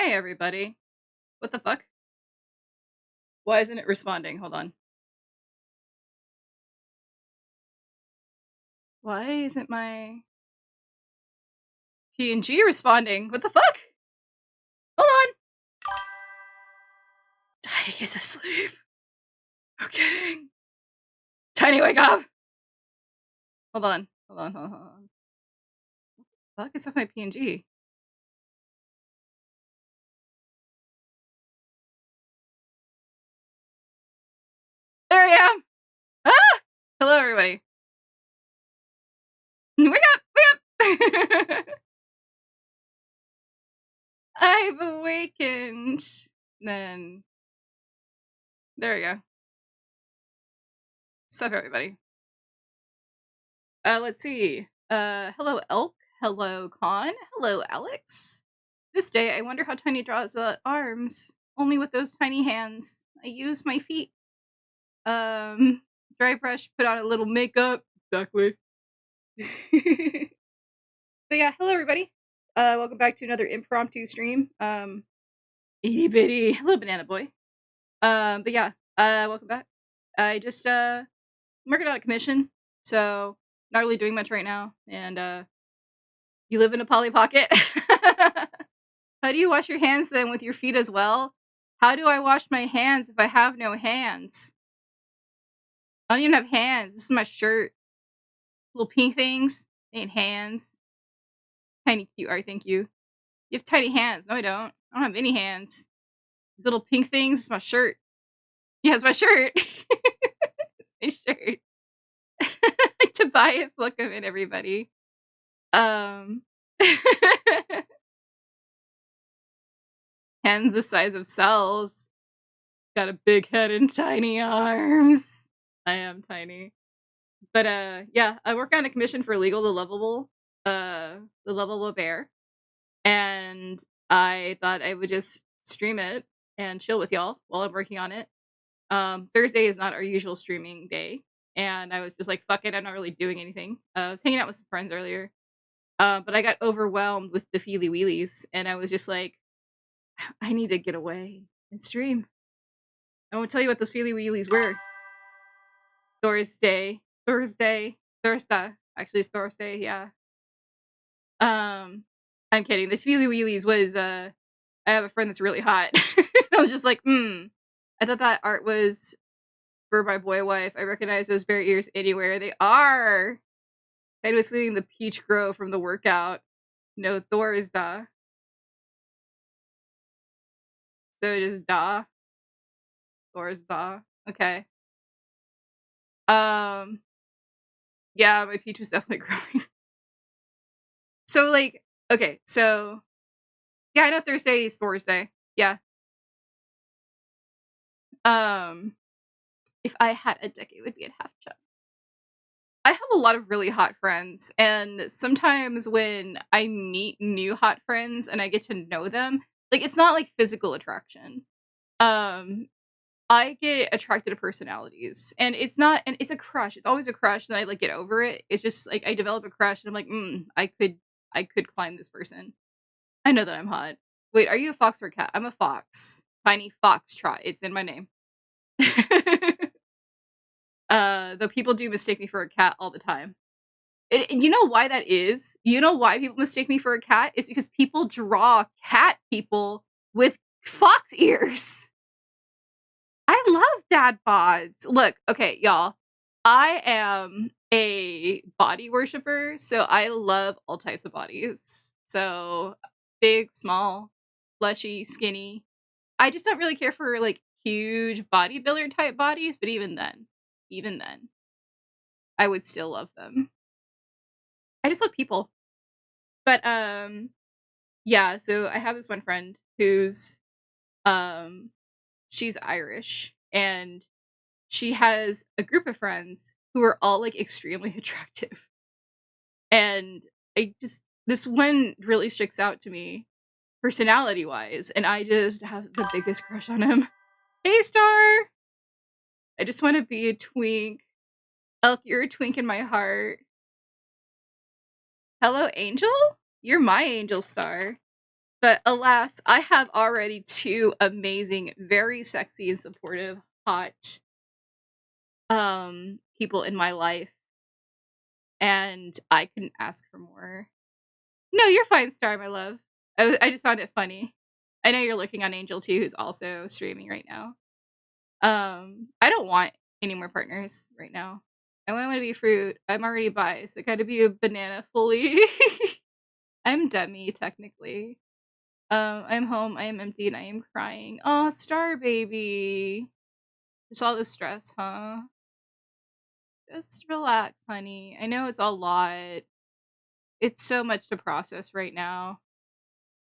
Hey everybody. What the fuck? Why isn't it responding? Hold on. Why isn't my PNG responding? What the fuck? Hold on. Tiny is asleep. No kidding. Tiny, wake up. Hold on. Hold on. What the fuck is up my PNG? There I am. Ah! Hello everybody. Wake up! Wake up! I've awakened. Then there we go. What's up everybody? Let's see. Hello Elk. Hello Con. Hello Alex. This day, I wonder how Tiny draws arms. Only with those tiny hands. I use my feet. Dry brush, put on a little makeup. Exactly. But yeah, hello everybody. Welcome back to another impromptu stream. Itty bitty. Hello, Banana Boy. But yeah, welcome back. I just, I'm working on a commission, so not really doing much right now. And, you live in a Polly Pocket. How do you wash your hands then with your feet as well? How do I wash my hands if I have no hands? I don't even have hands. This is my shirt. Little pink things. Ain't hands. Tiny cute art, thank you. You have tiny hands. No, I don't. I don't have any hands. These little pink things. It's my shirt. Yeah, it's my shirt. It's my shirt. Tobias, welcome in, everybody. Hands the size of cells. Got a big head and tiny arms. I am tiny. But yeah, I work on a commission for Legal the Lovable Bear. And I thought I would just stream it and chill with y'all while I'm working on it. Thursday is not our usual streaming day. And I was just like, fuck it, I'm not really doing anything. I was hanging out with some friends earlier. But I got overwhelmed with the feely wheelies, and I was just like, I need to get away and stream. I won't tell you what those feely wheelies were. Thursday. Actually, it's Thursday, yeah. I'm kidding. The feely wheelies was, I have a friend that's really hot. I was just like, I thought that art was for my boy wife. I recognize those bare ears anywhere. They are. I was feeling the peach grow from the workout. No, Thor's da. So just da. Thor's da. Okay. Yeah, my peach was definitely growing. So, like, okay, so yeah, I know Thursday is Thursday. Yeah. If I had a dick, it would be at half chub. I have a lot of really hot friends, and sometimes when I meet new hot friends and I get to know them, like, it's not like physical attraction. I get attracted to personalities, and it's a crush. It's always a crush, and I like get over it. It's just like I develop a crush, and I'm like, I could climb this person. I know that I'm hot. Wait, are you a fox or a cat? I'm a fox. TinyfoxTrot. It's in my name. Though people do mistake me for a cat all the time. You know why that is? You know why people mistake me for a cat? It's because people draw cat people with fox ears. I love dad bods. Look, okay, y'all. I am a body worshiper, so I love all types of bodies. So big, small, fleshy, skinny. I just don't really care for like huge bodybuilder type bodies, but even then, I would still love them. I just love people. But yeah, so I have this one friend who's she's Irish, and she has a group of friends who are all like extremely attractive. And this one really sticks out to me personality wise, and I just have the biggest crush on him. Hey Star! I just want to be a twink. Elk, you're a twink in my heart. Hello Angel? You're my angel, Star. But alas, I have already 2 amazing, very sexy and supportive, hot, people in my life, and I couldn't ask for more. No, you're fine, Star, my love. I just found it funny. I know you're looking on Angel too, who's also streaming right now. I don't want any more partners right now. I want to be fruit. I'm already bi, so I gotta be a banana fully. I'm Demi, technically. I'm home, I am empty, and I am crying. Oh, Star baby. Just all this stress, huh? Just relax, honey. I know it's a lot. It's so much to process right now.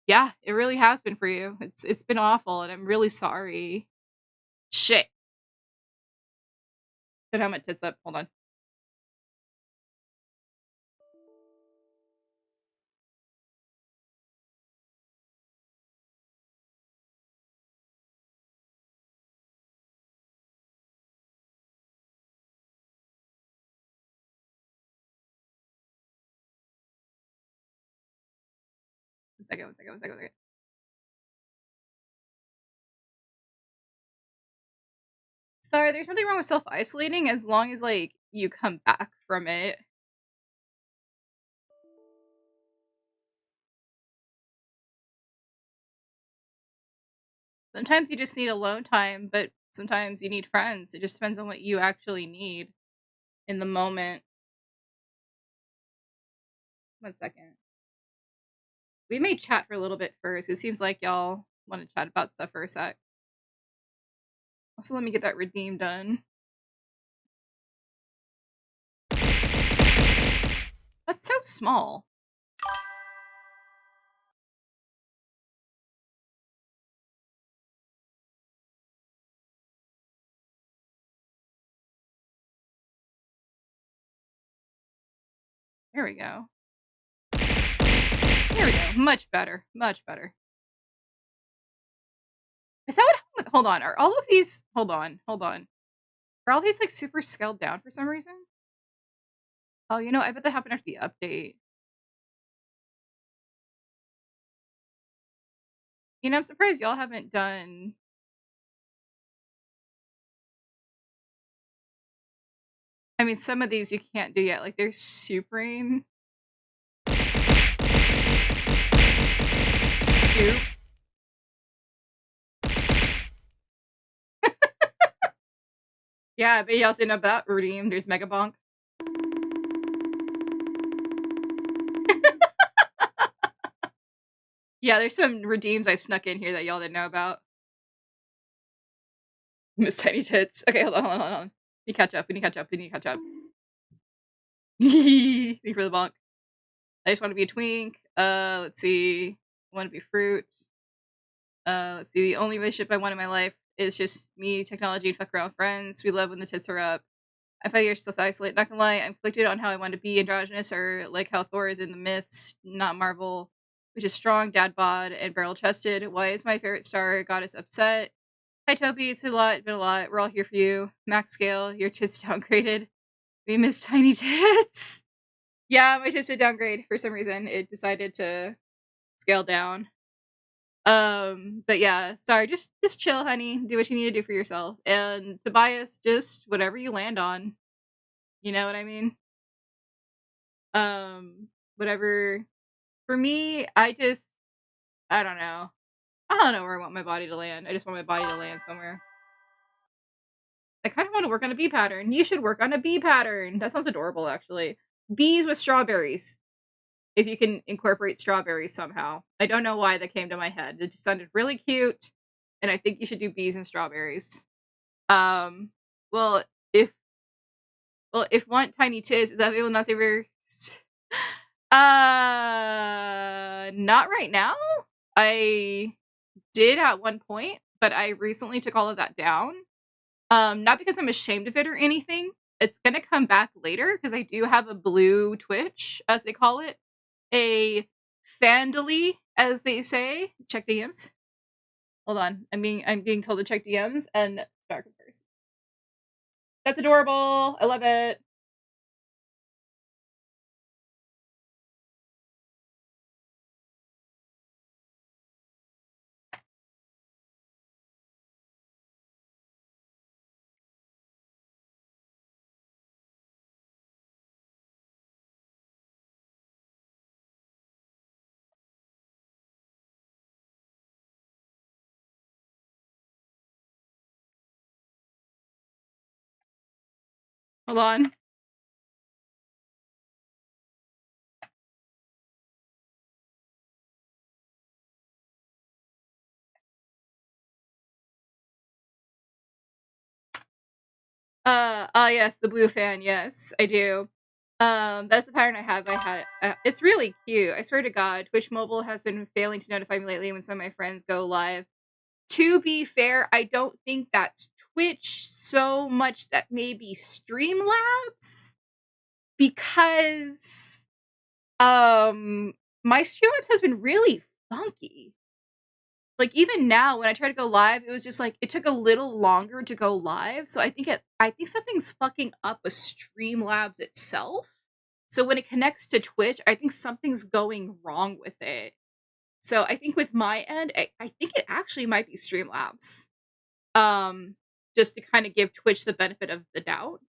Yeah, it really has been for you. It's been awful, and I'm really sorry. Shit. Should have my tits up. Hold on. One second, one second, one second, one second. Sorry, there's nothing wrong with self-isolating as long as, like, you come back from it. Sometimes you just need alone time, but sometimes you need friends. It just depends on what you actually need in the moment. One second. We may chat for a little bit first. It seems like y'all want to chat about stuff for a sec. Also, let me get that redeem done. That's so small. There we go. There we go. Much better. Much better. Is that what happened with, hold on, are all of these, hold on. Are all these, like, super scaled down for some reason? Oh, you know, I bet that happened after the update. You know, I'm surprised y'all haven't done. I mean, some of these you can't do yet, like, there's Supreme. Soup. Yeah, but you also know about redeem, there's Mega Bonk. Yeah, there's some redeems I snuck in here that y'all didn't know about. Miss Tiny Tits. Okay, hold on. We need to catch up. Thank you for the bonk. I just want to be a twink. Let's see. I want to be fruit. Let's see. The only relationship I want in my life is just me, technology, and fuck around with friends. We love when the tits are up. I find yourself isolate. Not gonna lie, I'm conflicted on how I want to be androgynous or like how Thor is in the myths, not Marvel, which is strong, dad bod, and barrel chested. Why is my favorite star goddess upset? Hi Toby, it's been a lot. We're all here for you. Max scale, your tits downgraded. We miss tiny tits. Yeah, my tits did downgrade for some reason. It decided to scale down. But yeah, Star, just chill, honey. Do what you need to do for yourself. And Tobias, just whatever you land on. You know what I mean? Whatever. For me, I don't know. I don't know where I want my body to land. I just want my body to land somewhere. I kind of want to work on a bee pattern. You should work on a bee pattern. That sounds adorable, actually. Bees with strawberries. If you can incorporate strawberries somehow. I don't know why that came to my head. It just sounded really cute. And I think you should do bees and strawberries. Um, well, if want tiny tis, is that able not saver? Not right now. I did at one point, but I recently took all of that down. Not because I'm ashamed of it or anything. It's gonna come back later because I do have a blue Twitch, as they call it. A Fandily, as they say. Check DMs. Hold on. I'm being told to check DMs and Star comes first. That's adorable. I love it. Hold on. Yes, the blue fan. Yes, I do. That's the pattern I have. I had it. It's really cute. I swear to God, Twitch Mobile has been failing to notify me lately when some of my friends go live. To be fair, I don't think that's Twitch so much that maybe Streamlabs, because my Streamlabs has been really funky. Like, even now when I try to go live, it was just like it took a little longer to go live. So I think something's fucking up with Streamlabs itself. So when it connects to Twitch, I think something's going wrong with it. So I think with my end, I think it actually might be Streamlabs. Just to kind of give Twitch the benefit of the doubt.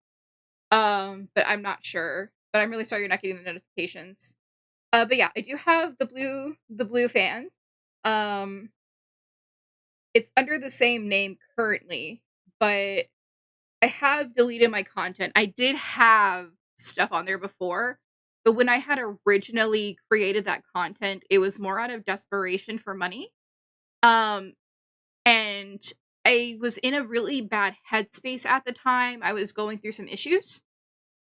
But I'm not sure. But I'm really sorry you're not getting the notifications. But yeah, I do have the blue fan. It's under the same name currently, but I have deleted my content. I did have stuff on there before, but when I had originally created that content, it was more out of desperation for money. And I was in a really bad headspace at the time. I was going through some issues.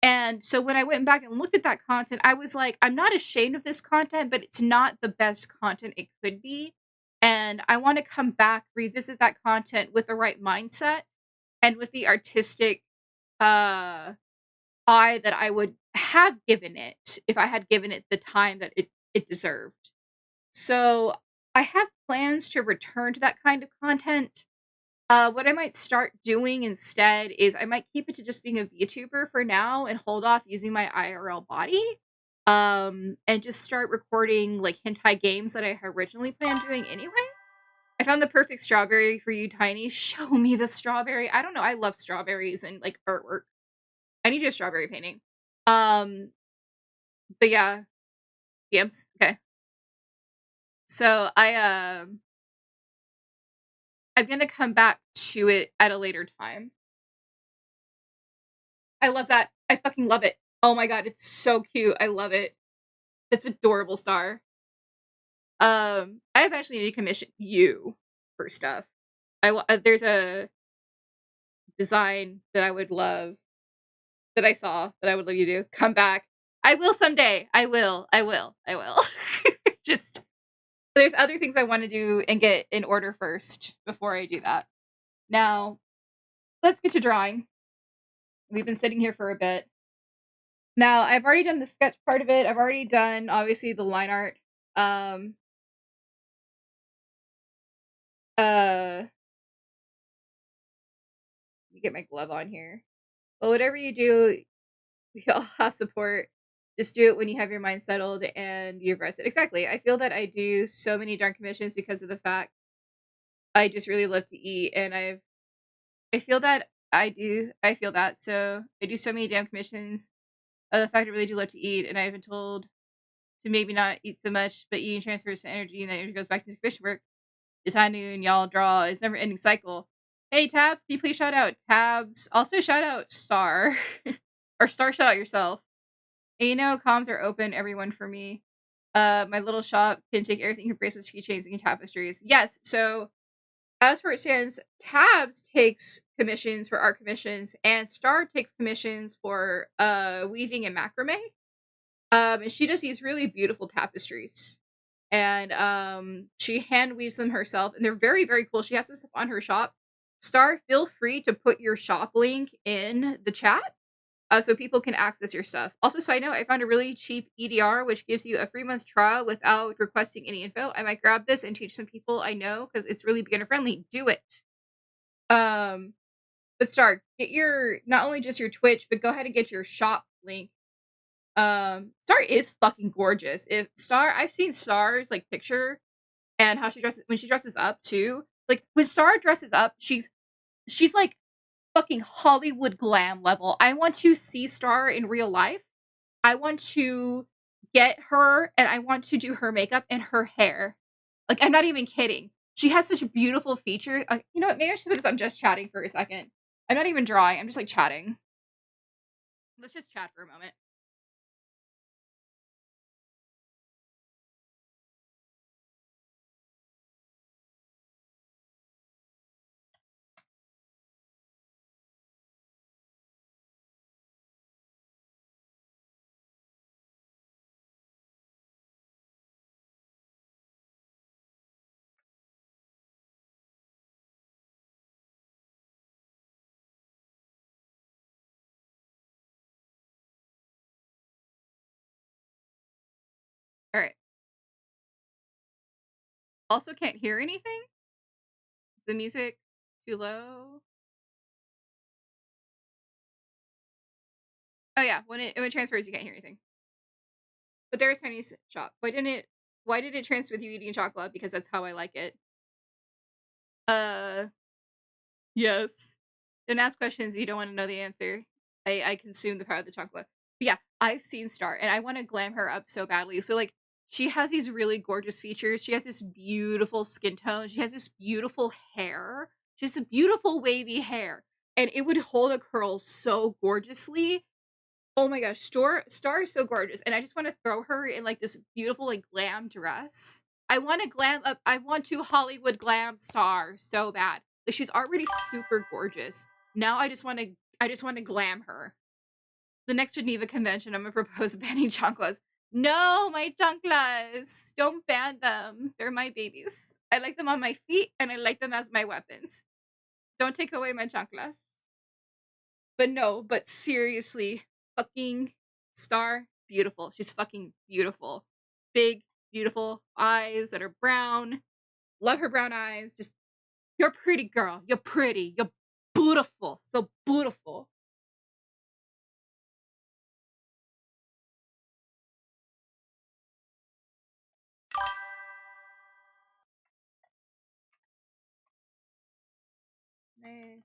And so when I went back and looked at that content, I was like, I'm not ashamed of this content, but it's not the best content it could be. And I want to come back, revisit that content with the right mindset and with the artistic eye that I would have given it if I had given it the time that it deserved. So I have plans to return to that kind of content. What I might start doing instead is I might keep it to just being a VTuber for now and hold off using my IRL body. And just start recording like hentai games that I originally planned doing anyway. I found the perfect strawberry for you, Tiny. Show me the strawberry. I don't know. I love strawberries and like artwork. I need to do a strawberry painting. But yeah. Yams. Okay. So I'm gonna come back to it at a later time. I love that. I fucking love it. Oh my god, it's so cute. I love it. It's adorable star. I eventually need to commission you for stuff. There's a design that I would love that I saw that I would love you to come back. I will someday. I will. Just there's other things I want to do and get in order first before I do that. Now, let's get to drawing. We've been sitting here for a bit. Now, I've already done the sketch part of it. I've already done, obviously, the line art. Let me get my glove on here. But whatever you do, we all have support. Just do it when you have your mind settled and you've rested. Exactly. I feel that I do so many darn commissions because of the fact I just really love to eat, and I feel that I feel that. So I do so many damn commissions. The fact I really do love to eat, and I've been told to maybe not eat so much, but eating transfers to energy, and then it goes back to commission work. It's high noon, y'all draw. It's never ending cycle. Hey Tabs, can you please shout out Tabs? Also shout out Star. Or Star, shout out yourself. And you know, comms are open, everyone, for me. My little shop can take everything from bracelets, keychains, and tapestries. Yes, so as for it stands, Tabs takes commissions for art commissions, and Star takes commissions for weaving and macrame. And she does these really beautiful tapestries. And she hand weaves them herself, and they're very, very cool. She has this stuff on her shop. Star, feel free to put your shop link in the chat so people can access your stuff. Also, side note, I found a really cheap EDR, which gives you a free month trial without requesting any info. I might grab this and teach some people I know because it's really beginner friendly. Do it. But Star, get your, not only just your Twitch, but go ahead and get your shop link. Star is fucking gorgeous. If Star, I've seen Star's like picture and how she dresses when she dresses up too. Like when Star dresses up, she's like fucking Hollywood glam level. I want to see Star in real life. I want to get her and I want to do her makeup and her hair. Like, I'm not even kidding. She has such beautiful features. You know what? Maybe I should put this on just chatting for a second. I'm not even drawing. I'm just like chatting. Let's just chat for a moment. All right. Also, can't hear anything. Is the music too low? Oh yeah, when it transfers, you can't hear anything. But there's Chinese shop. Why did it transfer with you eating chocolate? Because that's how I like it. Yes. Don't ask questions you don't want to know the answer. I consume the power of the chocolate. But yeah, I've seen Star and I want to glam her up so badly. So like she has these really gorgeous features. She has this beautiful skin tone. She has this beautiful hair. She has this beautiful wavy hair. And it would hold a curl so gorgeously. Oh my gosh, Star is so gorgeous. And I just want to throw her in like this beautiful like glam dress. I want to glam up. I want to Hollywood glam Star so bad. Like she's already super gorgeous. Now I just want to glam her. The next Geneva Convention, I'm gonna propose banning chanclas. No, my chanclas. Don't ban them. They're my babies. I like them on my feet and I like them as my weapons. Don't take away my chanclas. But no, but seriously, fucking Star, beautiful. She's fucking beautiful. Big, beautiful eyes that are brown. Love her brown eyes. Just, you're a pretty girl. You're pretty. You're beautiful. So beautiful. Nice.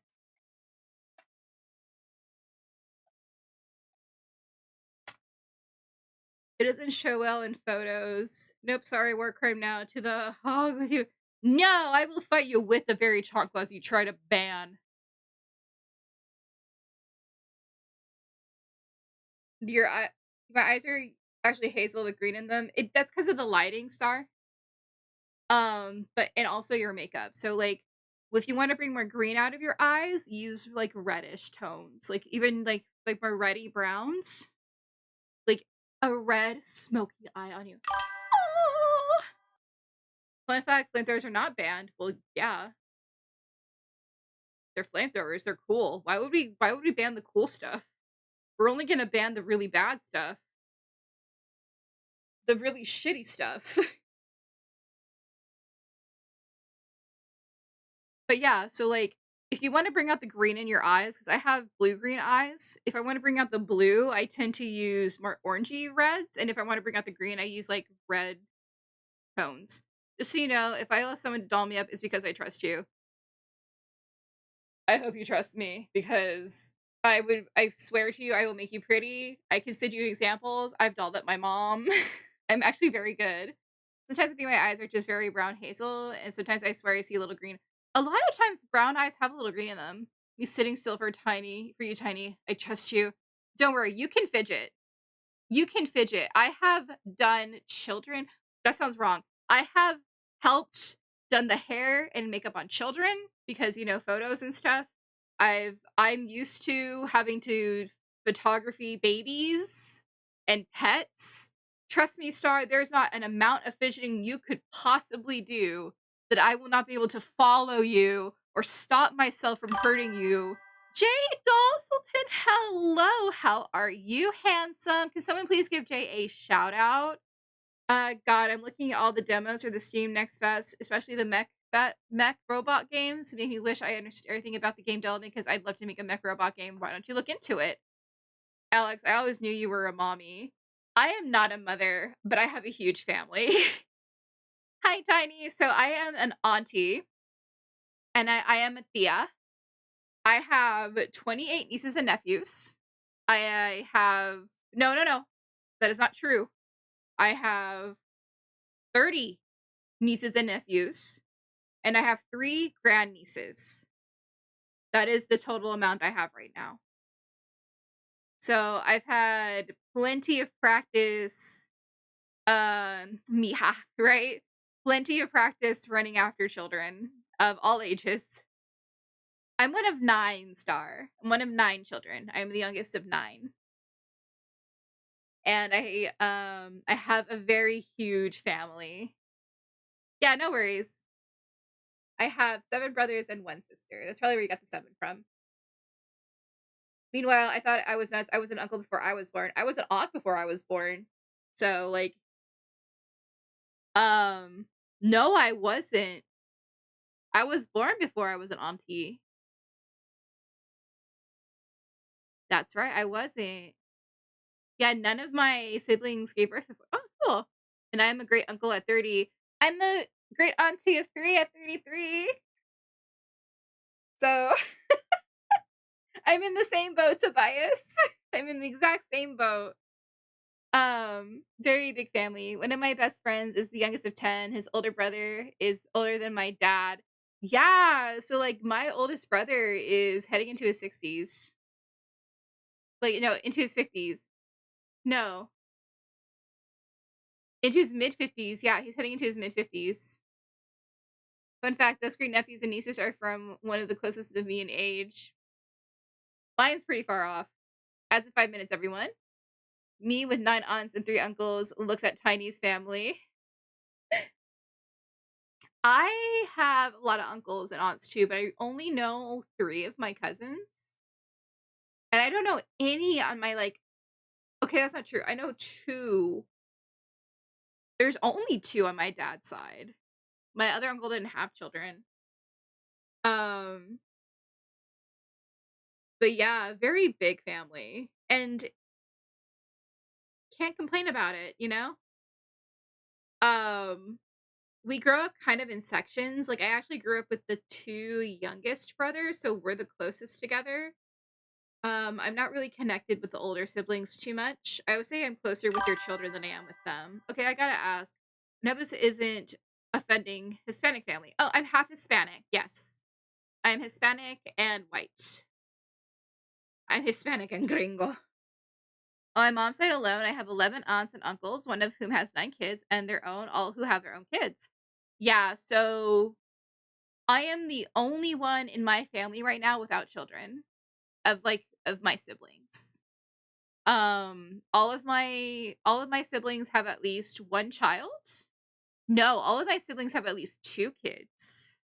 It doesn't show well in photos. Nope, sorry, war crime now. To the hog with you. No, I will fight you with the very chocolates you try to ban. Your eye, my eyes are actually hazel with green in them. That's because of the lighting, Star. But and also your makeup. So like if you want to bring more green out of your eyes, use like reddish tones. Like even like more reddy browns. Like a red smoky eye on you. Oh! Fun fact, flamethrowers are not banned. Well, yeah. They're flamethrowers, they're cool. Why would we ban the cool stuff? We're only gonna ban the really bad stuff. The really shitty stuff. But yeah, so like if you want to bring out the green in your eyes, because I have blue-green eyes, if I want to bring out the blue, I tend to use more orangey reds, and if I want to bring out the green, I use like red tones. Just so you know, if I let someone doll me up, it's because I trust you. I hope you trust me because I swear to you, I will make you pretty. I can send you examples. I've dolled up my mom. I'm actually very good. Sometimes I think my eyes are just very brown hazel, and sometimes I swear I see a little green. A lot of times, brown eyes have a little green in them. Me sitting still for you, Tiny. I trust you. Don't worry, you can fidget. You can fidget. I have done children. That sounds wrong. I have helped done the hair and makeup on children because photos and stuff. I'm used to having to photography babies and pets. Trust me, Star, there's not an amount of fidgeting you could possibly do that I will not be able to follow you or stop myself from hurting you. Jay Dawselton, hello. How are you, handsome? Can someone please give Jay a shout out? God, I'm looking at all the demos for the Steam Next Fest, especially the mech robot games. Make me wish I understood everything about the game development because I'd love to make a mech robot game. Why don't you look into it? Alex, I always knew you were a mommy. I am not a mother, but I have a huge family. Hi, Tiny. So I am an auntie, and I am a tia. I have 28 nieces and nephews. I have no. That is not true. I have 30 nieces and nephews, and I have 3 grandnieces. That is the total amount I have right now. So I've had plenty of practice, Miha, right? Plenty of practice running after children of all ages. I'm one of 9, Star. I'm one of 9 children. I'm the youngest of 9. And I have a very huge family. Yeah, no worries. I have 7 brothers and 1 sister. That's probably where you got the 7 from. Meanwhile, I thought I was nuts. I was an uncle before I was born. I was an aunt before I was born. So, like, no, I wasn't. I was born before I was an auntie. That's right, I wasn't. Yeah, none of my siblings gave birth before. Oh, cool. And I'm a great uncle at 30. I'm a great auntie of 3 at 33. So I'm in the same boat, Tobias. I'm in the exact same boat. Very big family. One of my best friends is the youngest of 10. His older brother is older than my dad. Yeah, so like my oldest brother is heading into his 60s. Like, no, into his 50s. No, into his mid 50s. Yeah, he's heading into his mid 50s. Fun fact, those great nephews and nieces are from one of the closest to me in age. Mine's pretty far off. As of 5 minutes, everyone. Me with 9 aunts and 3 uncles looks at Tiny's family. I have a lot of uncles and aunts too, but I only know 3 of my cousins. And I don't know any on my, like, okay, that's not true. I know 2. There's only 2 on my dad's side. My other uncle didn't have children. Um, but yeah, very big family. And can't complain about it, you know? Um, we grow up kind of in sections. Like, I actually grew up with the 2 youngest brothers, so we're the closest together. I'm not really connected with the older siblings too much. I would say I'm closer with their children than I am with them. Okay, I gotta ask. No, this isn't offending Hispanic family. Oh, I'm half Hispanic. Yes. I'm Hispanic and white. I'm Hispanic and gringo. On my mom's side alone, I have 11 aunts and uncles, one of whom has 9 kids, and their own, all who have their own kids. Yeah, so I am the only one in my family right now without children of my siblings. All of my siblings have at least 1 child. No, all of my siblings have at least 2 kids.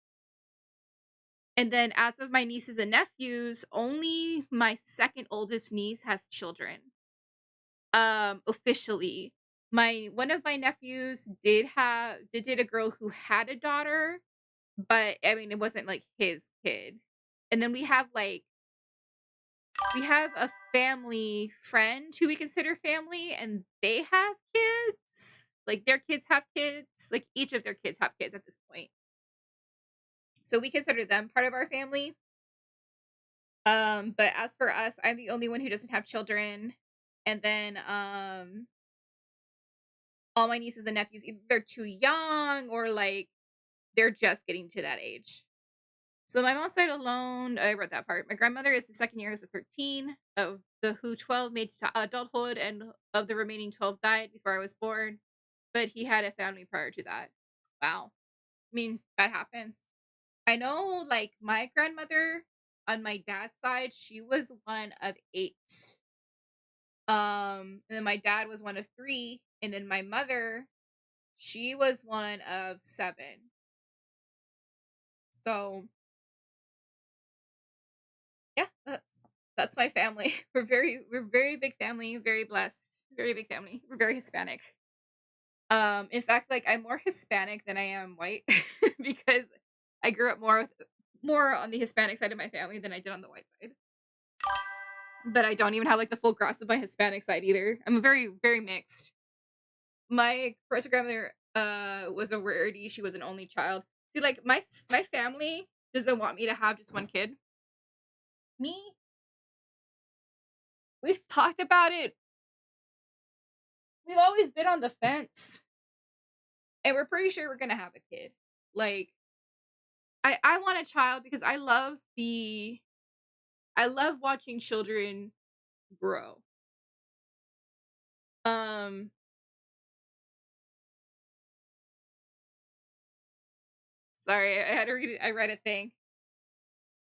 And then as of my nieces and nephews, only my second oldest niece has children. Officially. One of my nephews did date a girl who had a daughter, but I mean it wasn't like his kid. And then we have a family friend who we consider family, and they have kids. Like their kids have kids. Like each of their kids have kids at this point. So we consider them part of our family. But as for us, I'm the only one who doesn't have children. And then all my nieces and nephews, either they're too young or like they're just getting to that age. So my mom's side alone, I read that part. My grandmother is the second youngest of 13, of the who 12 made to adulthood, and of the remaining 12 died before I was born. But he had a family prior to that. Wow. I mean, that happens. I know, like, my grandmother on my dad's side, she was one of 8. And then my dad was one of 3, and then my mother, she was one of 7. So yeah, that's my family. We're very big family, very blessed, very big family. We're very Hispanic. In fact, like I'm more Hispanic than I am white because I grew up more on the Hispanic side of my family than I did on the white side. But I don't even have like the full grasp of my Hispanic side either. I'm very, very mixed. My first grandmother was a rarity. She was an only child. See, like my family doesn't want me to have just one kid. Me, we've talked about it. We've always been on the fence. And we're pretty sure we're gonna have a kid. Like I want a child because I love watching children Bro. Sorry, I had to read it. I read a thing.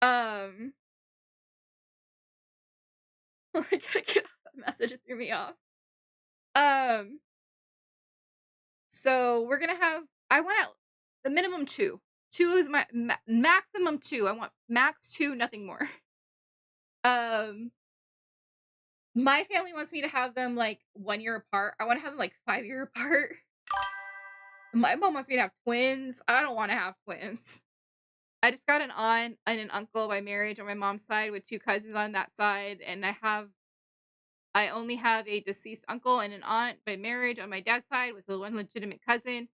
I gotta get off that message. It threw me off. So we're gonna have. I want out the minimum 2. 2 is my maximum 2. I want max 2, nothing more. My family wants me to have them like 1 year apart. I want to have them like 5-year apart. My mom wants me to have twins. I don't want to have twins. I just got an aunt and an uncle by marriage on my mom's side with 2 cousins on that side, and I only have a deceased uncle and an aunt by marriage on my dad's side with the 1 legitimate cousin.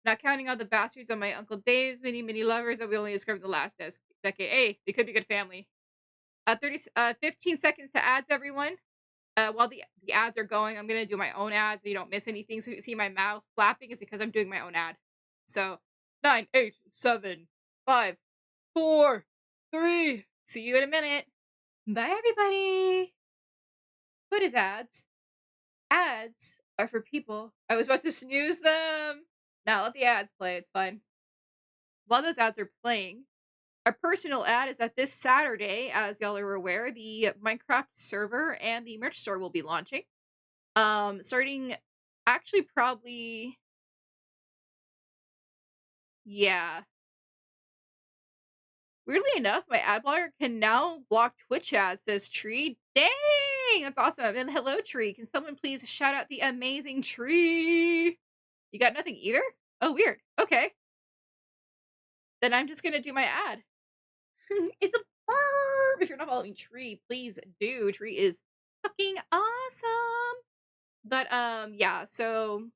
Not counting all the bastards on my Uncle Dave's many, many lovers that we only discovered the last decade. Hey, they could be good family. 15 seconds to ads, everyone. While the ads are going, I'm gonna do my own ads so you don't miss anything. So you see my mouth flapping is because I'm doing my own ad. So 9, 8, 7, 5, 4, 3. See you in a minute. Bye, everybody. What is ads? Ads are for people. I was about to snooze them. Now let the ads play. It's fine. While those ads are playing, our personal ad is that this Saturday, as y'all are aware, the Minecraft server and the merch store will be launching. Starting actually probably, yeah. Weirdly enough, my ad blocker can now block Twitch ads, says Tree. Dang, that's awesome. And hello, Tree. Can someone please shout out the amazing Tree? You got nothing either? Oh, weird. Okay. Then I'm just gonna do my ad. It's a burp. If you're not following Tree, please do. Tree is fucking awesome. But yeah, so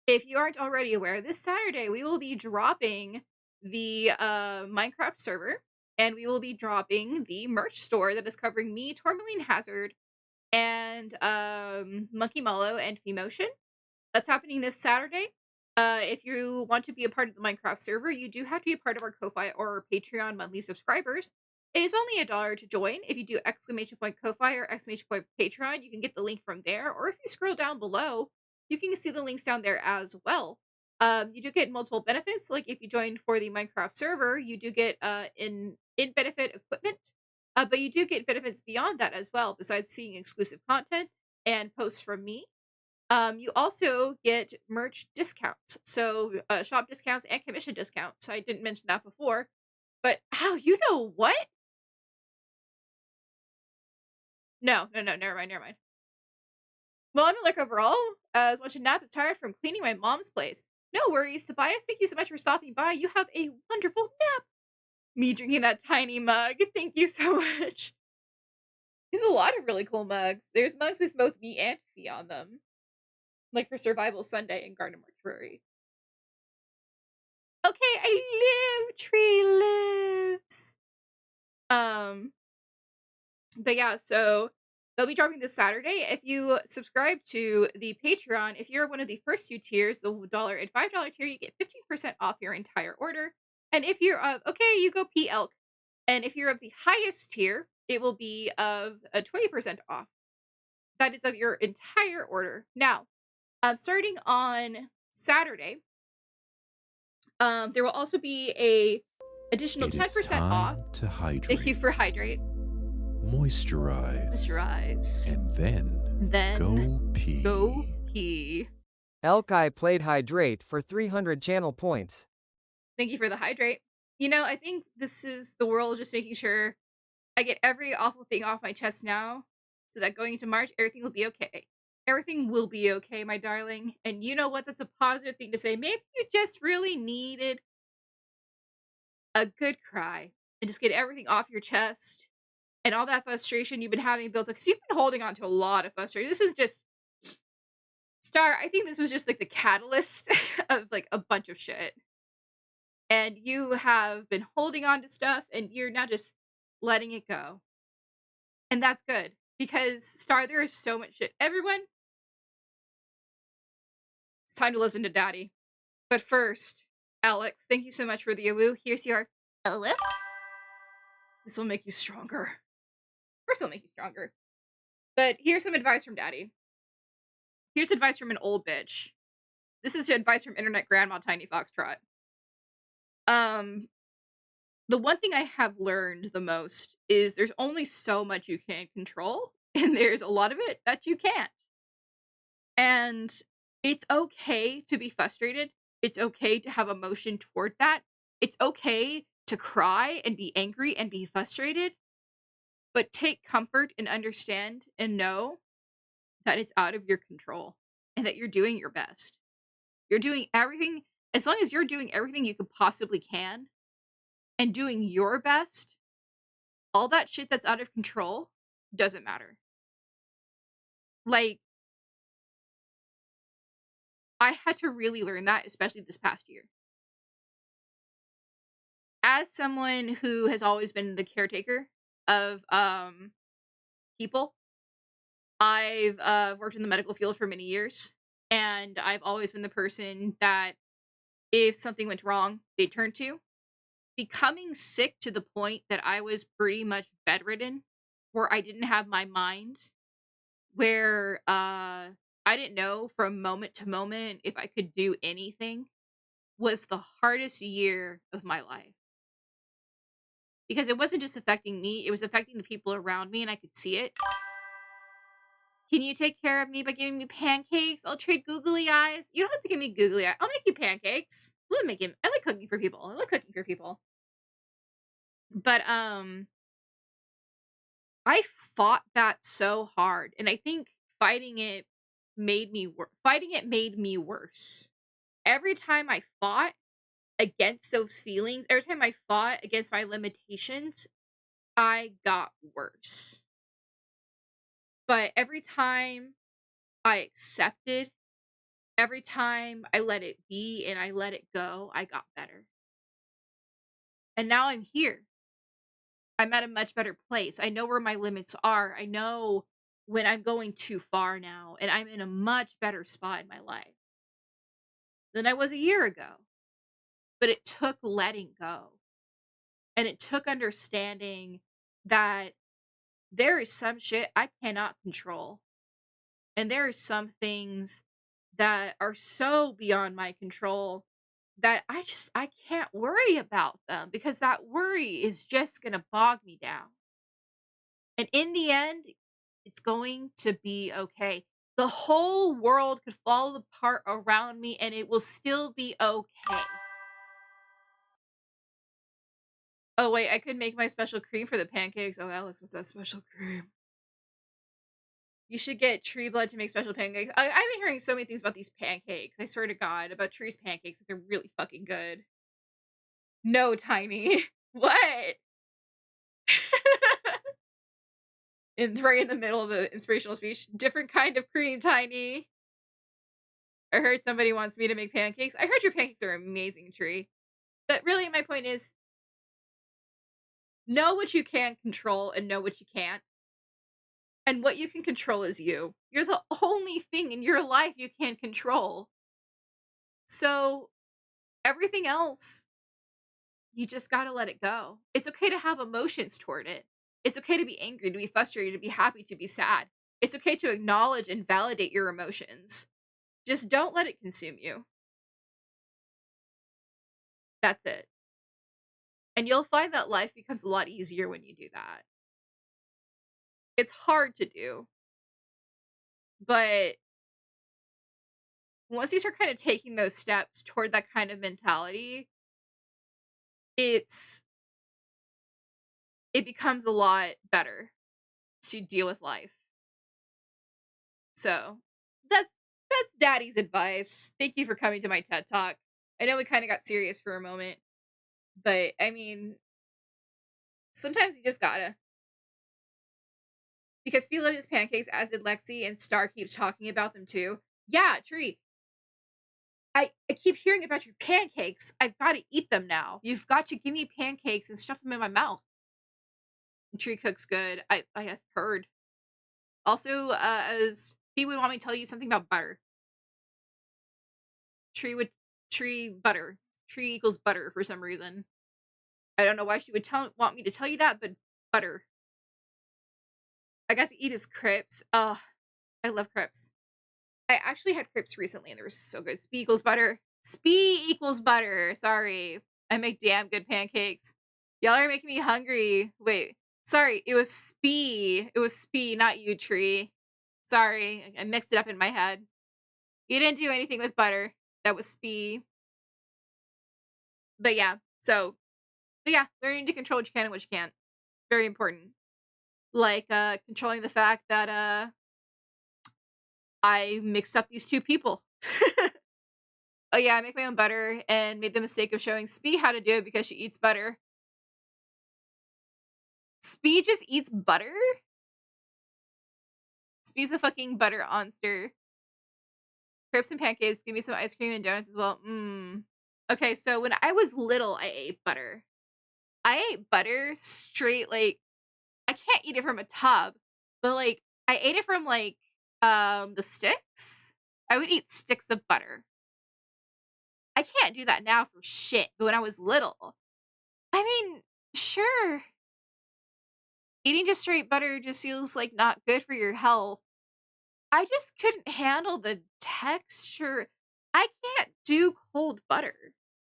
if you aren't already aware, this Saturday we will be dropping the Minecraft server, and we will be dropping the merch store that is covering me, Tourmaline Hazard, and Monkey Mallow and Femotion. That's happening this Saturday. If you want to be a part of the Minecraft server, you do have to be a part of our Ko-Fi or Patreon monthly subscribers. It is only $1 to join. If you do !Ko-Fi or !Patreon, you can get the link from there. Or if you scroll down below, you can see the links down there as well. You do get multiple benefits. Like if you join for the Minecraft server, you do get in-benefit equipment. But you do get benefits beyond that as well, besides seeing exclusive content and posts from me. You also get merch discounts, so shop discounts and commission discounts. I didn't mention that before, but how you know what? No, never mind. Well, I'm like overall as much a nap as tired from cleaning my mom's place. No worries, Tobias. Thank you so much for stopping by. You have a wonderful nap. Me drinking that tiny mug. Thank you so much. There's a lot of really cool mugs. There's mugs with both me and Fee on them. Like for Survival Sunday and Garden Mortuary. Okay, I live. Tree lives. But yeah, so they'll be dropping this Saturday. If you subscribe to the Patreon, if you're one of the first 2 tiers, the $1 and $5 tier, you get 15% off your entire order. And if you're okay, you go P Elk. And if you're of the highest tier, it will be of a 20% off. That is of your entire order. Now, starting on Saturday, there will also be a additional 10% off. To hydrate. Thank you for hydrate. Moisturize. And then go pee. Go pee. Elkai played hydrate for 300 channel points. Thank you for the hydrate. You know, I think this is the world just making sure I get every awful thing off my chest now, so that going into March, everything will be okay. Everything will be okay, my darling. And you know what? That's a positive thing to say. Maybe you just really needed a good cry and just get everything off your chest and all that frustration you've been having built up. Because you've been holding on to a lot of frustration. This is just... Star, I think this was just like the catalyst of like a bunch of shit. And you have been holding on to stuff and you're now just letting it go. And that's good. Because, Star, there is so much shit. Everyone, it's time to listen to Daddy. But first, Alex, thank you so much for the awoo. Here's your hello. This will make you stronger. course it'll make you stronger. But here's some advice from Daddy. Here's advice from an old bitch. This is advice from internet grandma TinyfoxTrot. The one thing I have learned the most is there's only so much you can control, and there's a lot of it that you can't. And it's okay to be frustrated. It's okay to have emotion toward that. It's okay to cry and be angry and be frustrated. But take comfort and understand and know that it's out of your control and that you're doing your best. You're doing everything, as long as you're doing everything you could possibly can and doing your best, all that shit that's out of control doesn't matter. Like, I had to really learn that, especially this past year. As someone who has always been the caretaker of people, I've worked in the medical field for many years, and I've always been the person that if something went wrong, they'd turn to. Becoming sick to the point that I was pretty much bedridden, where I didn't have my mind, where I didn't know from moment to moment if I could do anything, was the hardest year of my life. Because it wasn't just affecting me, it was affecting the people around me, and I could see it. Can you take care of me by giving me pancakes? I'll trade googly eyes. You don't have to give me googly eyes. I'll make you pancakes. I like cooking for people. But I fought that so hard, and I think fighting it made me worse. Every time I fought against those feelings, every time I fought against my limitations, I got worse. But every time I accepted, every time I let it be and I let it go, I got better. And now I'm here. I'm at a much better place. I know where my limits are. I know when I'm going too far now, and I'm in a much better spot in my life than I was a year ago. But it took letting go. And it took understanding that there is some shit I cannot control. And there are some things that are so beyond my control that I can't worry about them, because that worry is just going to bog me down. And in the end, it's going to be okay. The whole world could fall apart around me and it will still be okay. Oh wait, I could make my special cream for the pancakes. Oh, Alex, what's that special cream? You should get tree blood to make special pancakes. I've been hearing so many things about these pancakes. I swear to God, about Tree's pancakes. They're really fucking good. No, Tiny. What? It's right in the middle of the inspirational speech. Different kind of cream, Tiny. I heard somebody wants me to make pancakes. I heard your pancakes are amazing, Tree. But really, my point is, know what you can control and know what you can't. And what you can control is you. You're the only thing in your life you can control. So, everything else, you just gotta let it go. It's okay to have emotions toward it. It's okay to be angry, to be frustrated, to be happy, to be sad. It's okay to acknowledge and validate your emotions. Just don't let it consume you. That's it. And you'll find that life becomes a lot easier when you do that. It's hard to do. But once you start kind of taking those steps toward that kind of mentality, it becomes a lot better to deal with life. So that's Daddy's advice. Thank you for coming to my TED Talk. I know we kind of got serious for a moment, but I mean, sometimes you just gotta. Because Phil loves his pancakes, as did Lexi, and Star keeps talking about them too. Yeah, Tree. I keep hearing about your pancakes. I've got to eat them now. You've got to give me pancakes and stuff them in my mouth. And Tree cooks good. I have heard. Also, as he would want me to tell you something about butter. Tree butter. Tree equals butter for some reason. I don't know why she would want me to tell you that, but butter. I got to eat his crepes. Oh, I love crepes. I actually had crepes recently and they were so good. Spee equals butter. Spee equals butter. Sorry. I make damn good pancakes. Y'all are making me hungry. Wait. Sorry. It was Spee. It was Spee, not you, Tree. Sorry. I mixed it up in my head. You didn't do anything with butter. That was Spee. But yeah. Learning to control what you can and what you can't. Very important. Like, controlling the fact that, I mixed up these two people. Oh yeah, I make my own butter and made the mistake of showing Spee how to do it because she eats butter. Spee just eats butter? Spee's a fucking butter monster. Crepes and pancakes, give me some ice cream and donuts as well. Okay, so when I was little, I ate butter. I ate butter straight, like, I can't eat it from a tub, but like, I ate it from like, the sticks. I would eat sticks of butter. I can't do that now for shit, but when I was little, I mean, sure. Eating just straight butter just feels like not good for your health. I just couldn't handle the texture. I can't do cold butter.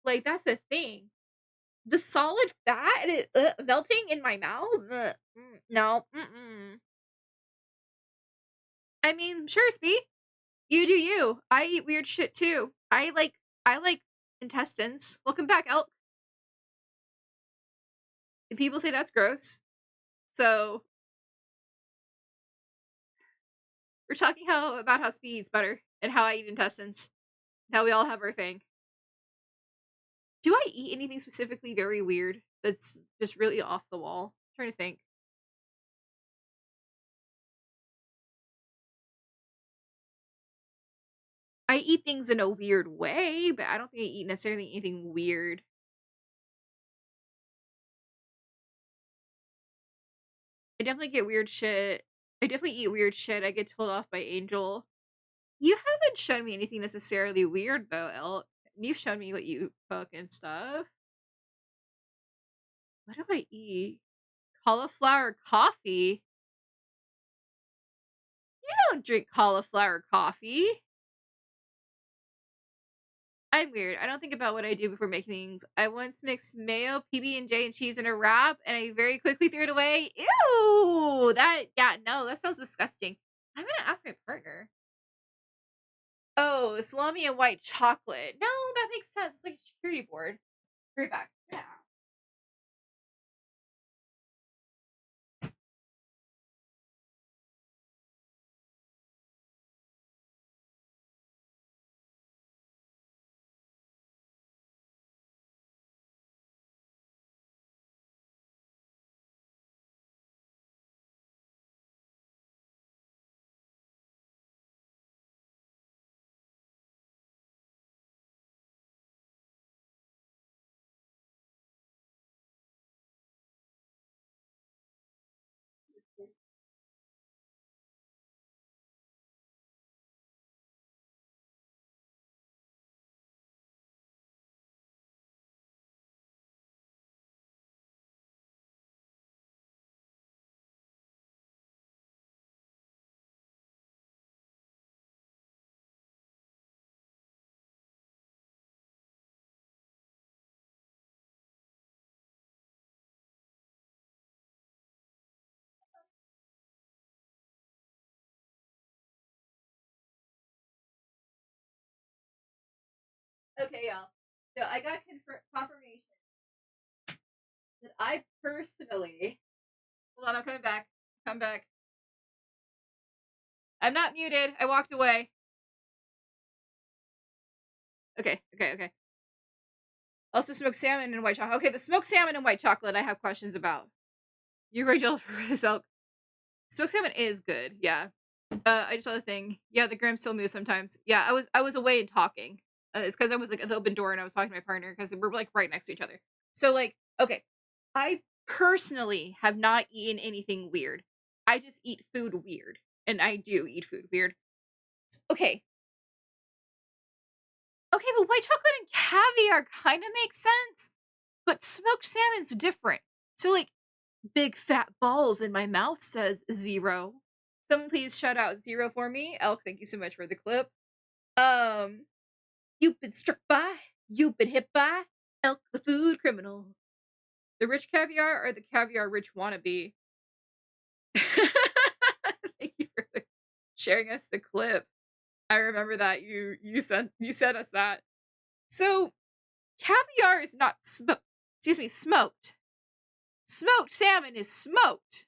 Like, that's the thing. The solid fat melting in my mouth? No. I mean, sure, Spee. You do you. I eat weird shit too. I like intestines. Welcome back, Elk. And people say that's gross. So we're talking about how Spee eats butter and how I eat intestines. And how we all have our thing. Do I eat anything specifically very weird that's just really off the wall? I'm trying to think. I eat things in a weird way, but I don't think I eat necessarily anything weird. I definitely get weird shit. I definitely eat weird shit. I get told off by Angel. You haven't shown me anything necessarily weird though, Elk. You've shown me what you cook and stuff. What do I eat? Cauliflower coffee? You don't drink cauliflower coffee. I'm weird. I don't think about what I do before making things. I once mixed mayo, PB&J, and cheese in a wrap, and I very quickly threw it away. Ew! That sounds disgusting. I'm gonna ask my partner. Oh, salami and white chocolate. No, that makes sense. It's like a charcuterie board. Right back. Yeah. Okay, y'all. So I got confirmation that I personally. Hold on, I'm coming back. Come back. I'm not muted. I walked away. Okay. Also, smoked salmon and white chocolate. Okay, the smoked salmon and white chocolate I have questions about. You're very jealous for this elk. Smoked salmon is good, yeah. I just saw the thing. Yeah, the grams still move sometimes. Yeah, I was away and talking. It's because I was like at the open door and I was talking to my partner because we're like right next to each other. So like, okay, I personally have not eaten anything weird. I just eat food weird, and I do eat food weird. Okay, but white chocolate and caviar kind of makes sense, but smoked salmon's different. So like, Big fat balls in my mouth, says Zero. Someone please shout out Zero for me. Elk, thank you so much for the clip. You've been struck by, you've been hit by Elk the food criminal. The rich caviar or the caviar rich wannabe? Thank you for sharing us the clip. I remember that you sent us that. So caviar is not smoked. Smoked salmon is smoked.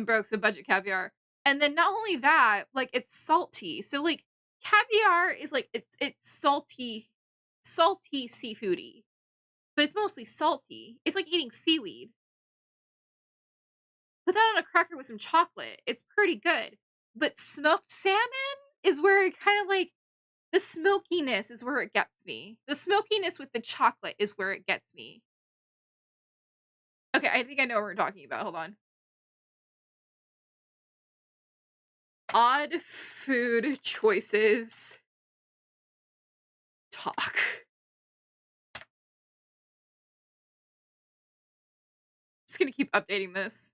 Broke, so budget caviar. And then not only that, like, it's salty. So like caviar is like it's salty seafoody. But it's mostly salty. It's like eating seaweed. Put that on a cracker with some chocolate. It's pretty good. But smoked salmon is where it kind of like the smokiness is where it gets me. The smokiness with the chocolate is where it gets me. Okay, I think I know what we're talking about. Hold on. Odd food choices. Talk. Just gonna keep updating this.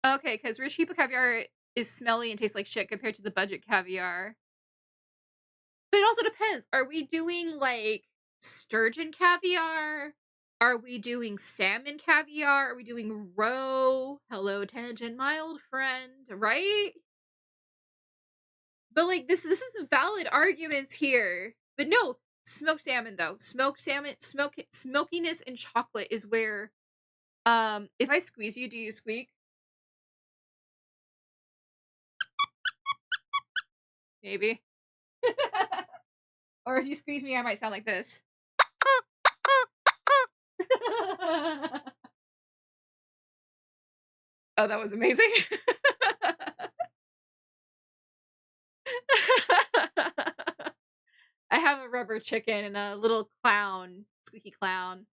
Okay, because rich people caviar is smelly and tastes like shit compared to the budget caviar. But it also depends. Are we doing like sturgeon caviar? Are we doing salmon caviar? Are we doing roe? Hello, tangent, my old friend, right? But like this is valid arguments here. But no, smoked salmon though. Smoked salmon, smokiness and chocolate is where if I squeeze you, do you squeak? Maybe. Or if you squeeze me, I might sound like this. Oh, that was amazing. I have a rubber chicken and a little clown, squeaky clown.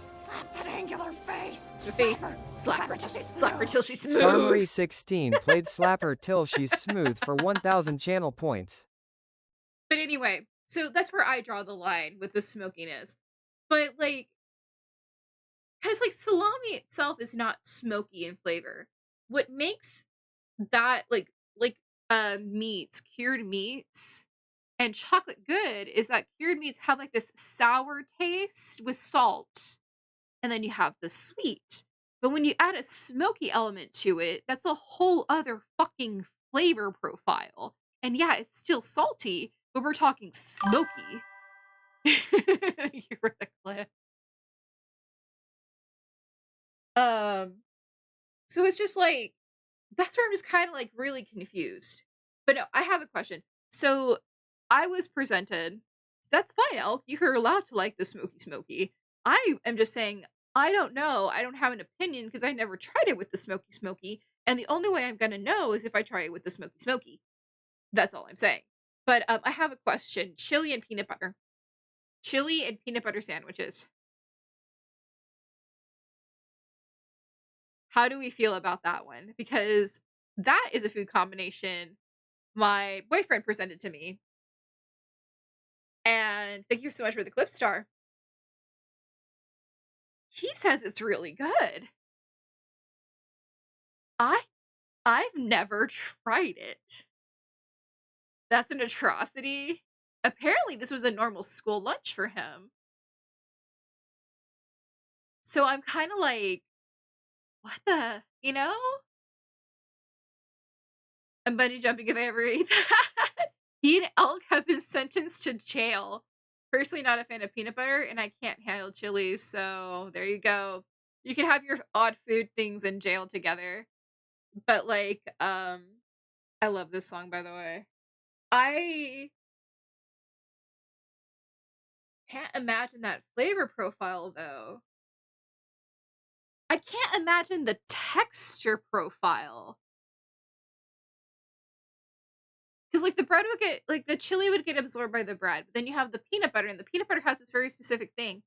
Slap that angular face. The face. Slap her till she's smooth. Starmarie 16 played Slap Her Till She's Smooth for 1,000 channel points. But anyway, so that's where I draw the line with the smokiness. But like, because like salami itself is not smoky in flavor. What makes that like meats, cured meats, and chocolate good is that cured meats have like this sour taste with salt, and then you have the sweet. But when you add a smoky element to it, that's a whole other fucking flavor profile. And yeah, it's still salty, but we're talking smoky. You were the clip. So it's just like, that's where I'm just kind of like really confused. But no, I have a question. So I was presented, that's fine, Elk. You're allowed to like the smoky. I am just saying, I don't know. I don't have an opinion because I never tried it with the smoky. And the only way I'm going to know is if I try it with the smoky. That's all I'm saying. But I have a question. Chili and peanut butter. Chili and peanut butter sandwiches. How do we feel about that one? Because that is a food combination my boyfriend presented to me. And thank you so much for the clip star. He says it's really good. I've never tried it. That's an atrocity. Apparently this was a normal school lunch for him. So I'm kind of like, what the, you know? I'm bungee jumping if I ever eat that. He and Elk have been sentenced to jail. Personally not a fan of peanut butter, and I can't handle chilies, so there you go. You can have your odd food things in jail together. But like, I love this song, by the way. I can't imagine that flavor profile, though. I can't imagine the texture profile. Because like the bread would get, like the chili would get absorbed by the bread, but then you have the peanut butter, and the peanut butter has this very specific thing.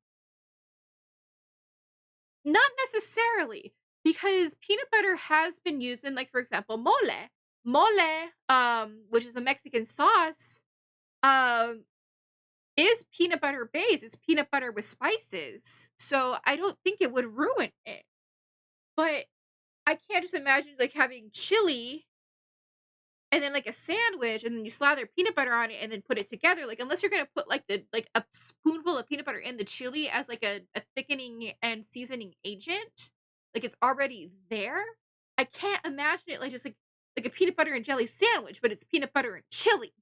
Not necessarily, because peanut butter has been used in, like, for example, mole. Mole, which is a Mexican sauce, is peanut butter based. It's peanut butter with spices. So I don't think it would ruin it. But I can't just imagine like having chili and then like a sandwich and then you slather peanut butter on it and then put it together. Like unless you're gonna put like a spoonful of peanut butter in the chili as like a thickening and seasoning agent, like it's already there. I can't imagine it like just like a peanut butter and jelly sandwich, but it's peanut butter and chili.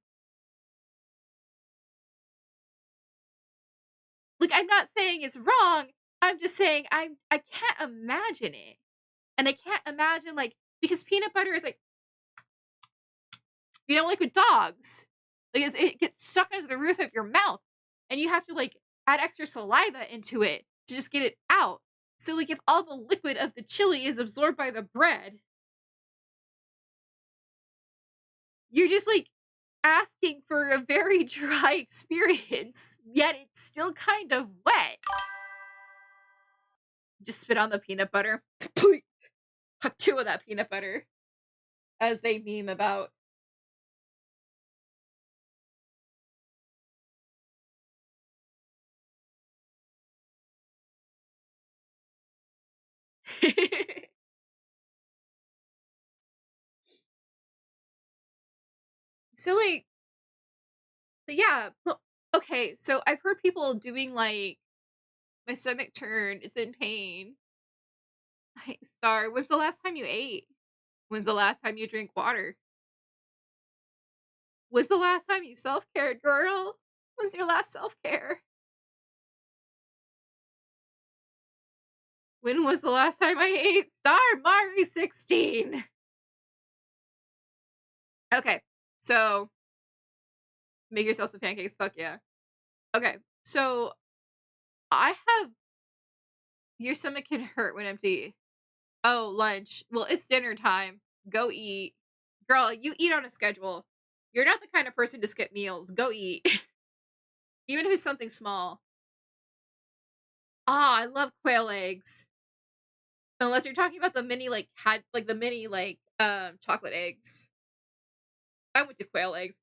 Like I'm not saying it's wrong. I'm just saying I can't imagine it. And I can't imagine like because peanut butter is like like with dogs. Like it gets stuck into the roof of your mouth and you have to like add extra saliva into it to just get it out. So like if all the liquid of the chili is absorbed by the bread, you're just like asking for a very dry experience, yet it's still kind of wet. Just spit on the peanut butter. Huck 2 of that peanut butter. As they meme about. So like yeah, okay, so I've heard people doing like my stomach turned, it's in pain. Hey, Star, when's the last time you ate? When's the last time you drink water? When's the last time you self-cared, girl? When's your last self-care? When was the last time I ate? Star Mari 16. Okay, so make yourself some pancakes, fuck yeah. Okay, so I have your stomach can hurt when empty. Oh, lunch. Well, it's dinner time. Go eat. Girl, you eat on a schedule. You're not the kind of person to skip meals. Go eat. Even if it's something small. Ah, I love quail eggs. Unless you're talking about the mini chocolate eggs. I went to quail eggs.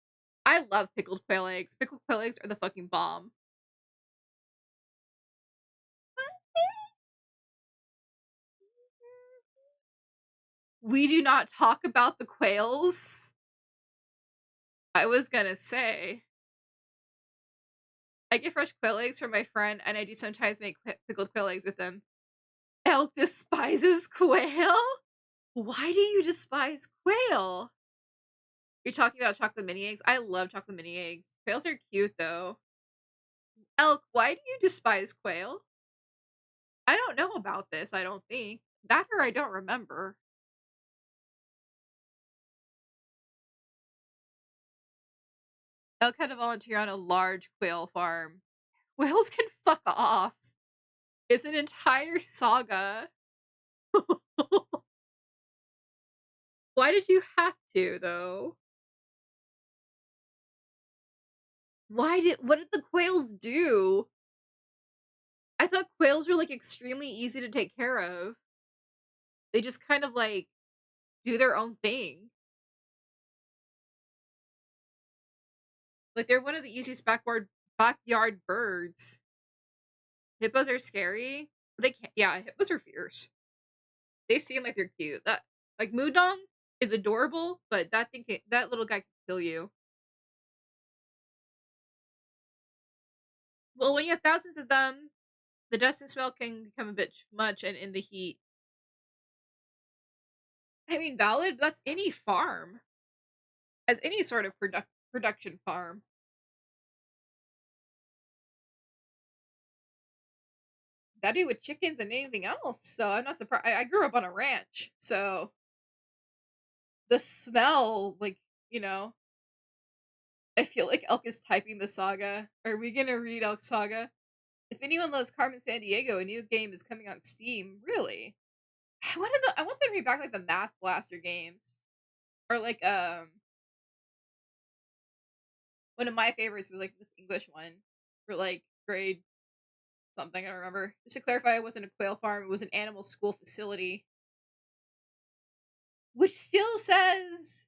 I love pickled quail eggs. Pickled quail eggs are the fucking bomb. We do not talk about the quails. I was gonna say. I get fresh quail eggs from my friend, and I do sometimes make pickled quail eggs with them. Elk despises quail? Why do you despise quail? You're talking about chocolate mini eggs? I love chocolate mini eggs. Quails are cute, though. Elk, why do you despise quail? I don't know about this, I don't think. That or I don't remember. Elk had to volunteer on a large quail farm. Quails can fuck off. It's an entire saga. Why did you have to, though? What did the quails do? I thought quails were like extremely easy to take care of. They just kind of like do their own thing. Like they're one of the easiest backyard birds. Hippos are scary. They can't. Yeah, hippos are fierce. They seem like they're cute. That like Mudong is adorable, but that little guy can kill you. Well, when you have thousands of them, the dust and smell can become a bit much, and in the heat. I mean, valid. But that's any farm, as any sort of production farm. That'd be with chickens and anything else. So I'm not surprised. I grew up on a ranch, so the smell, like I feel like Elk is typing the saga. Are we gonna read Elk Saga? If anyone loves Carmen Sandiego, a new game is coming on Steam. Really? I want them to bring back like the Math Blaster games, or like one of my favorites was like this English one for like grade something. I don't remember. Just to clarify, it wasn't a quail farm; it was an animal school facility, which still says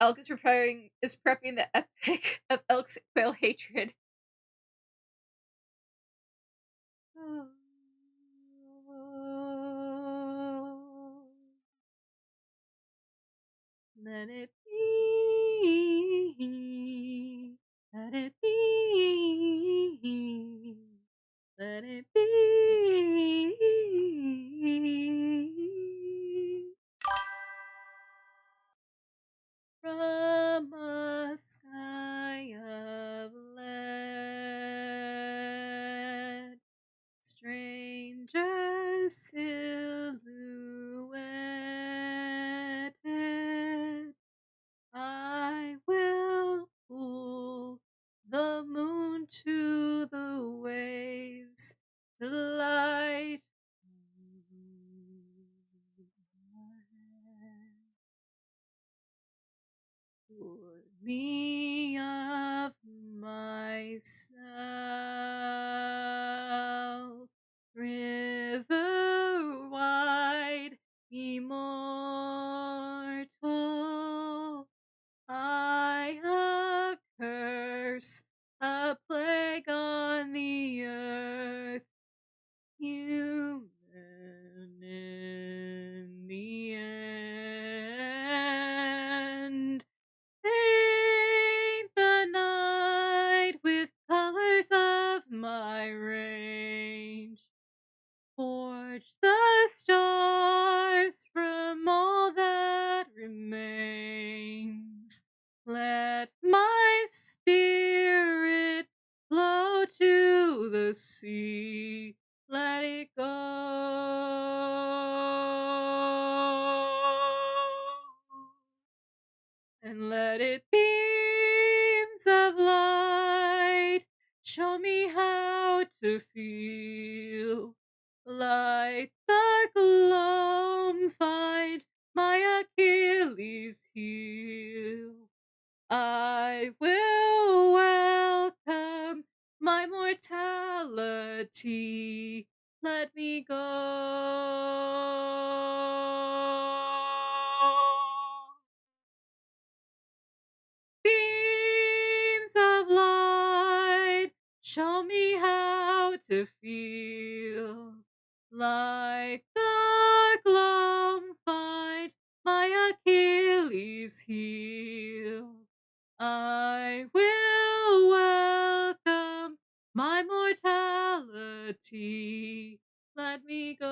Elk is prepping the epic of Elk's quail hatred. Let it be. Let it be. Let it be. From a sky of lead, stranger silhouetted, I will pull the moon to the waves to light for me of myself, river wide, immortal, I a curse, a plague on the earth, human in the end. Paint the night with colors of my range. Forge the stars from all that remains. Let my spirit flow to the sea. Let it go. And let it beams of light show me how to feel. Like the gloam find my Achilles heel. I will welcome my mortality. Let me go. Beams of light show me how to feel. Like the gloam find my Achilles heel. I will welcome my mortality. Let me go.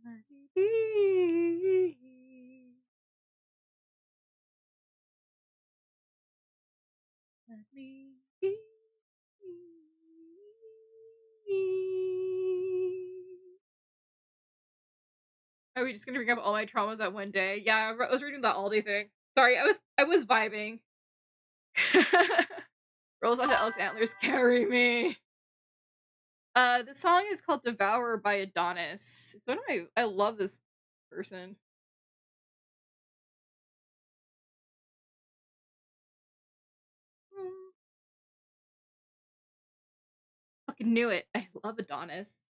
Let me be. Let me be. Are we just gonna bring up all my traumas that one day? Yeah, I was reading the Aldi thing. Sorry, I was vibing. Rolls onto Elk's antlers, carry me. The song is called "Devourer" by Adonis. It's one of my. I love this person. Fucking knew it. I love Adonis.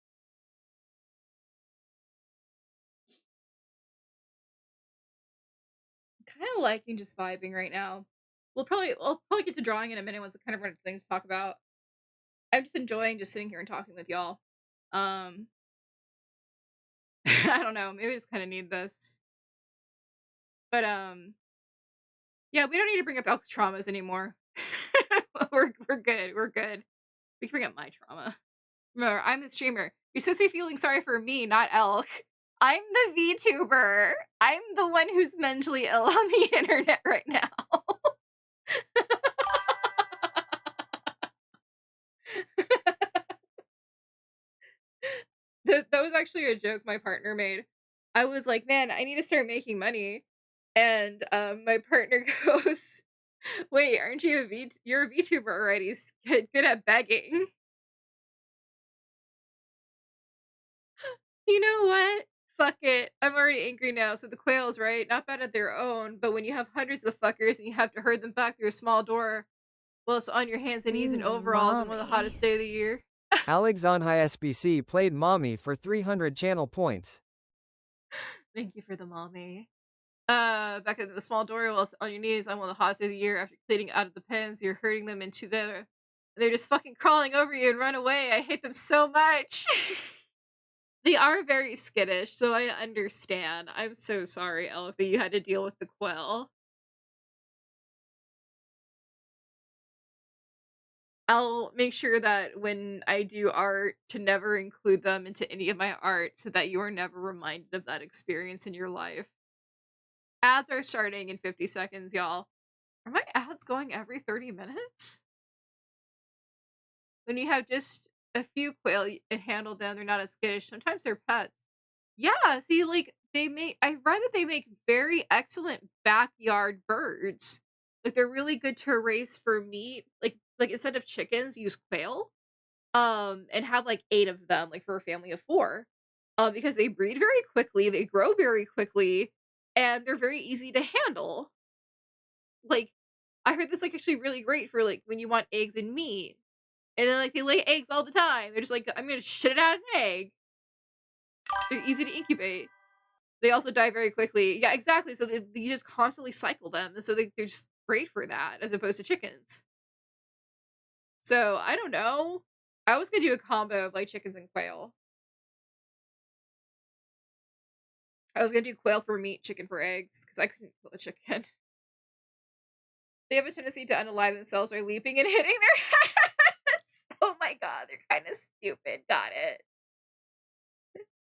Kind of liking just vibing right now. I'll probably get to drawing in a minute once I kind of run out of things to talk about. I'm just enjoying just sitting here and talking with y'all. I don't know, maybe I just kind of need this. But yeah, we don't need to bring up Elk's traumas anymore. we're good. We're good. We can bring up my trauma. Remember, I'm the streamer. You're supposed to be feeling sorry for me, not Elk. I'm the VTuber. I'm the one who's mentally ill on the internet right now. That was actually a joke my partner made. I was like, man, I need to start making money. And my partner goes, wait, aren't you you're a VTuber already? He's good at begging. You know what? Fuck it. I'm already angry now. So the quails, right? Not bad at their own, but when you have hundreds of fuckers and you have to herd them back through a small door, well, it's on your hands and knees in overalls and one of the hottest day of the year. Alex on High SBC played Mommy for 300 channel points. Thank you for the mommy. Back at the small door, while on your knees, I'm one of the hottest of the year. After cleaning out of the pens, you're herding them into the. They're just fucking crawling over you and run away. I hate them so much. They are very skittish, so I understand. I'm so sorry, Elk, that you had to deal with the quail. I'll make sure that when I do art to never include them into any of my art so that you are never reminded of that experience in your life. Ads are starting in 50 seconds, y'all. Are my ads going every 30 minutes? When you have just a few quail and handle them, they're not as skittish. Sometimes they're pets. Yeah, see, like, I read that they make very excellent backyard birds. Like, they're really good to raise for meat. Like instead of chickens, use quail. And have like 8 of them, like for a family of 4. Because they breed very quickly, they grow very quickly, and they're very easy to handle. Like, I heard this like actually really great for like when you want eggs and meat. And then like they lay eggs all the time. They're just like, I'm gonna shit it out an egg. They're easy to incubate. They also die very quickly. Yeah, exactly. So you just constantly cycle them. And so they're just great for that as opposed to chickens. So I don't know. I was gonna do a combo of like chickens and quail. I was gonna do quail for meat, chicken for eggs, because I couldn't kill a chicken. They have a tendency to unalive themselves by leaping and hitting their heads. Oh my god, they're kind of stupid. Got it.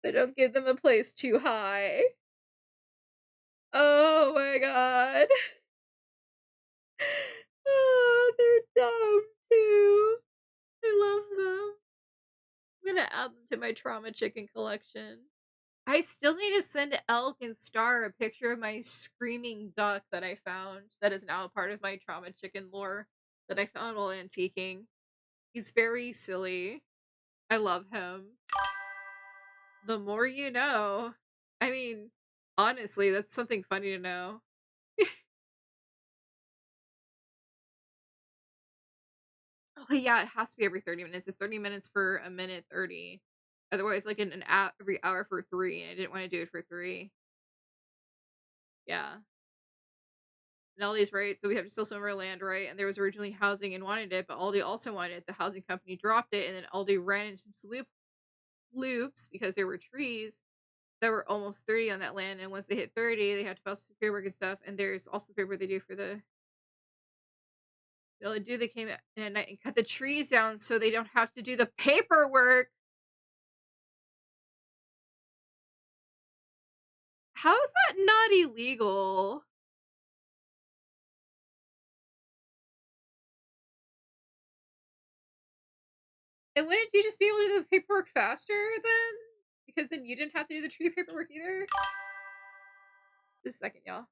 So don't give them a place too high. Oh my god. Oh, they're dumb too. I love them. I'm gonna add them to my trauma chicken collection. I still need to send Elk and Star a picture of my screaming duck that I found that is now a part of my trauma chicken lore that I found while antiquing. He's very silly. I love him. The more you know. I mean, honestly, that's something funny to know. Oh yeah, it has to be every 30 minutes. It's 30 minutes for a minute 30. Otherwise, like an every hour for 3, and I didn't want to do it for 3. Yeah. And Aldi's right, so we have to steal some of our land, right? And there was originally housing and wanted it, but Aldi also wanted it. The housing company dropped it, and then Aldi ran into some loops because there were trees that were almost 30 on that land, and once they hit 30, they have to file some paperwork and stuff, and there's also the paperwork they do for the they came in at night and cut the trees down so they don't have to do the paperwork. How is that not illegal? And wouldn't you just be able to do the paperwork faster then? Because then you didn't have to do the tree paperwork either? Just a second, y'all.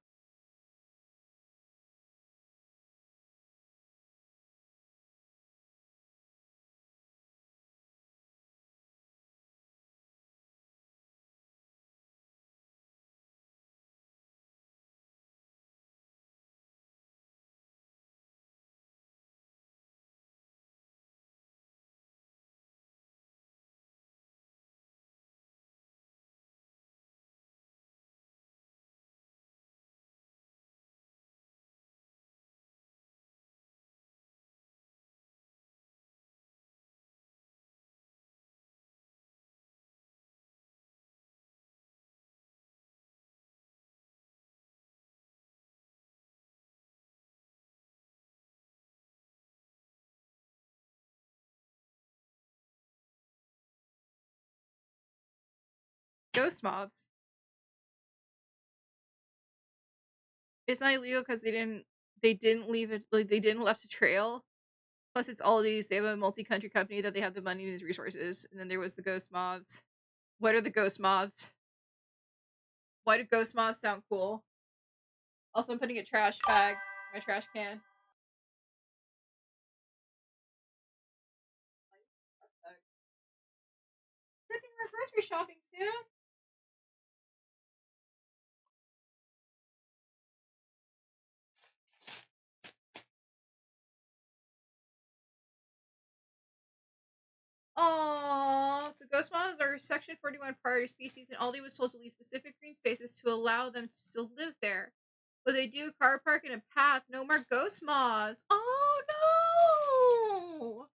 Ghost moths. It's not illegal because they didn't leave it, like they didn't left a trail. Plus it's all these, they have a multi-country company that they have the money and these resources, and then there was the ghost moths. What are the ghost moths? Why do ghost moths sound cool? Also, I'm putting a trash bag in my trash can. I think we're grocery shopping soon. Oh, so ghost moths are Section 41 priority species, and Aldi was told to leave specific green spaces to allow them to still live there. But they do a car park and a path. No more ghost moths. Oh no!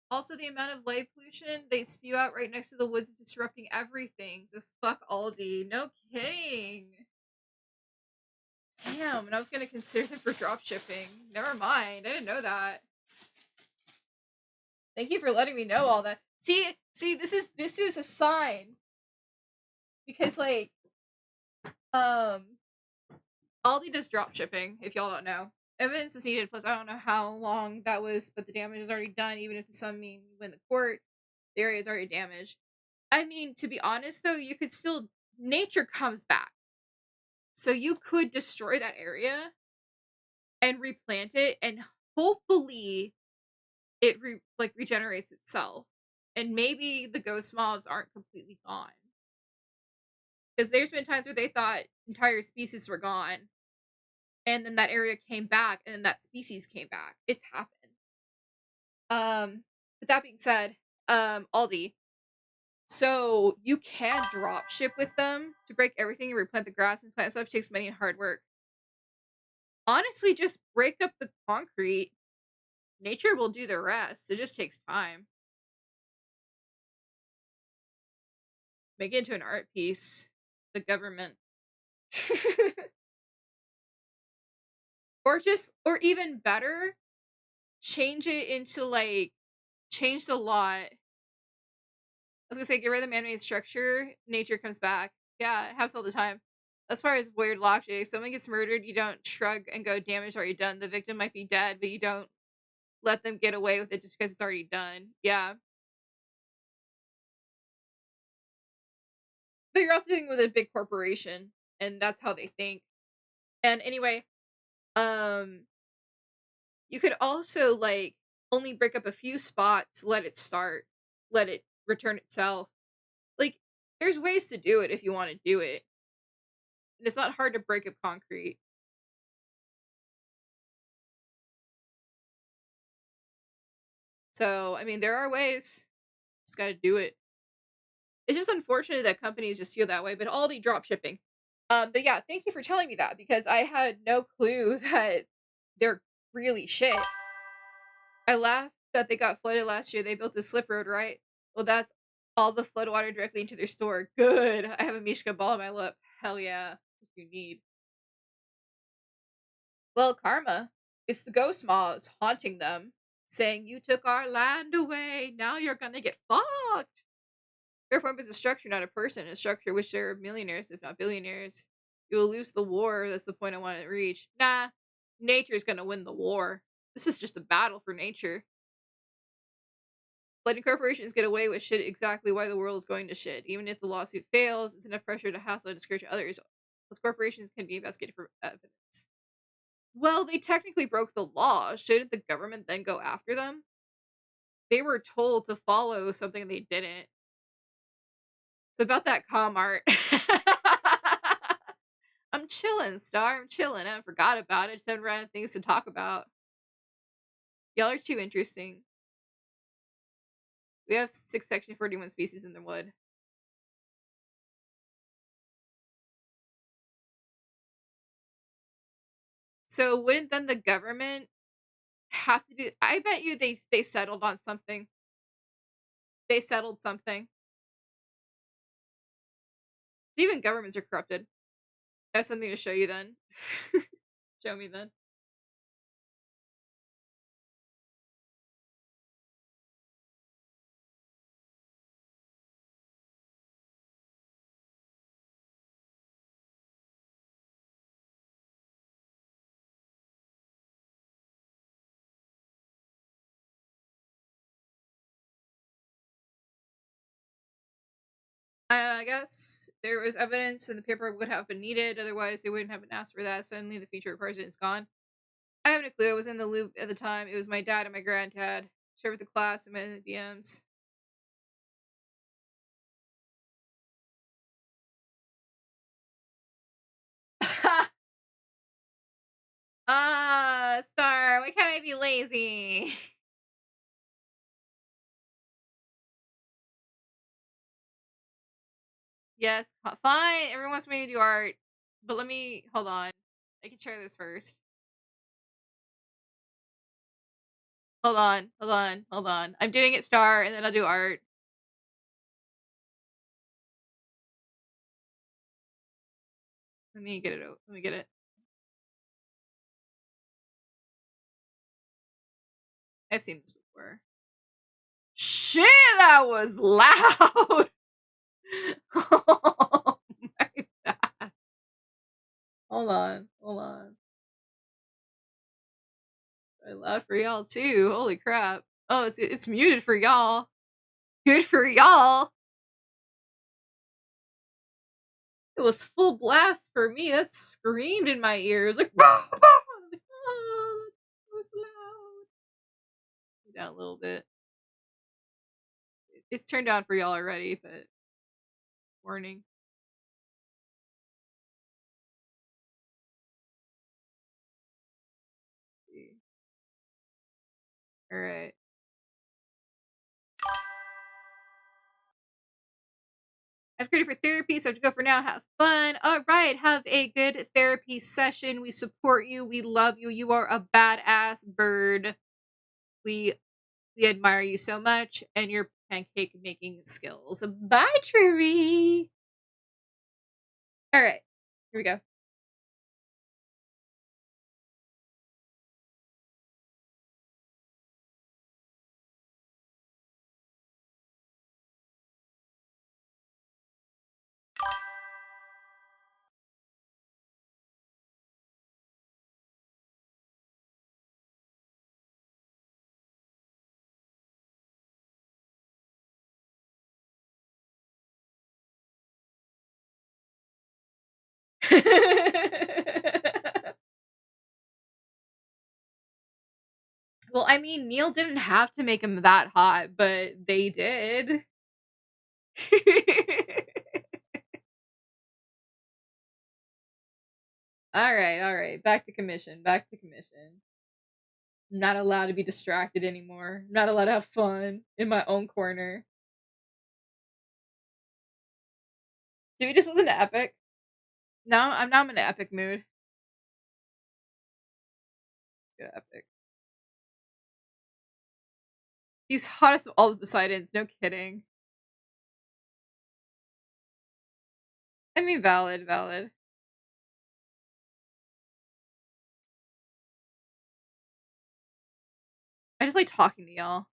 Also, the amount of light pollution they spew out right next to the woods is disrupting everything. So fuck Aldi. No kidding. Damn, and I was gonna consider them for drop shipping. Never mind. I didn't know that. Thank you for letting me know all that. See, this is a sign. Because like Aldi does drop shipping, if y'all don't know. Evidence is needed, plus I don't know how long that was, but the damage is already done. Even if the sun mean win the court, the area is already damaged. I mean, to be honest though, you could still nature comes back. So you could destroy that area and replant it, and hopefully it regenerates itself. And maybe the ghost mobs aren't completely gone. Because there's been times where they thought entire species were gone, and then that area came back, and then that species came back. It's happened. But that being said, Aldi. So you can drop ship with them to break everything and replant the grass and plant stuff. It takes money and hard work. Honestly, just break up the concrete. Nature will do the rest. It just takes time. Make it into an art piece. The government. or even better, change it into change the lot. I was gonna say, get rid of the man-made structure, nature comes back. Yeah, it happens all the time. As far as weird logic, someone gets murdered, you don't shrug and go, damage already done. The victim might be dead, but you don't let them get away with it just because it's already done. Yeah. But you're also dealing with a big corporation, and that's how they think. And anyway, you could also only break up a few spots, let it start, let it return itself. There's ways to do it if you want to do it. And it's not hard to break up concrete. So, I mean, there are ways. Just gotta do it. It's just unfortunate that companies just feel that way, but all the drop shipping. But yeah, thank you for telling me that, because I had no clue that they're really shit. I laughed that they got flooded last year. They built a slip road, right? Well, that's all the flood water directly into their store. Good. I have a Mishka ball on my lip. Hell yeah. That's what you need. Well, karma. It's the ghost mobs haunting them, saying, you took our land away. Now you're gonna get fucked. Reform is a structure, not a person. A structure which there are millionaires, if not billionaires. You will lose the war. That's the point I want to reach. Nah. Nature's gonna win the war. This is just a battle for nature. Letting corporations get away with shit exactly why the world is going to shit. Even if the lawsuit fails, it's enough pressure to hassle and discourage others. Those corporations can be investigated for evidence. Well, they technically broke the law. Shouldn't the government then go after them? They were told to follow something they didn't. So about that comm art. I'm chilling, Star. I'm chilling. I forgot about it. Just haven't run out of things to talk about. Y'all are too interesting. We have 6 Section 41 species in the wood. So wouldn't then the government have to do... I bet you they settled on something. They settled something. Even governments are corrupted. I have something to show you then. Show me then. I guess there was evidence and the paper would have been needed, otherwise they wouldn't have been asked for that. Suddenly the feature president is gone. I haven't a clue. I was in the loop at the time. It was my dad and my granddad. Shared with the class and my DMs. Star, why can't I be lazy? Yes, fine. Everyone wants me to do art, but let me hold on. I can share this first. Hold on. I'm doing it star, and then I'll do art. Let me get it out. Let me get it. I've seen this before. Shit, that was loud! Oh my god. Hold on. Loud for y'all too. Holy crap. Oh, it's muted for y'all. Good for y'all. It was full blast for me. That screamed in my ears. Like, bah, bah! Like, oh, it was loud. Down a little bit. It's turned down for y'all already, but warning. Alright. I've created for therapy, so I have to go for now. Have fun. Alright, have a good therapy session. We support you. We love you. You are a badass bird. We admire you so much and your pancake making skills. Bye, Tree. Alright, here we go. Well, I mean, Neil didn't have to make him that hot, but they did. Alright. Back to commission. Not allowed to be distracted anymore. Not allowed to have fun in my own corner. Did we just listen to Epic? No, I'm in an Epic mood. Good Epic. He's hottest of all the Poseidons, no kidding. I mean, valid. I just like talking to y'all.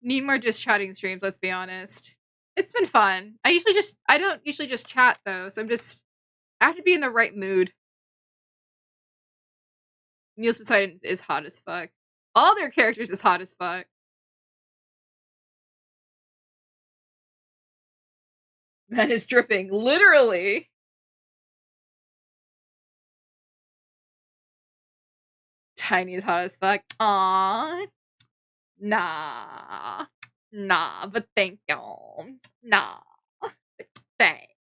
Need more just chatting streams, let's be honest. It's been fun. I don't usually just chat though, so I have to be in the right mood. Neil's Poseidon is hot as fuck. All their characters is hot as fuck. Man is dripping, literally. Tiny is hot as fuck. Aww. Nah, but thank you. Nah, thanks.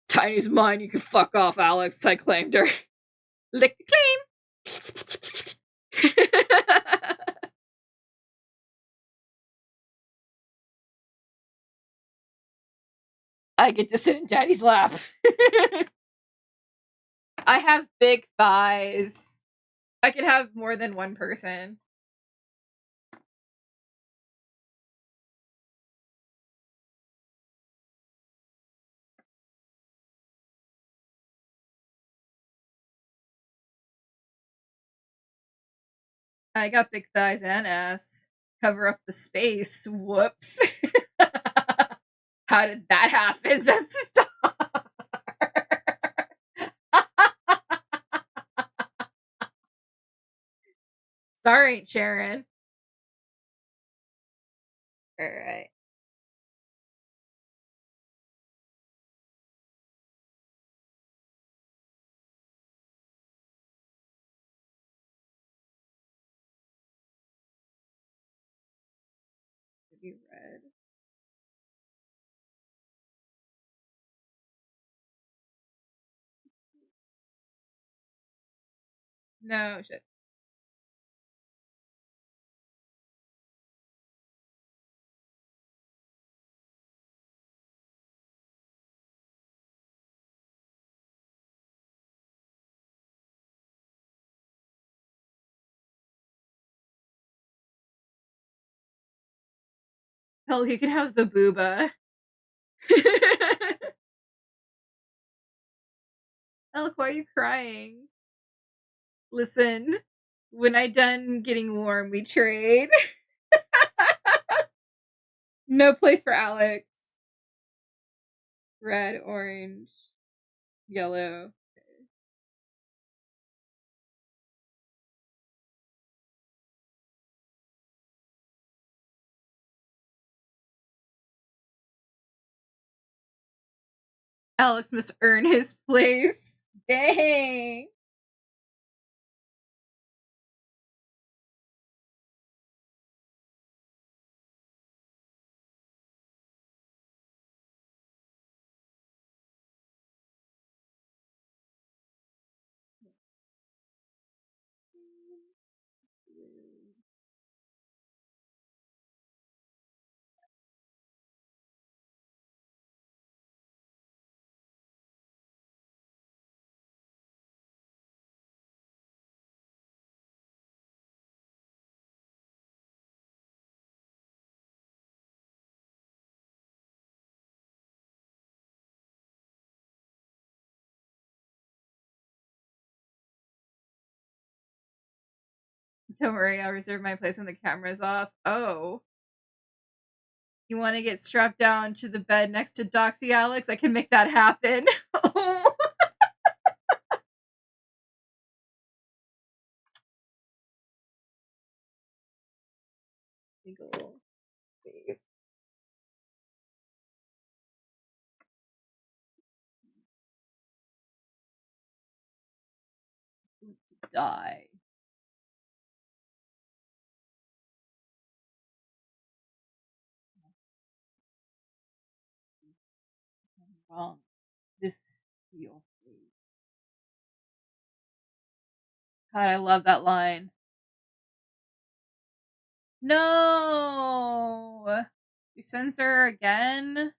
Tiny's mine, you can fuck off, Alex. I claimed her. Lick the claim. I get to sit in Daddy's lap. I have big thighs. I could have more than one person. I got big thighs and ass. Cover up the space. Whoops. How did that happen? Stop. Sorry, Sharon. Alright. be red. No, shit. Hell, he could have the booba. Elk, why are you crying? Listen, when I done getting warm, we trade. No place for Alex. Red, orange, yellow. Alex must earn his place. Dang. Don't worry, I'll reserve my place when the camera's off. Oh. You want to get strapped down to the bed next to Doxy, Alex? I can make that happen. Oh. Legal face. Die. Wrong. This feel free. God, I love that line. No! You censor again?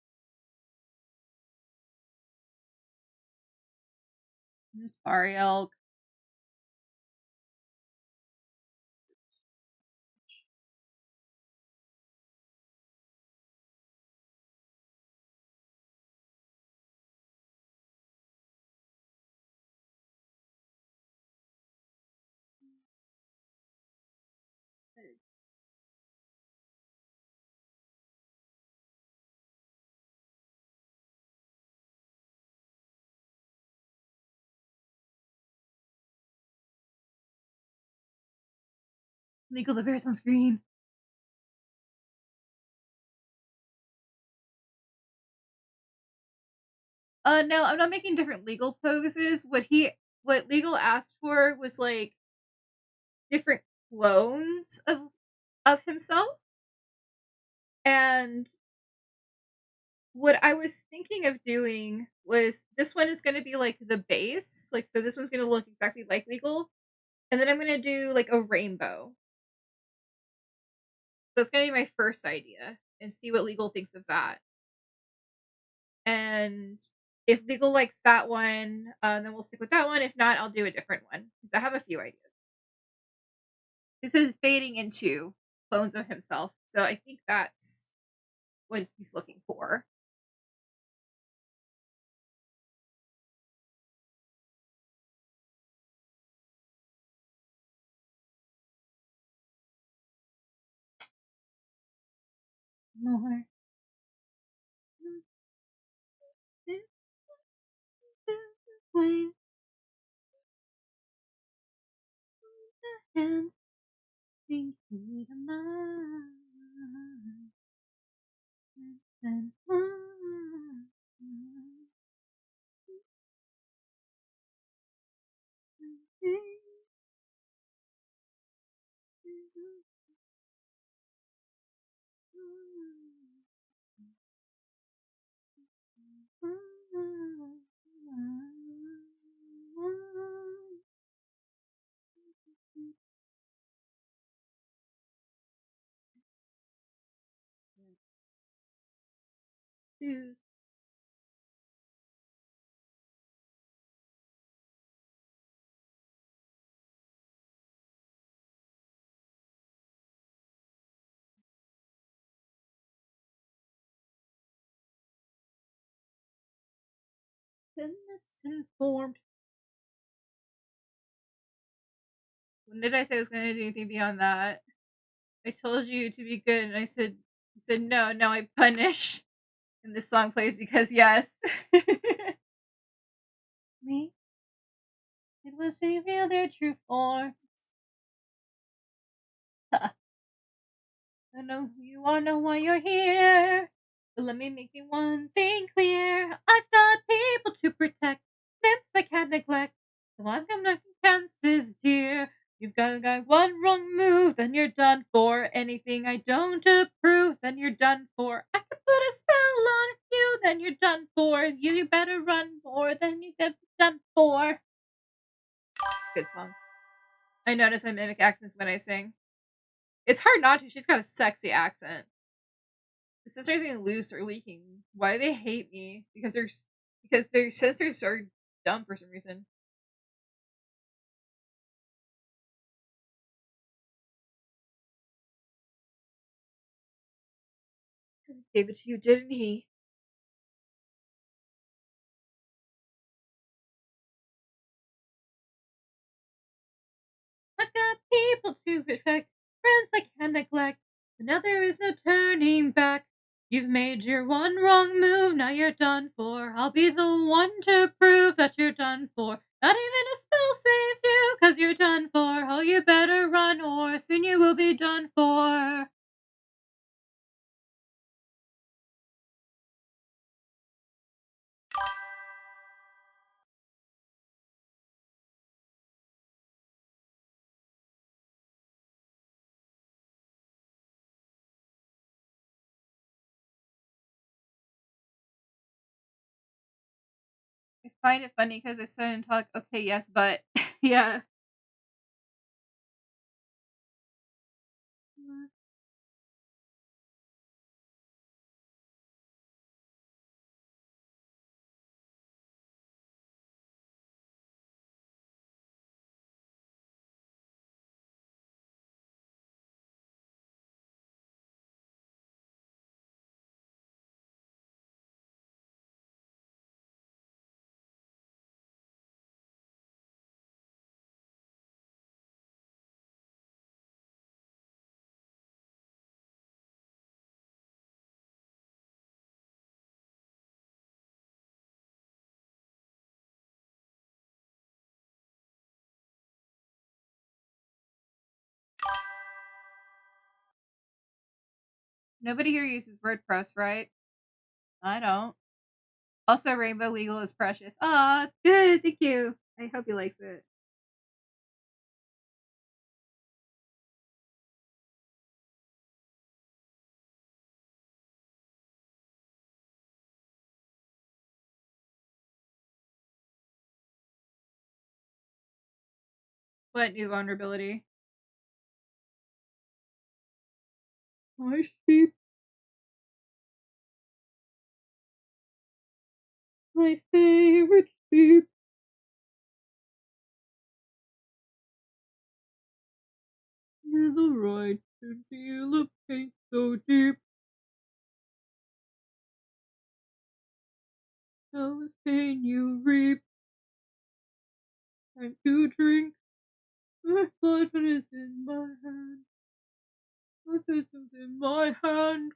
I'm sorry, Elk. Legal the bears on screen. No, I'm not making different legal poses. What legal asked for was like different clones of himself. And what I was thinking of doing was this one is going to be like the base, like so this one's going to look exactly like legal, and then I'm going to do like a rainbow. So it's going to be my first idea, and see what legal thinks of that. And if legal likes that one, then we'll stick with that one. If not, I'll do a different one because I have a few ideas. This is fading into clones of himself, so I think that's what he's looking for. More. And think we Choose. Been misinformed. When did I say I was going to do anything beyond that? I told you to be good, and I said, you said no. Now I punish. And this song plays because yes. Me? It was to reveal their true forms. I know who you are, know why you're here. But let me make you one thing clear. I've got people to protect, lips I can't neglect. So I'm gonna chances, dear. You've got one wrong move, then you're done for. Anything I don't approve, then you're done for. I could put a spell on you, then you're done for. You better run more, then you get done for. Good song. I notice I mimic accents when I sing. It's hard not to. She's got a sexy accent. The sensors getting loose or leaking. Why do they hate me? Because their sensors are dumb for some reason. Gave it to you, didn't he? I've got people to protect, friends I can't neglect, and now there is no turning back. You've made your one wrong move, now you're done for. I'll be the one to prove that you're done for. Not even a spell saves you, 'cause you're done for. Oh, you better run, or soon you will be done for. I find it funny because I said and talk, okay, yes, but yeah. Nobody here uses WordPress, right? I don't. Also, Rainbow Legal is precious. Ah, good, thank you. I hope he likes it. What new vulnerability? My sheep. My favorite sheep. You're the right to deal a pain so deep. How much pain you reap. Time to drink. My blood is in my hand. My pistol's in my hand.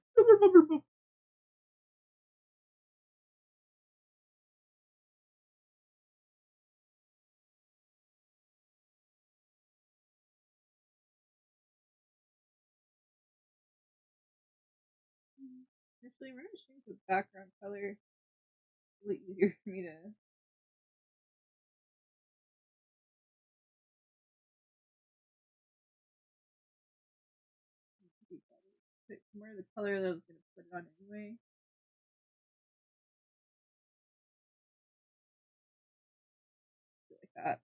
Actually, we're gonna change the background color. It's really easier for me to. Put more of the color that I was gonna put it on anyway. Like that.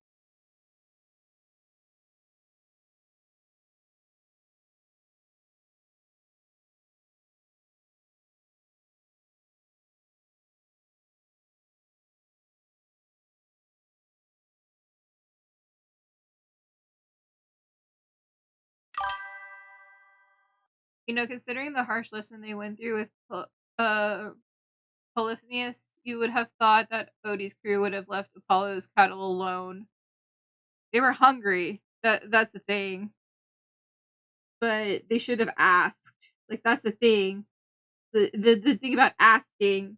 Considering the harsh lesson they went through with Polyphemus, you would have thought that Odie's crew would have left Apollo's cattle alone. They were hungry. That's the thing. But they should have asked. Like, that's the thing. The thing about asking.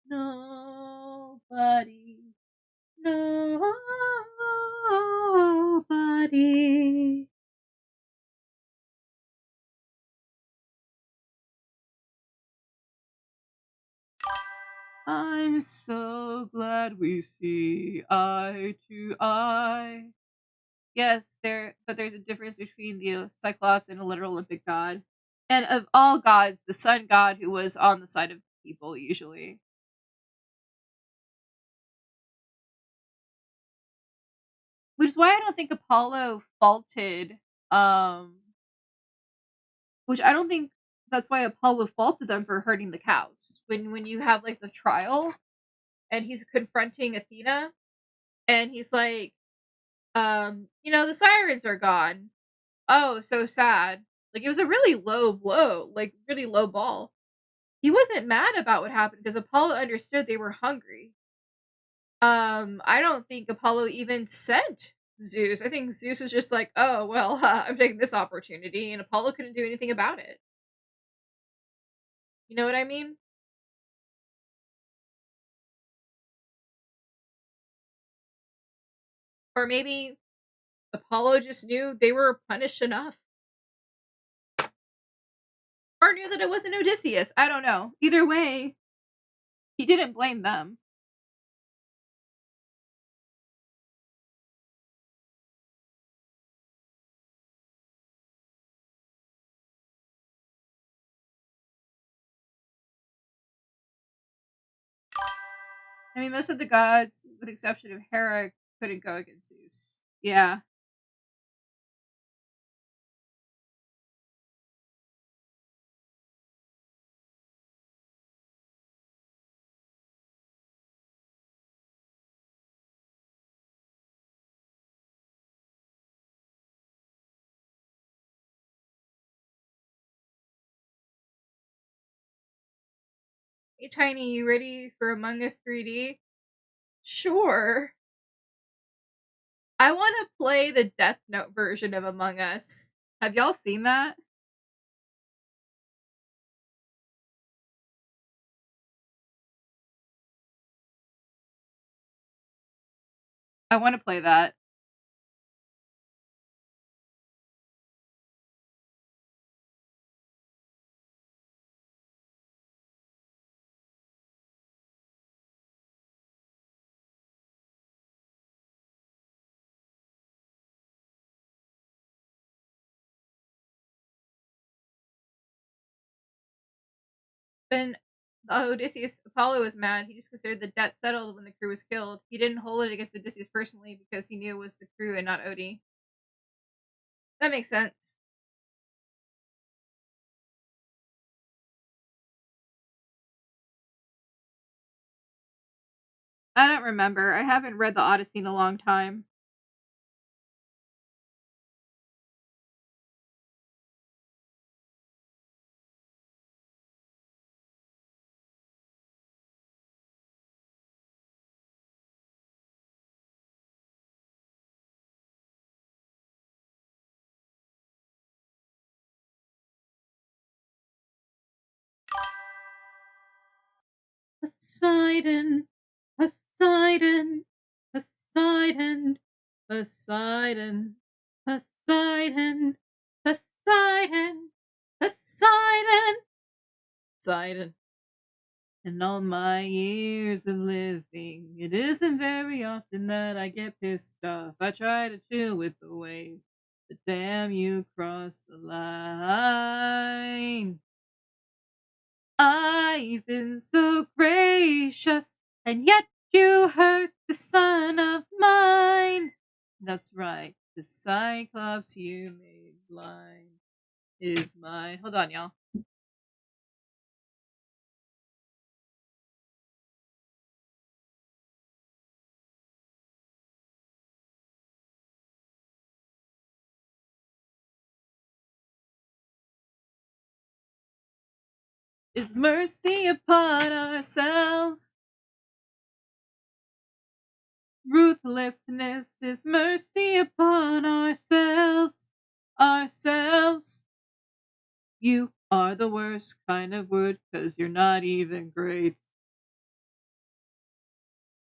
Nobody. I'm so glad we see eye to eye. Yes, but there's a difference between the Cyclops and a literal Olympic god. And of all gods, the sun god who was on the side of people, usually. Which is why I don't think Apollo faulted, which I don't think that's why Apollo faulted them for hurting the cows. When you have, like, the trial, and he's confronting Athena, and he's like, the sirens are gone. Oh, so sad. Like, it was a really low blow, like, really low ball. He wasn't mad about what happened because Apollo understood they were hungry. I don't think Apollo even sent Zeus. I think Zeus was just like, oh, well, I'm taking this opportunity, and Apollo couldn't do anything about it. You know what I mean? Or maybe Apollo just knew they were punished enough. Or knew that it wasn't Odysseus. I don't know. Either way, he didn't blame them. I mean, most of the gods, with the exception of Hera, couldn't go against Zeus. Yeah. Hey, Tiny, you ready for Among Us 3D? Sure. I want to play the Death Note version of Among Us. Have y'all seen that? I want to play that. When Odysseus Apollo was mad, he just considered the debt settled when the crew was killed. He didn't hold it against Odysseus personally because he knew it was the crew and not Odie. That makes sense. I don't remember. I haven't read the Odyssey in a long time. Poseidon, Poseidon, Poseidon, Poseidon, Poseidon, Poseidon, Poseidon, Poseidon. In all my years of living, it isn't very often that I get pissed off. I try to chill with the wave, but damn, you crossed the line. I've been so gracious, and yet you hurt the son of mine. That's right, the Cyclops you made blind is mine. Hold on, y'all. is mercy upon ourselves. Ruthlessness is mercy upon ourselves. Ourselves. You are the worst kind of word, 'cause you're not even great.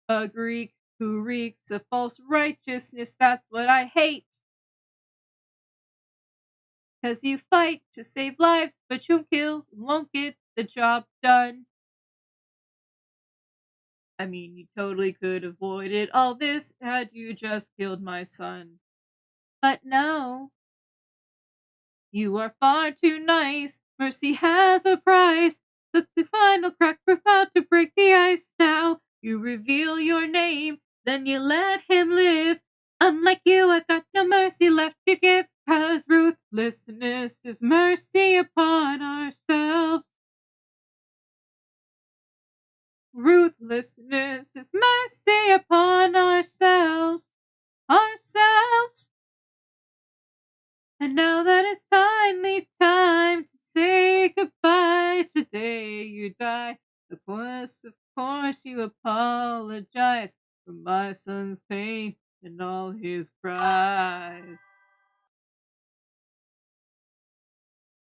A Greek who reeks of false righteousness, that's what I hate. 'Cause you fight to save lives, but you'll kill and won't get the job done. I mean, you totally could have avoided all this had you just killed my son. But no. You are far too nice. Mercy has a price. Look, the final crack, we're about to break the ice now. You reveal your name, then you let him live. Unlike you, I've got no mercy left to give. 'Cause ruthlessness is mercy upon ourselves. Ruthlessness is mercy upon ourselves. Ourselves. And now that it's finally time to say goodbye, today you die. Of course, you apologize for my son's pain and all his cries.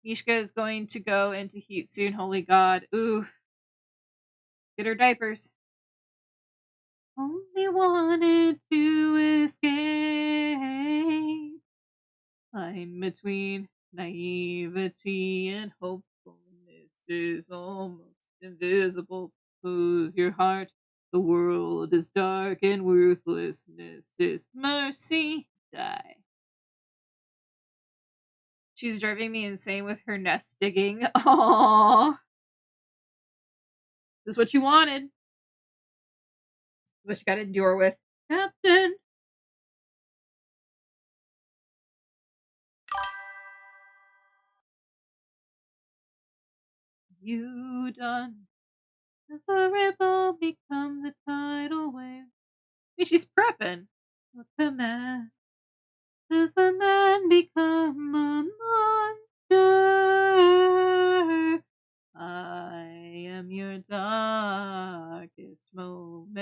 Mishka is going to go into heat soon, holy god. Ooh. Get her diapers. Only wanted to escape. Line between naivety and hopefulness is almost invisible. Lose your heart. The world is dark and worthlessness is mercy. Die. She's driving me insane with her nest digging. Aww. This is what you wanted. What you gotta endure with. Captain. You done. Does the ripple become the tidal wave? I mean, she's prepping. What the man? Does the man become a monster? I am your darkest moment.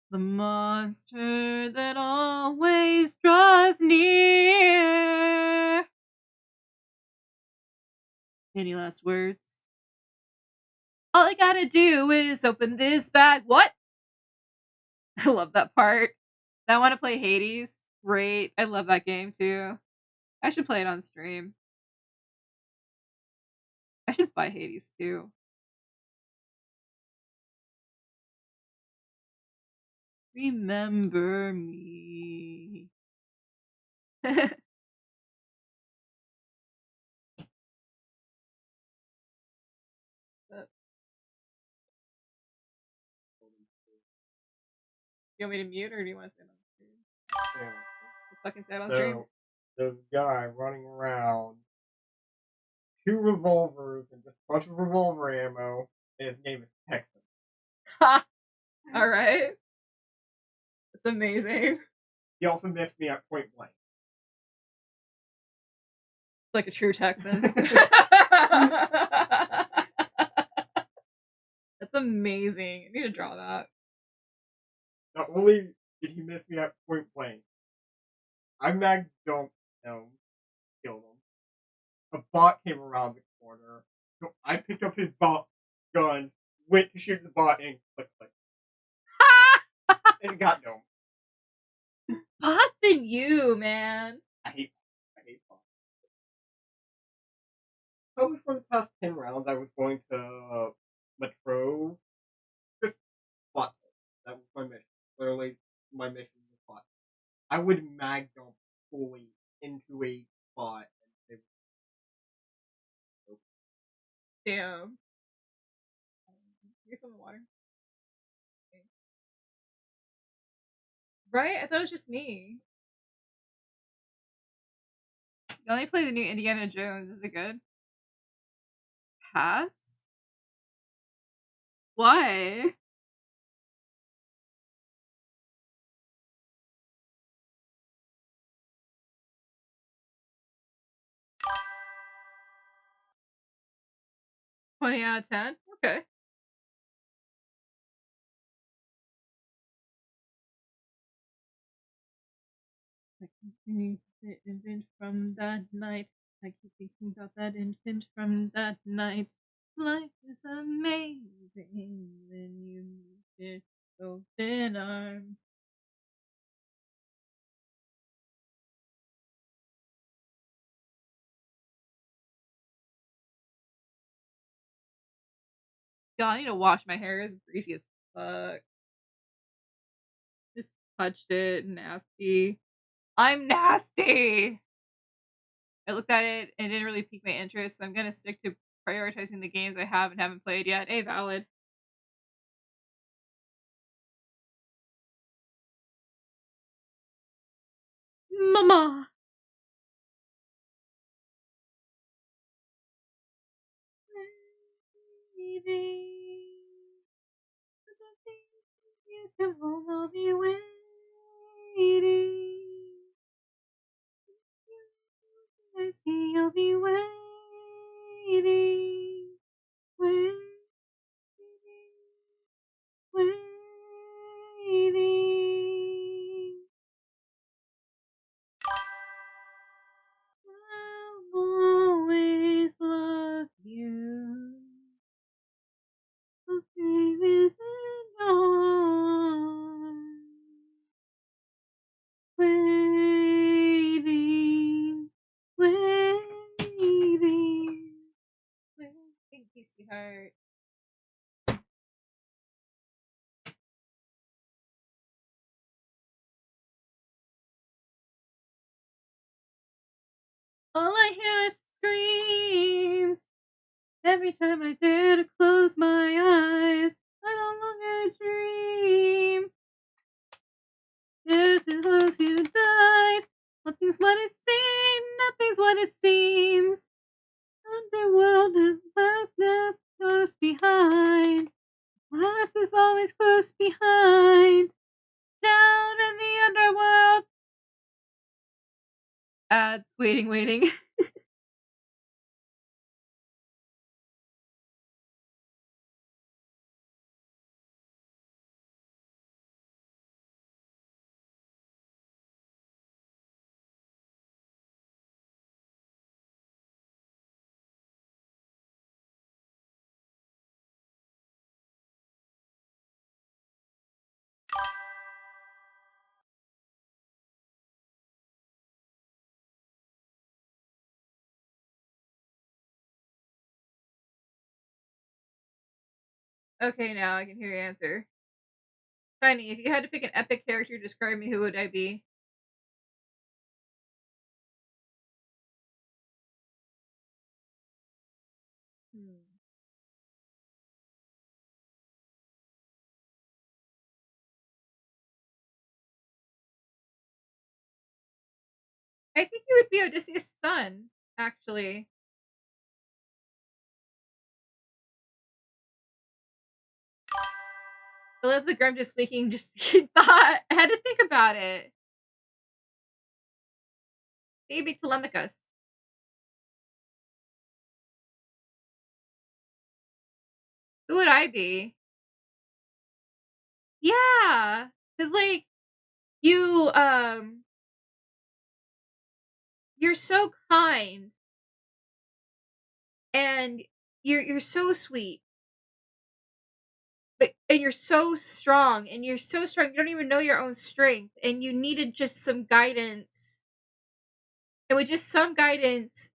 The monster that always draws near. Any last words? All I gotta do is open this bag. What? I love that part. I want to play Hades. Great. I love that game too. I should play it on stream. I should buy Hades too. Remember me. You want me to mute or do you want to stay on stream? Fucking stay on stream. There's a guy running around, 2 revolvers and just a bunch of revolver ammo, and his name is Texas. Ha! Alright. That's amazing. He also missed me at point blank. Like a true Texan. That's amazing. I need to draw that. Not only did he miss me at point blank, I mag dumped him, killed him. A bot came around the corner, so I picked up his bot gun, went to shoot the bot, and click. And got domed. Bots and you, man. I hate bots. Probably for the past 10 rounds, I was going to Metro. Just bot. That was my mission. Literally, my mission was bot. I would mag dump fully into a bot. Damn. Get some water. Right? I thought it was just me. You only play the new Indiana Jones. Is it good? Pass? Why? 20 out of 10? Okay. I continue to sit infant from that night. I keep thinking about that infant from that night. Life is amazing when you meet its open arms. God, I need to wash my hair. It's greasy as fuck. Just touched it. Nasty. I'm nasty! I looked at it and it didn't really pique my interest. So I'm gonna stick to prioritizing the games I have and haven't played yet. A valid. Mama! You will be waiting. Mercy, you'll be waiting. Waiting. Waiting. I'll always love you. I'll stay within arms. Waiting, waiting. Thank you, sweetheart. All I hear is screams. Every time I dare to close my eyes, I no longer dream. There's those who died. Nothing's what it seems. Nothing's what it seems. Underworld is last close behind. Last is always close behind. Down in the underworld. It's waiting. Okay, now I can hear your answer. Tiny, if you had to pick an epic character to describe me, who would I be? I think you would be Odysseus' son, actually. I love the Grim just making just thought. I had to think about it. Maybe Telemachus. Who would I be? Yeah, because like you're so kind and you're so sweet, and you're so strong you don't even know your own strength, and you needed just some guidance, and with just some guidance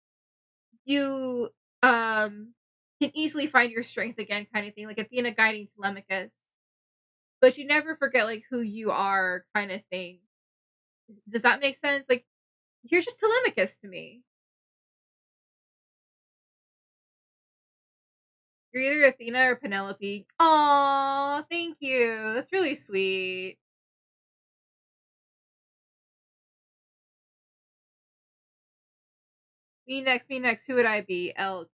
you can easily find your strength again, kind of thing, like Athena guiding Telemachus, but you never forget like who you are, kind of thing. Does that make sense? Like, you're just Telemachus to me. You're either Athena or Penelope. Aw, thank you. That's really sweet. Me next. Who would I be? Elk.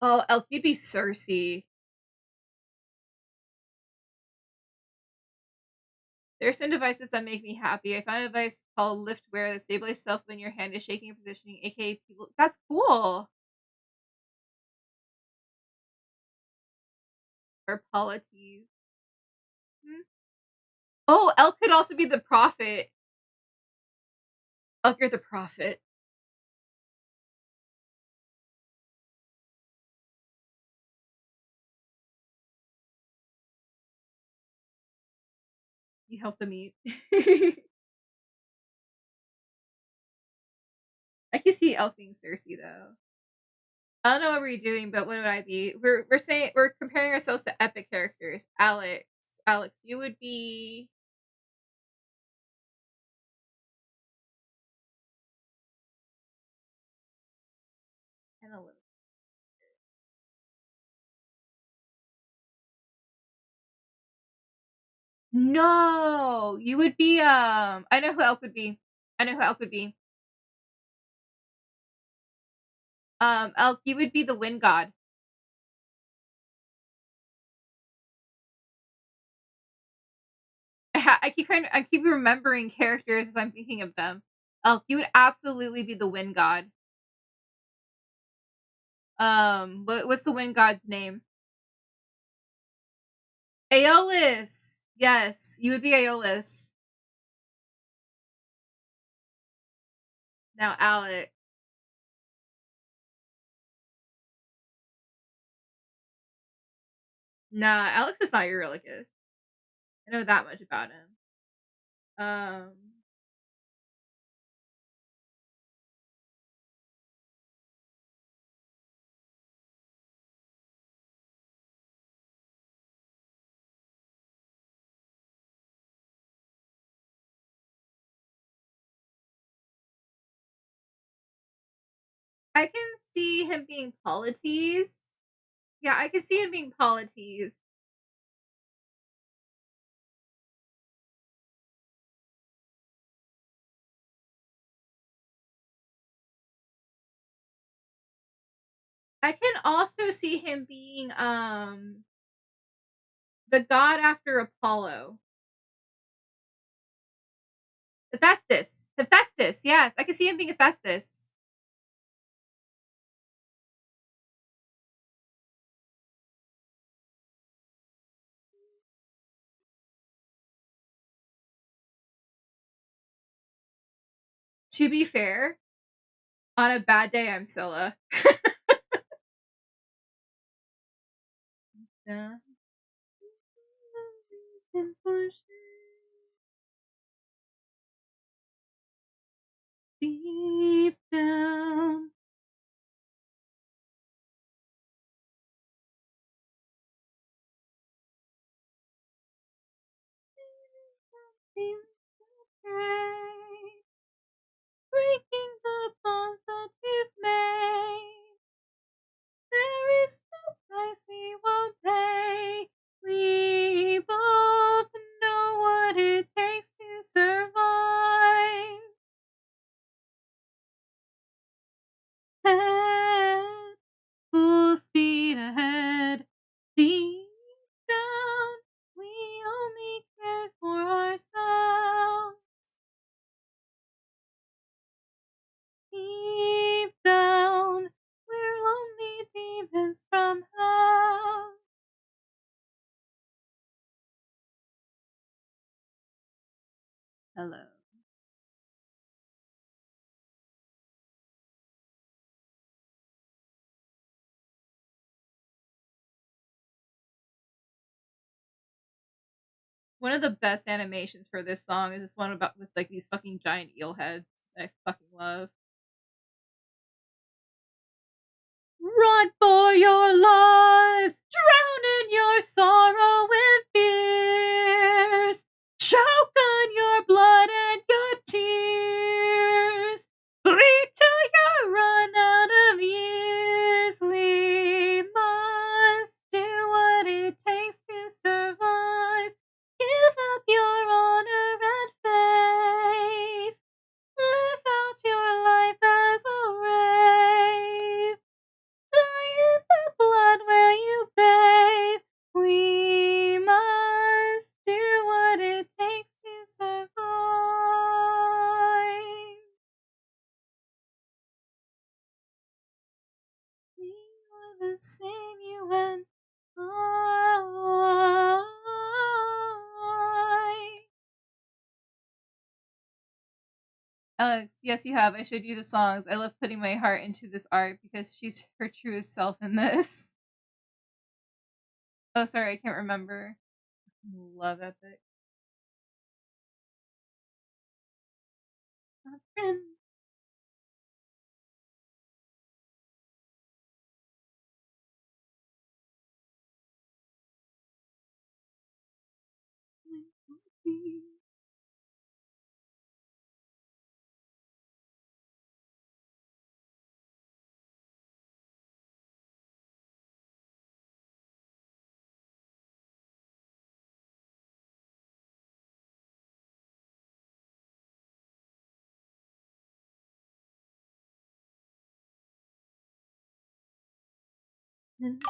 Oh, Elk, you'd be Cersei. There are some devices that make me happy. I found a device called Liftwear that stabilizes itself when your hand is shaking and positioning, aka people. That's cool. Or polities. Oh, Elk could also be the prophet. Elk, you're the prophet. You help them eat. I can see Elk being Cersei though. I don't know what we're doing, but what would I be? We're saying we're comparing ourselves to epic characters. Alex, you would be. And a little. No, you would be. I know who Elk would be. Elk, you would be the wind god. I keep remembering characters as I'm thinking of them. Elk, you would absolutely be the wind god. What's the wind god's name? Aeolus. Yes, you would be Aeolus. Now, Alex. Nah, Alex is not Eurylochus. I know that much about him. I can see him being Polites. Yeah, I can see him being Polites. I can also see him being the god after Apollo. Hephaestus. Yes, I can see him being Hephaestus. To be fair, on a bad day, I'm Scylla. Yeah. Deep down. Breaking the bonds that you've made. There is no price we won't pay. We both know what it takes to survive. Head, full speed ahead. Deep down, we only care for ourselves. Deep down, we're lonely demons from hell. Hello. One of the best animations for this song is this one about with like these fucking giant eel heads. I fucking love. Run for your lives! Drown in your sorrow and fears! Choke on your blood and your tears! Bleed till you run out of years! We must do what it takes to survive. Give up your honor and faith. Live out your life as a wraith. Die in the blood where you Alex, yes, you have. I showed you the songs. I love putting my heart into this art because she's her truest self in this. Oh, sorry, I can't remember. Love Epic. My friend.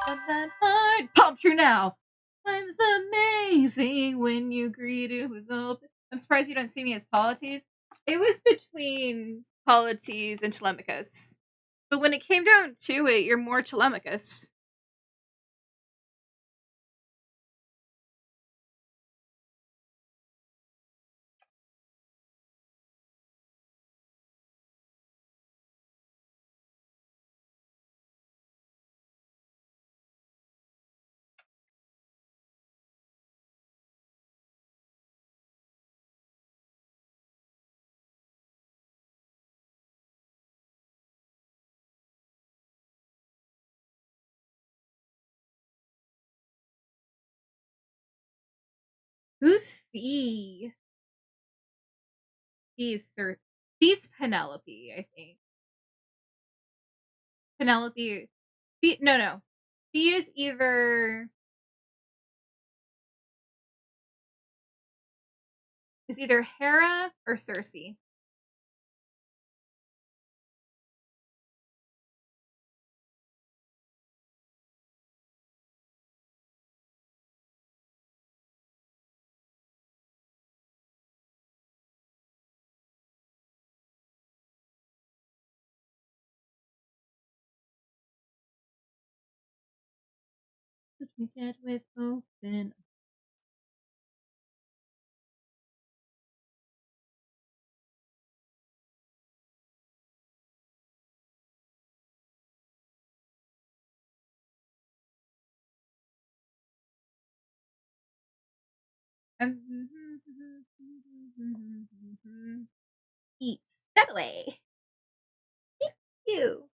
But that heart pump true now. Time's amazing when you greet it with open. I'm surprised you don't see me as Polites. It was between Polites and Telemachus. But when it came down to it, you're more Telemachus. Who's Fee? Fee's Penelope, I think. Penelope. Fee, no. Fee is either Hera or Cersei. Let me get with open. Eat that away. You.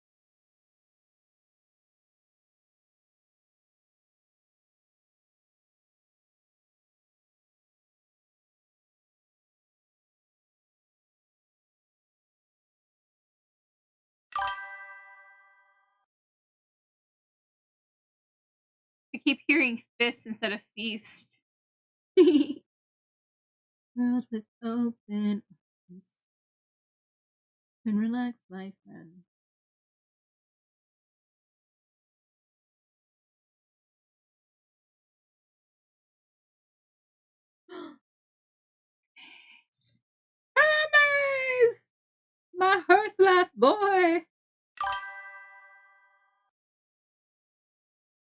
I keep hearing fist instead of feast. World with open arms. And relax, my friend. Hermes! My hearse life boy!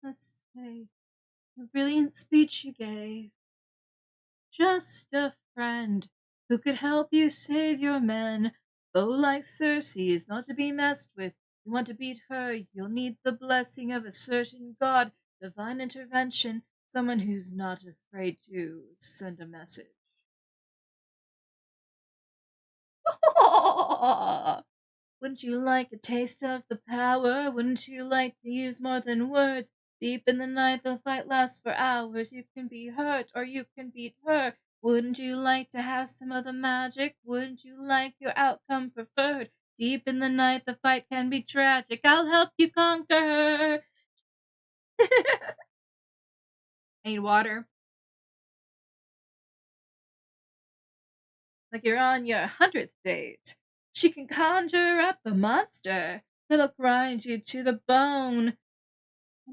Let's say a brilliant speech you gave. Just a friend who could help you save your men. Though like Cersei is not to be messed with. You want to beat her, you'll need the blessing of a certain god, divine intervention, someone who's not afraid to send a message. Wouldn't you like a taste of the power? Wouldn't you like to use more than words? Deep in the night, the fight lasts for hours. You can be hurt or you can beat her. Wouldn't you like to have some of the magic? Wouldn't you like your outcome preferred? Deep in the night, the fight can be tragic. I'll help you conquer her. I need water. Like you're on your 100th date. She can conjure up a monster that'll grind you to the bone.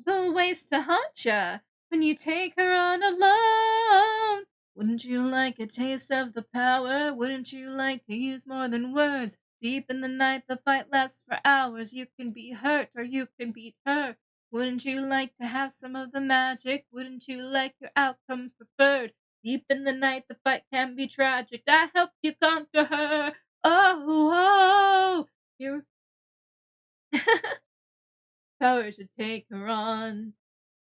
The ways to haunt ya when you take her on alone. Wouldn't you like a taste of the power? Wouldn't you like to use more than words? Deep in the night, the fight lasts for hours. You can be hurt or you can beat her. Wouldn't you like to have some of the magic? Wouldn't you like your outcome preferred? Deep in the night, the fight can be tragic. I help you conquer her. Oh, your power should take her on.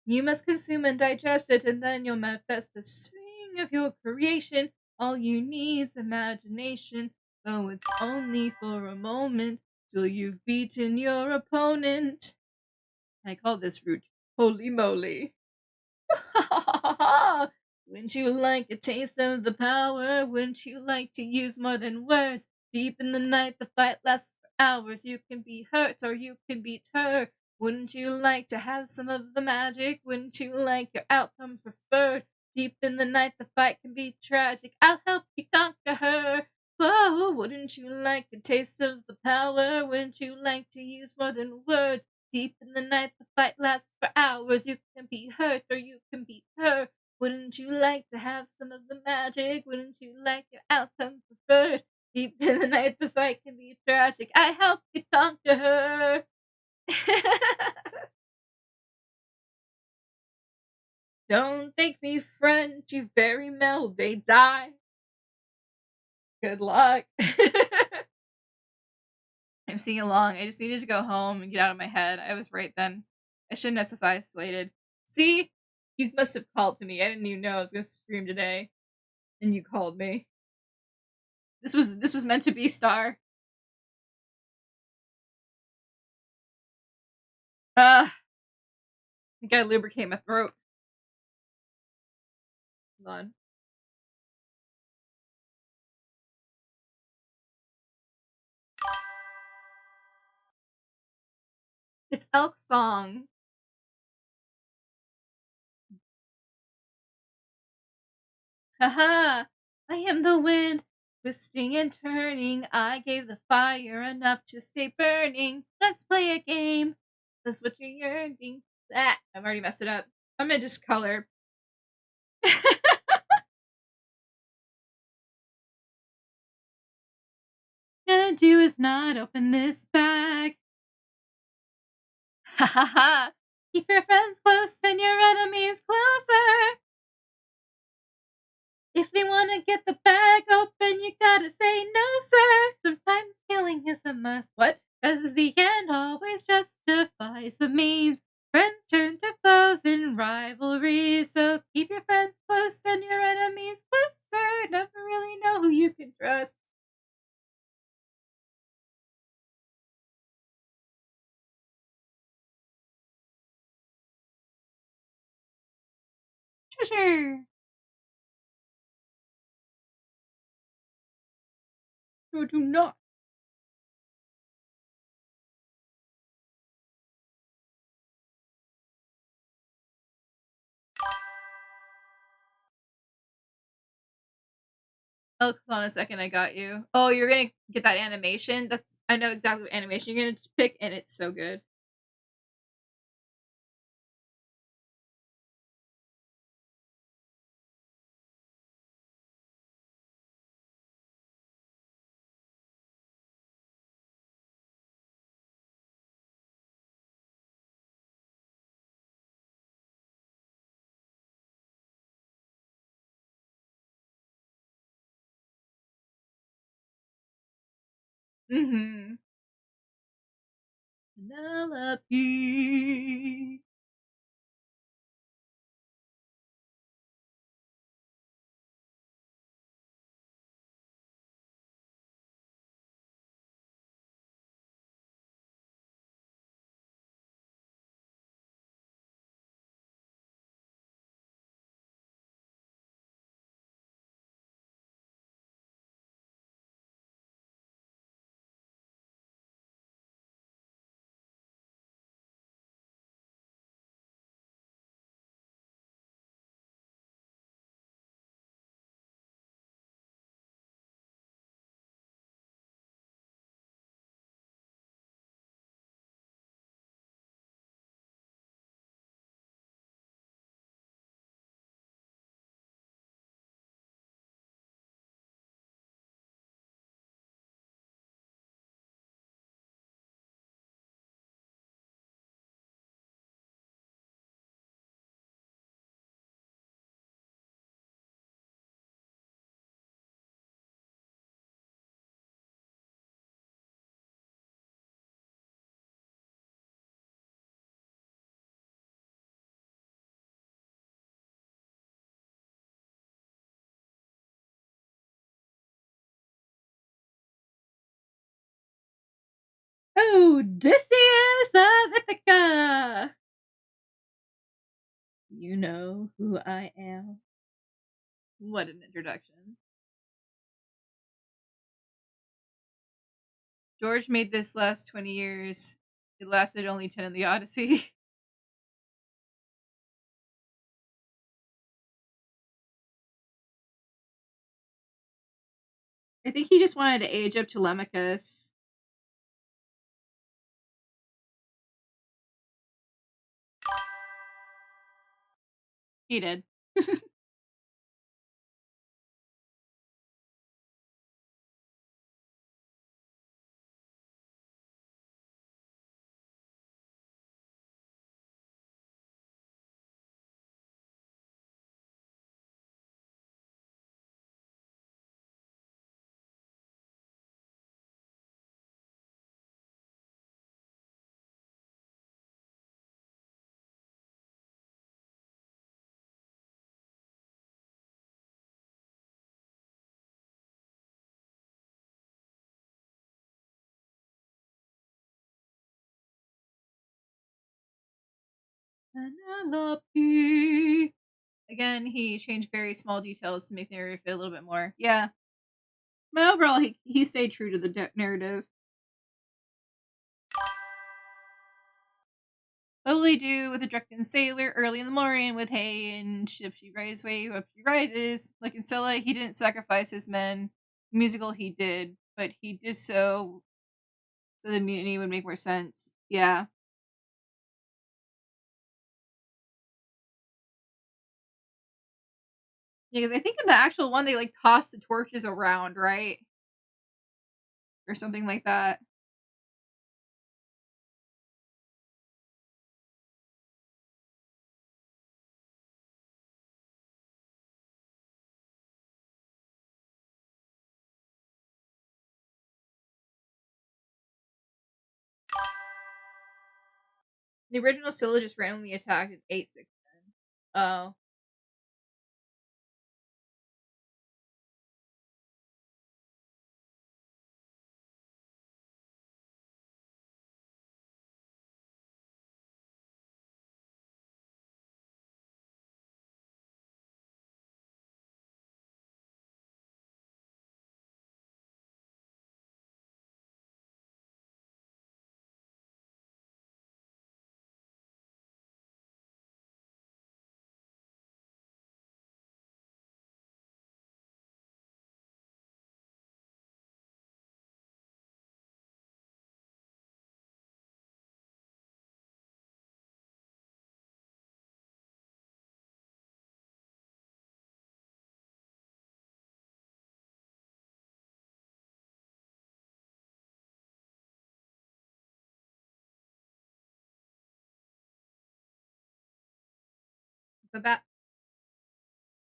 You must consume and digest it, and then you'll manifest the swing of your creation. All you need's imagination, though it's only for a moment, till you've beaten your opponent. I call this root holy moly. Wouldn't you like a taste of the power? Wouldn't you like to use more than words? Deep in the night, the fight lasts for hours. You can be hurt or you can beat her. Wouldn't you like to have some of the magic? Wouldn't you like your outcome preferred? Deep in the night, the fight can be tragic. I'll help you conquer her. Whoa, wouldn't you like a taste of the power? Wouldn't you like to use more than words? Deep in the night, the fight lasts for hours. You can be hurt or you can beat her. Wouldn't you like to have some of the magic? Wouldn't you like your outcome preferred? Deep in the night, the fight can be tragic. I help you conquer her. Don't think me French, you very well may die. Good luck. I'm singing along. I just needed to go home and get out of my head. I was right then. I shouldn't have suffice-lated. See? You must have called to me. I didn't even know I was going to stream today. And you called me. This was meant to be, Star. I gotta lubricate my throat. Hold on. It's Elk Song. Haha! I am the wind, twisting and turning. I gave the fire enough to stay burning. Let's play a game. That's what you're yearning. Ah, I've already messed it up. I'm gonna just color. Gonna do is not open this bag. Ha ha ha! Keep your friends close and your enemies closer. If they wanna get the bag open, you gotta say no, sir. Sometimes killing is a must. What? 'Cause the end always justifies the means. Friends turn to foes in rivalry, so keep your friends close and your enemies closer. Never really know who you can trust. Treasure. No, do not. Oh, hold on a second, I got you. Oh, you're gonna get that animation? I know exactly what animation you're gonna pick, and it's so good. Mm-hmm. Penelope. Odysseus of Ithaca! You know who I am. What an introduction. George made this last 20 years. It lasted only 10 in the Odyssey. I think he just wanted to age up Telemachus. He did. Penelope. Again, he changed very small details to make the narrative fit a little bit more. Yeah. But overall, he stayed true to the narrative. Only do with a drunken sailor early in the morning with hay and ship she rises way up she rises. Like in Stella, he didn't sacrifice his men. Musical he did, but he did so the mutiny would make more sense. Yeah. Yeah, because I think in the actual one they like toss the torches around, right? Or something like that. The original Scylla just randomly attacked at 8-6. Oh.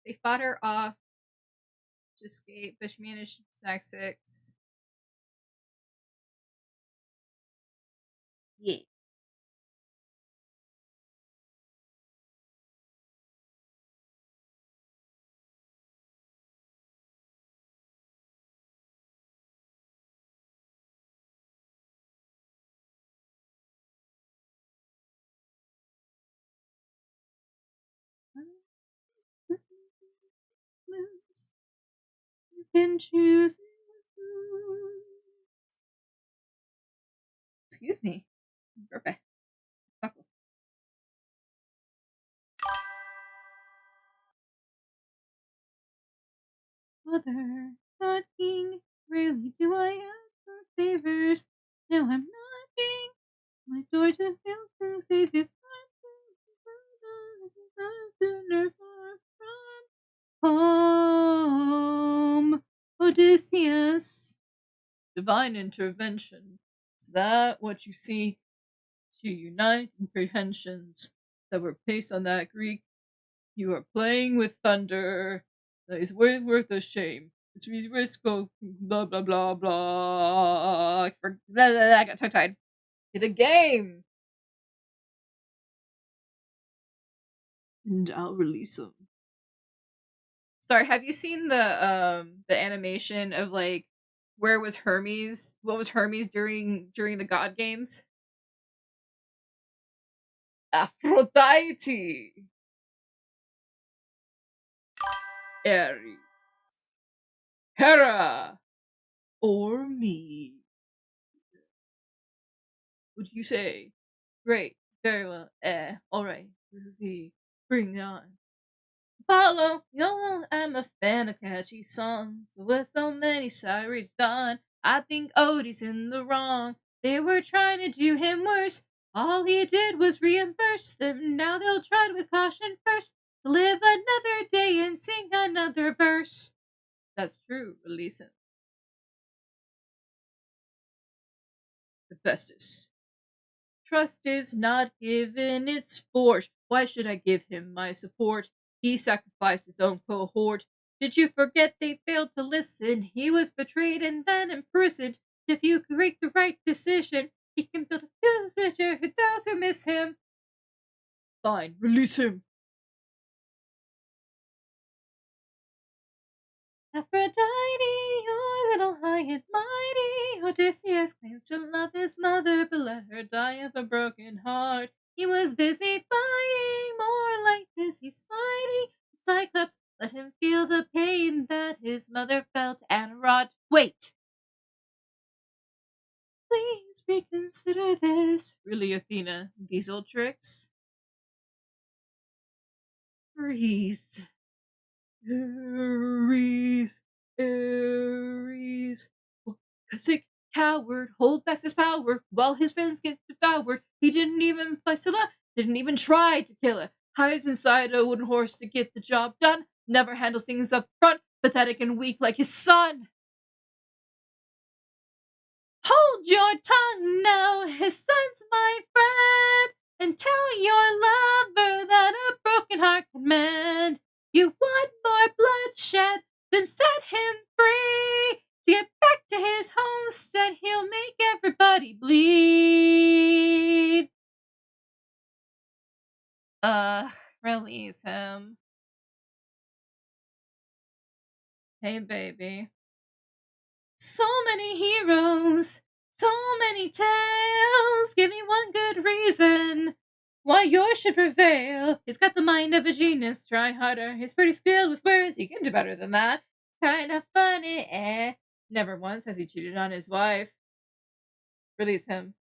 They fought her off to escape, but she managed to snag 6. Yeah. You can choose. Excuse me. Perfect. Mother, not king. Rarely do I ask for favors. Now I'm not king. My joy to feel to save if sooner far from home. Odysseus. Divine intervention. Is that what you see? To unite comprehensions that were placed on that Greek. You are playing with thunder. That is worth a shame. It's risk of blah blah blah blah. I got tongue tied. Get a game. And I'll release them. Sorry, have you seen the animation of like Where was Hermes? What was Hermes during the God Games? Aphrodite. Aries. Hera. Or me. What do you say? Great. Very well. Alright. Ruby. Bring it on. Apollo, I'm a fan of catchy songs. With so many Cyrus done, I think Odie's in the wrong. They were trying to do him worse. All he did was reimburse them. Now they'll tread with caution first to live another day and sing another verse. That's true. Release him. Hephaestus. Trust is not given, it's forged. Why should I give him my support? He sacrificed his own cohort. Did you forget they failed to listen? He was betrayed and then imprisoned. If you make the right decision, he can build a future for those who miss him. Fine, release him. Aphrodite, you're little high and mighty. Odysseus claims to love his mother, but let her die of a broken heart. He was busy fighting, more like this, he's fighting. Cyclops, let him feel the pain that his mother felt and wrought. Wait! Please reconsider this. Really, Athena, these old tricks? Freeze. Aries. Sick coward, hold back his power while his friends get devoured. He didn't even fight didn't even try to kill her. Hides inside a wooden horse to get the job done. Never handles things up front, pathetic and weak like his son. Hold your tongue now, his son's my friend, and tell your lover that a broken heart can mend. You want more bloodshed, then set him free. To get back to his homestead, he'll make everybody bleed. Release him. Hey, baby. So many heroes, so many tales. Give me one good reason why yours should prevail. He's got the mind of a genius. Try harder. He's pretty skilled with words. He can do better than that. Kind of funny, Never once has he cheated on his wife. Release him.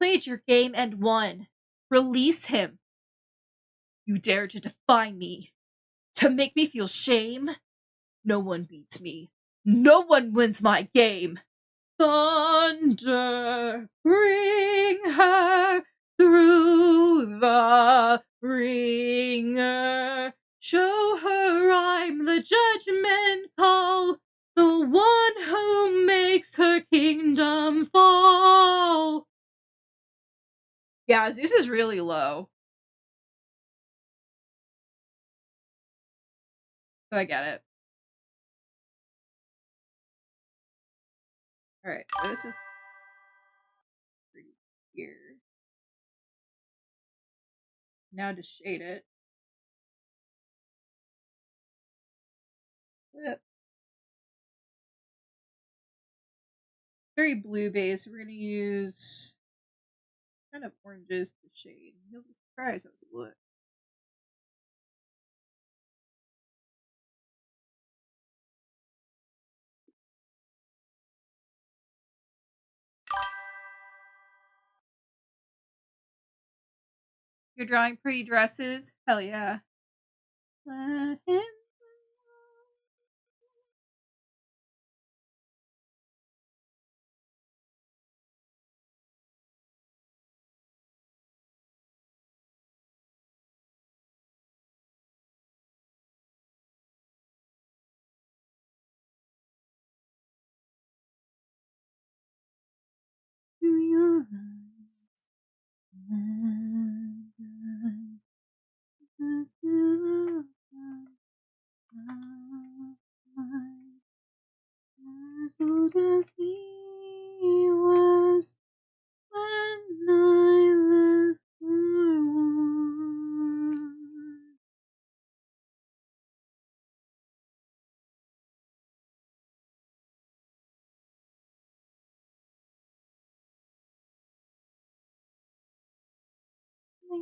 Played your game and won. Release him. You dare to defy me. To make me feel shame. No one beats me. No one wins my game. Thunder, bring her through the ringer. Show her I'm the judgment call, the one who makes her kingdom fall. Yeah, Zeus is really low. So I get it. Alright, so this is pretty here. Now to shade it. Flip. Very blue base. We're gonna use kind of oranges to shade. You'll be surprised how it's look. You're drawing pretty dresses? Hell yeah. Let him through your eyes. As old as he was when I left for war.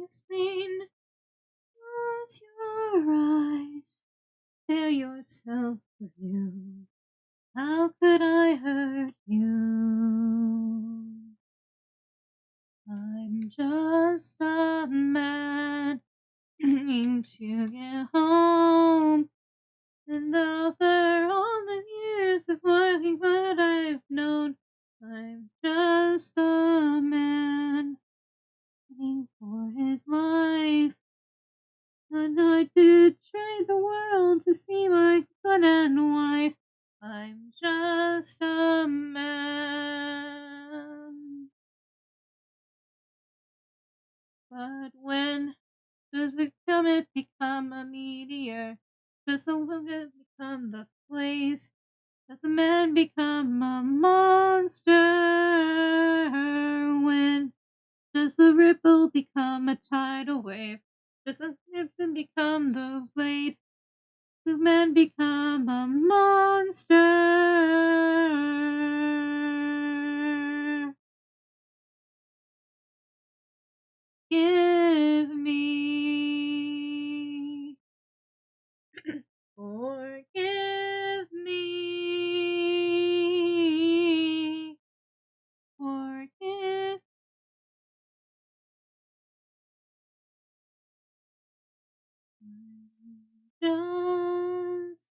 explain? Close your eyes, tear yourself a view. How could I hurt you? I'm just a man trying to get home. And after all the years of working what I've known, I'm just a man waiting for his life. And I did trade the world to see my good and wife. I'm just a man. But when does the comet become a meteor? Does the comet become the place? Does the man become a monster? When does the ripple become a tidal wave? Does the crimson become the blade? Does the man become a monster? Give me, forgive me, forgive. Just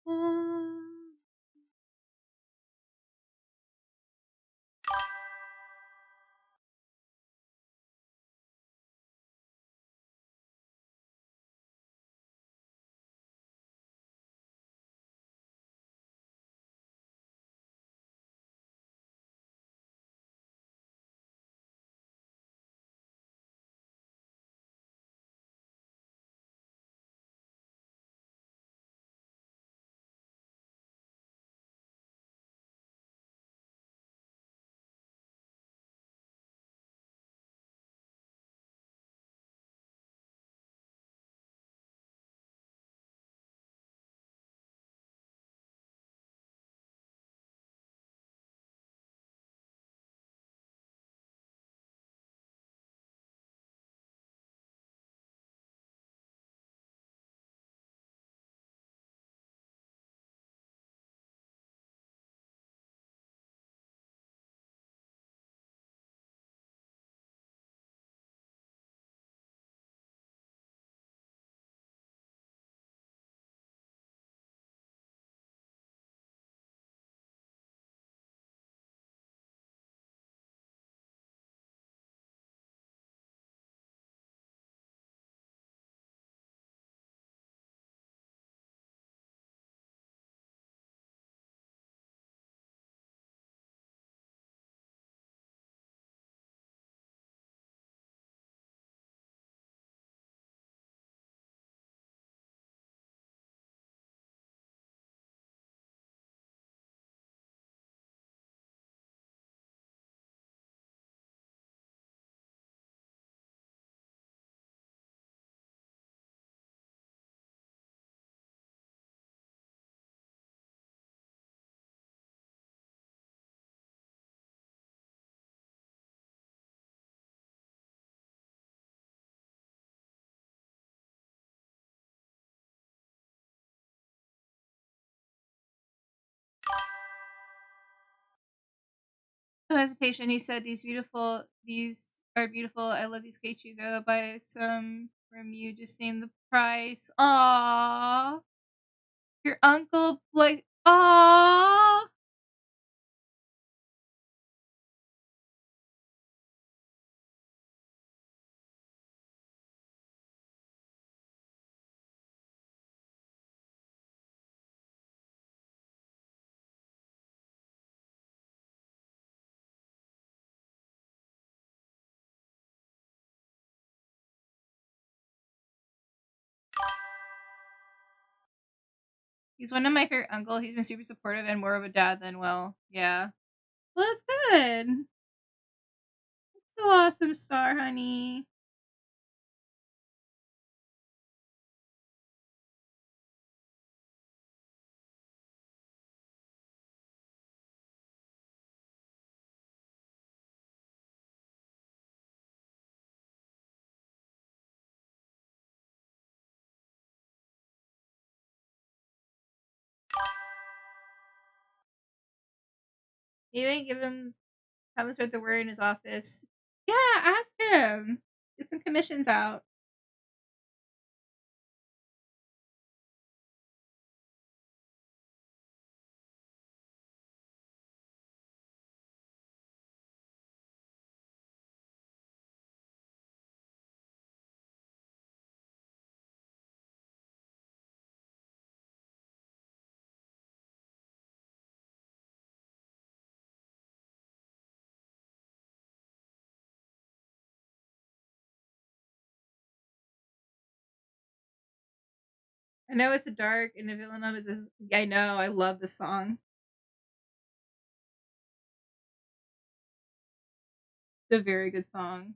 no hesitation. He said, these are beautiful. I love these Keiichis. I'll buy some from you. Just name the price. Aww. Your uncle, like, aww. He's one of my favorite uncle. He's been super supportive and more of a dad than well. Yeah. Well, that's good. That's so awesome, Star, honey. Maybe give him how much worth the word in his office. Yeah, ask him. Get some commissions out. I know it's a dark and the villain of it is. I know. I love this song. It's a very good song.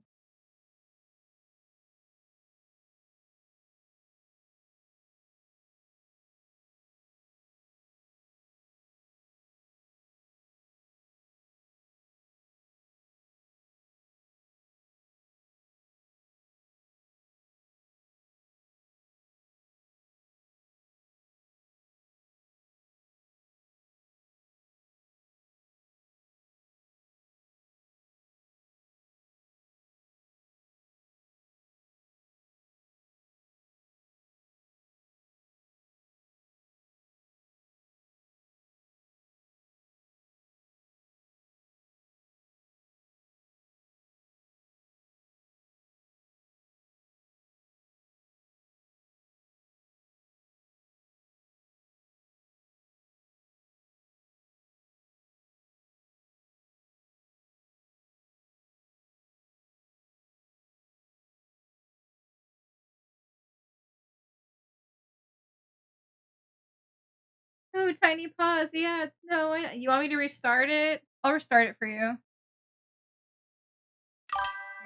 Oh, tiny pause. Yeah. No, you want me to restart it? I'll restart it for you.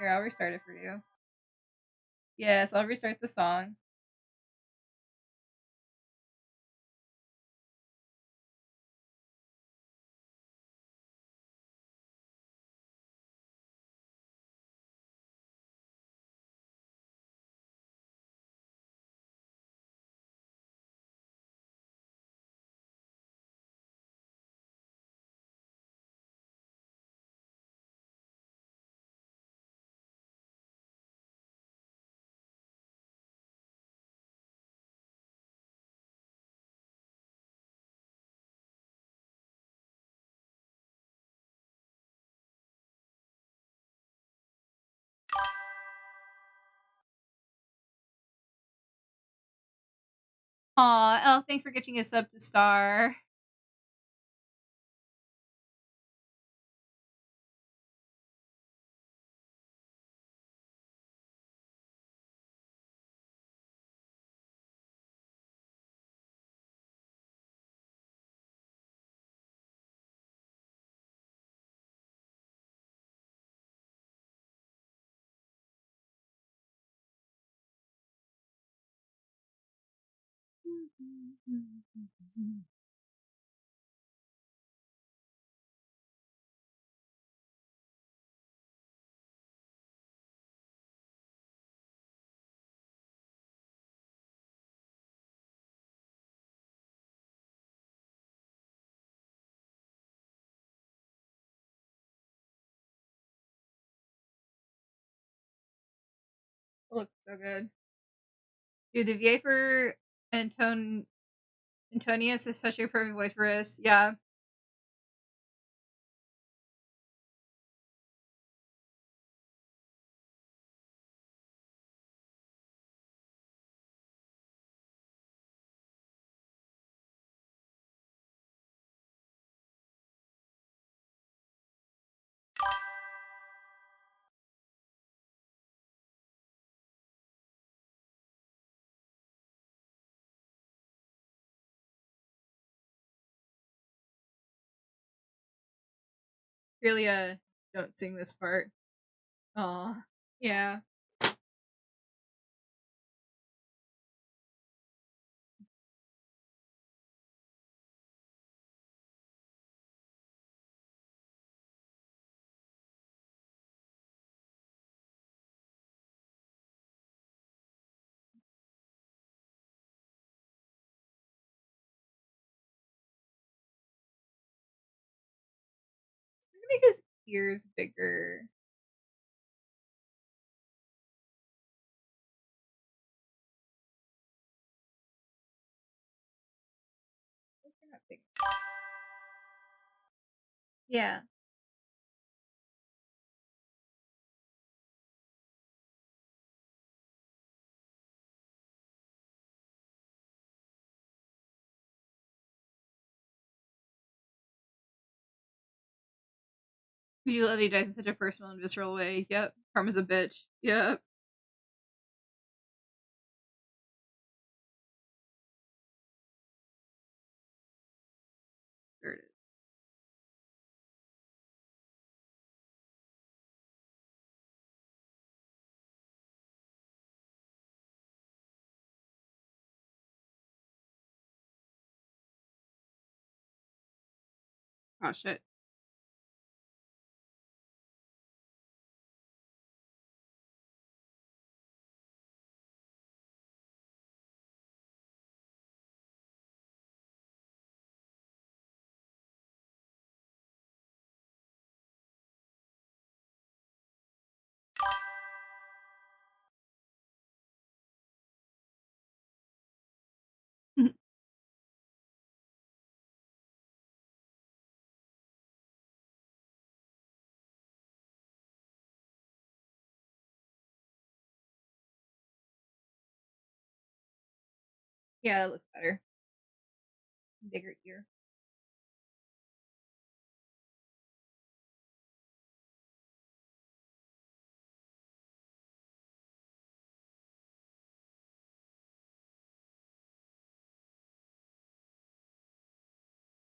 Here, I'll restart it for you. Yes, I'll restart the song. Aw, Elle, thanks for gifting a sub to Star. It looks so good. Dude, the VA for Antonius is such a perfect voice for us. Yeah. Really, don't sing this part. Aw. Yeah. make his ears bigger. They're not big. Yeah. You love he dies in such a personal and visceral way. Yep. Karma's a bitch. Yep. There it is. Oh shit. Yeah, that looks better. Bigger ear.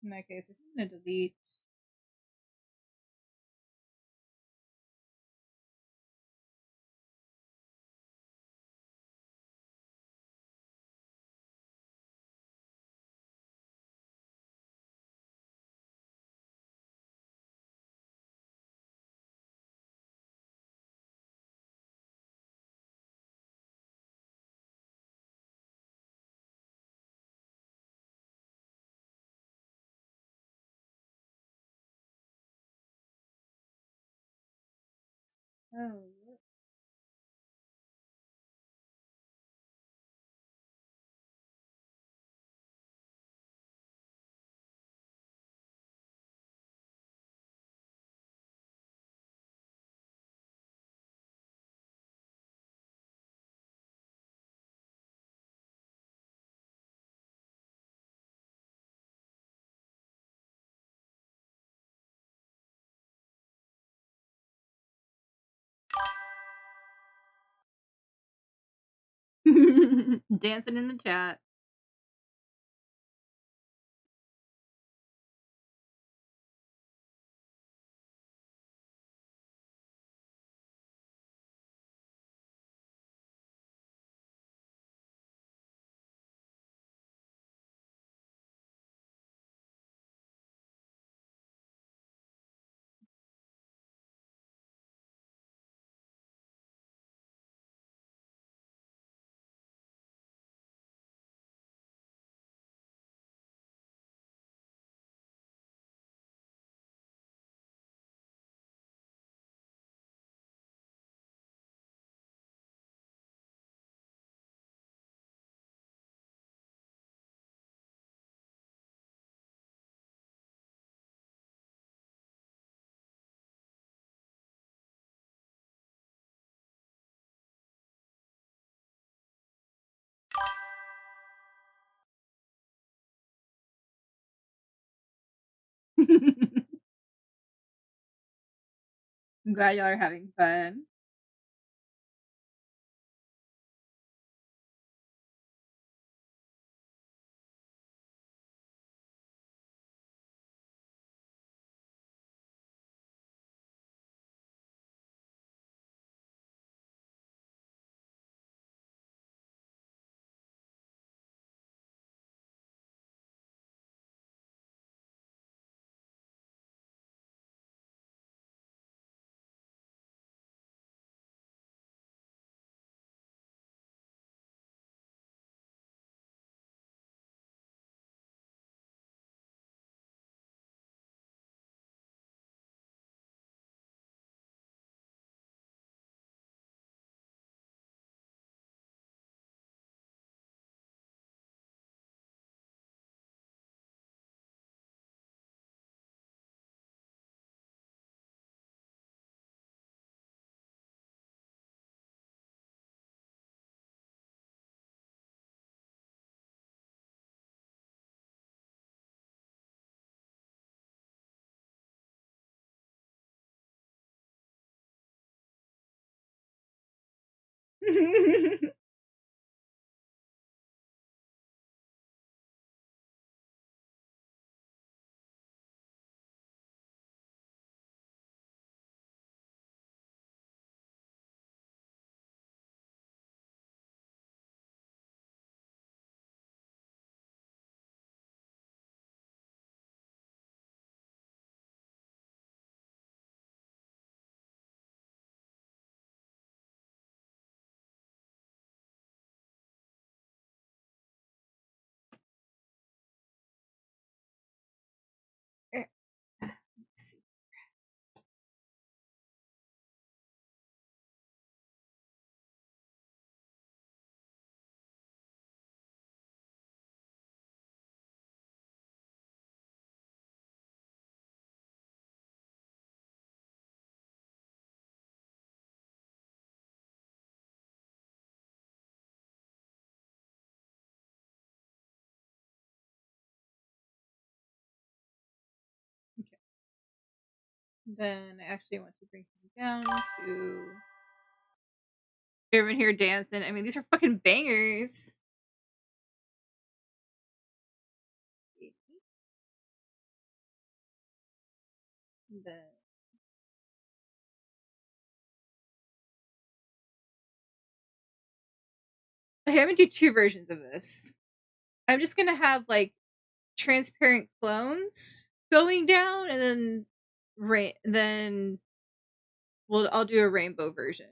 In that case, I'm gonna delete. Oh. Dancing in the chat. I'm glad y'all are having fun. Let's see. Okay. Then I actually want to bring him down to everyone here dancing. I mean, these are fucking bangers. Then okay, I'm gonna do 2 versions of this. I'm just gonna have like transparent clones going down, and then I'll do a rainbow version.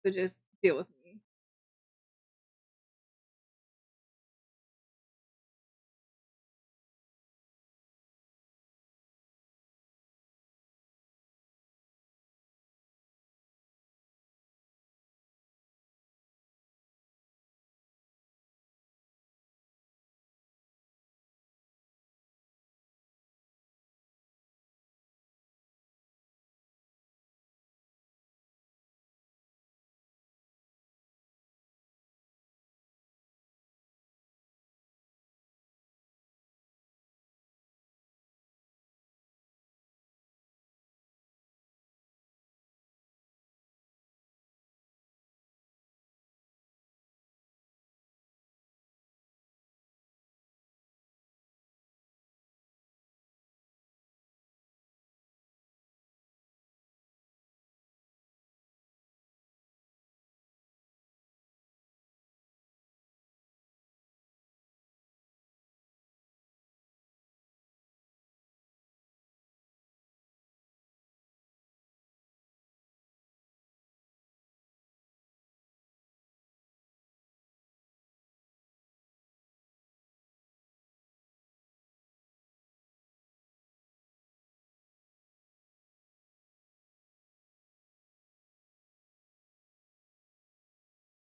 So just deal with me.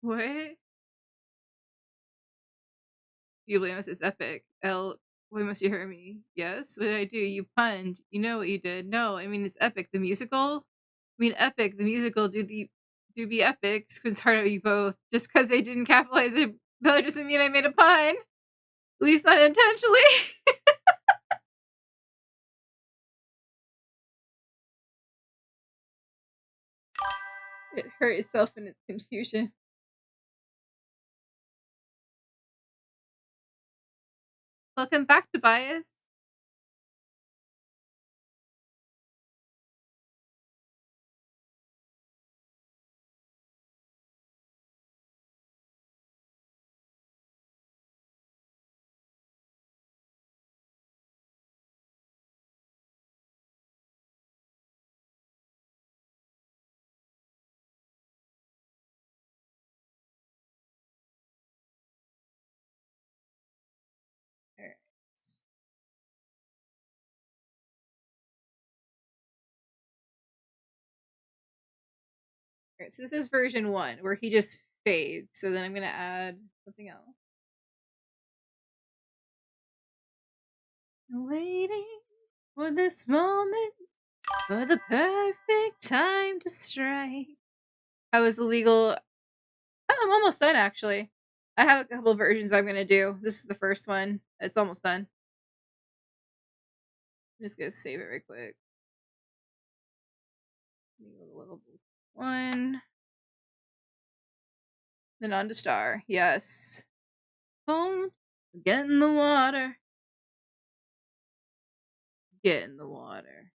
What? You blame us? It's epic. Why must you hurt me? Yes? What did I do? You punned. You know what you did. No, I mean, it's epic. The musical? I mean, epic. The musical do be epic. It's hard at you both. Just because I didn't capitalize it, that doesn't mean I made a pun. At least not intentionally. It hurt itself in its confusion. Welcome back, Tobias. Alright. Alright, so this is version 1, where he just fades. So then I'm gonna add something else. Waiting for this moment, for the perfect time to strike. How is the legal? Oh, I'm almost done, actually. I have a couple versions I'm gonna do. This is the first one. It's almost done. I'm just gonna save it right quick. Level 1. Then on to Star. Yes. Home. Get in the water. Get in the water.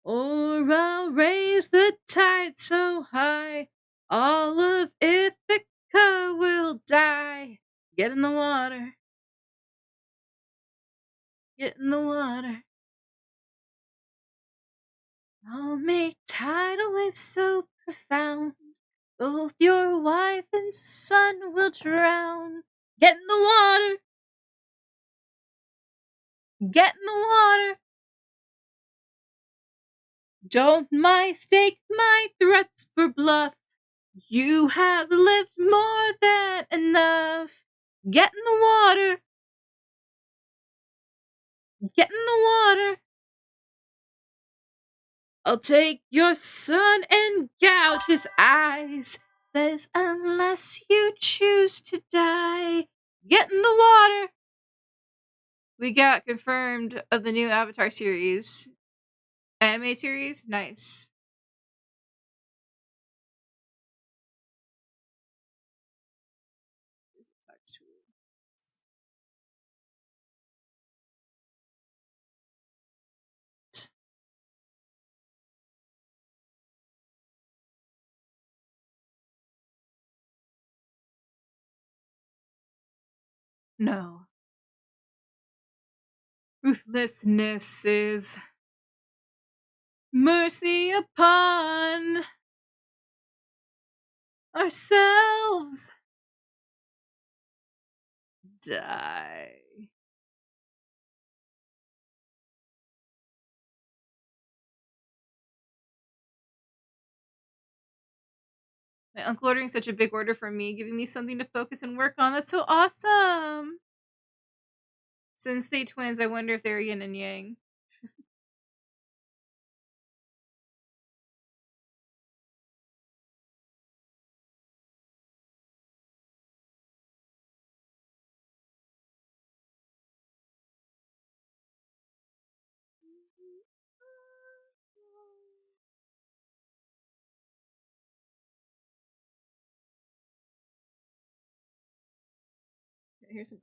Or I'll raise the tide so high, all of Ithaca will die. Get in the water. Get in the water. I'll make tidal waves so profound, both your wife and son will drown. Get in the water. Get in the water. Don't mistake my threats for bluff. You have lived more than enough. Get in the water. Get in the water. I'll take your son and gouge his eyes. Says unless you choose to die. Get in the water. We got confirmed of the new Avatar series. Anime series? Nice. No. Ruthlessness is mercy upon ourselves. Die. My uncle ordering such a big order for me, giving me something to focus and work on. That's so awesome. Since they twins, I wonder if they're yin and yang. Here's some.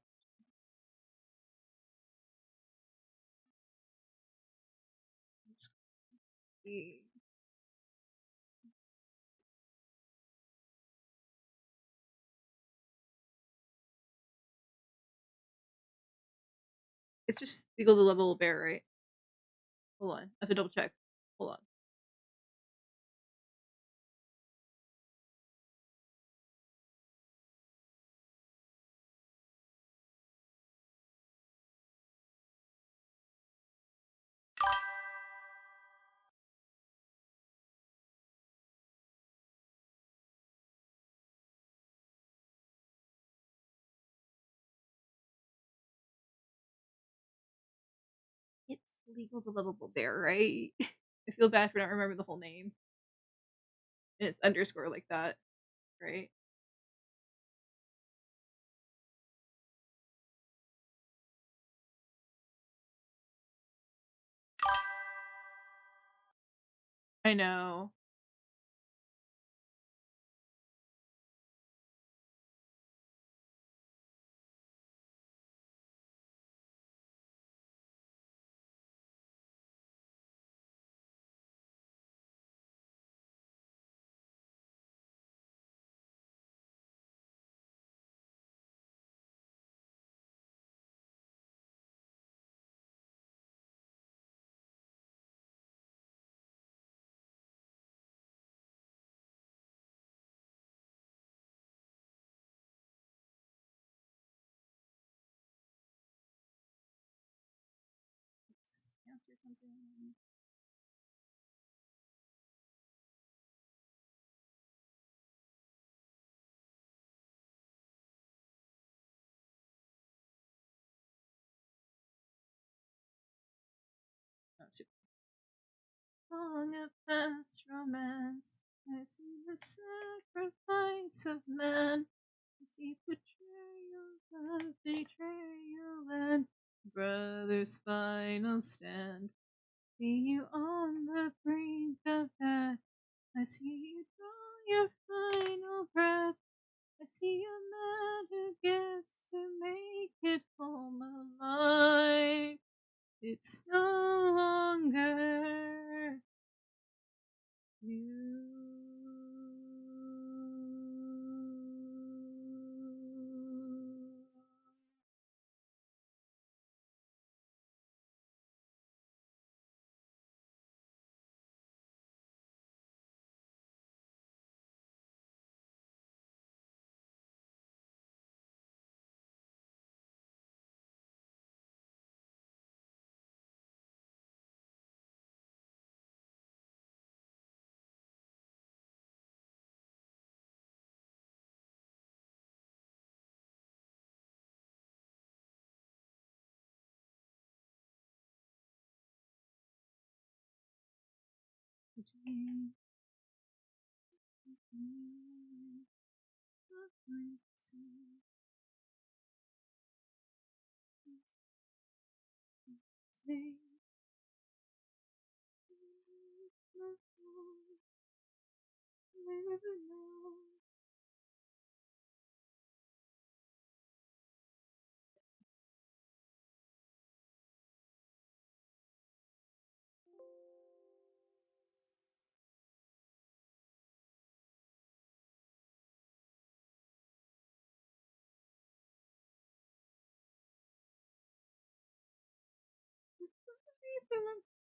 It's just equal to level of bear, right? Hold on. I have to double check. Hold on. It's legal to lovable bear, right? I feel bad for not remembering the whole name. And it's underscore like that, right? I know. Stamps or something. That's super. Long a past romance. I see the sacrifice of man. I see betrayal, love, betrayal, and brother's final stand. See you on the brink of death. I see you draw your final breath. I see a man who gets to make it home alive. It's no longer you.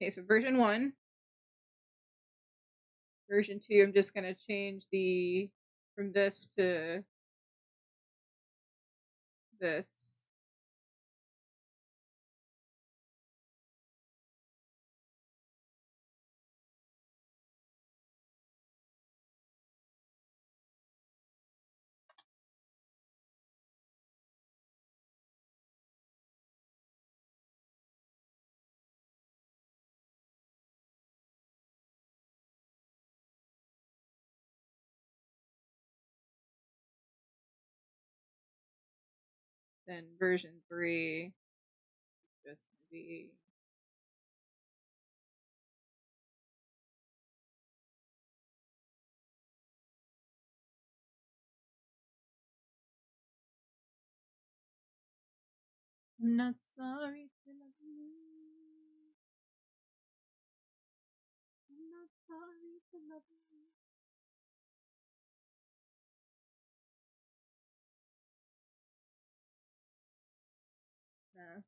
Okay, so version 1. Version 2, I'm just going to change the from this to this. Then version 3 just going to be I'm not sorry to love you. I'm not sorry to love you. No.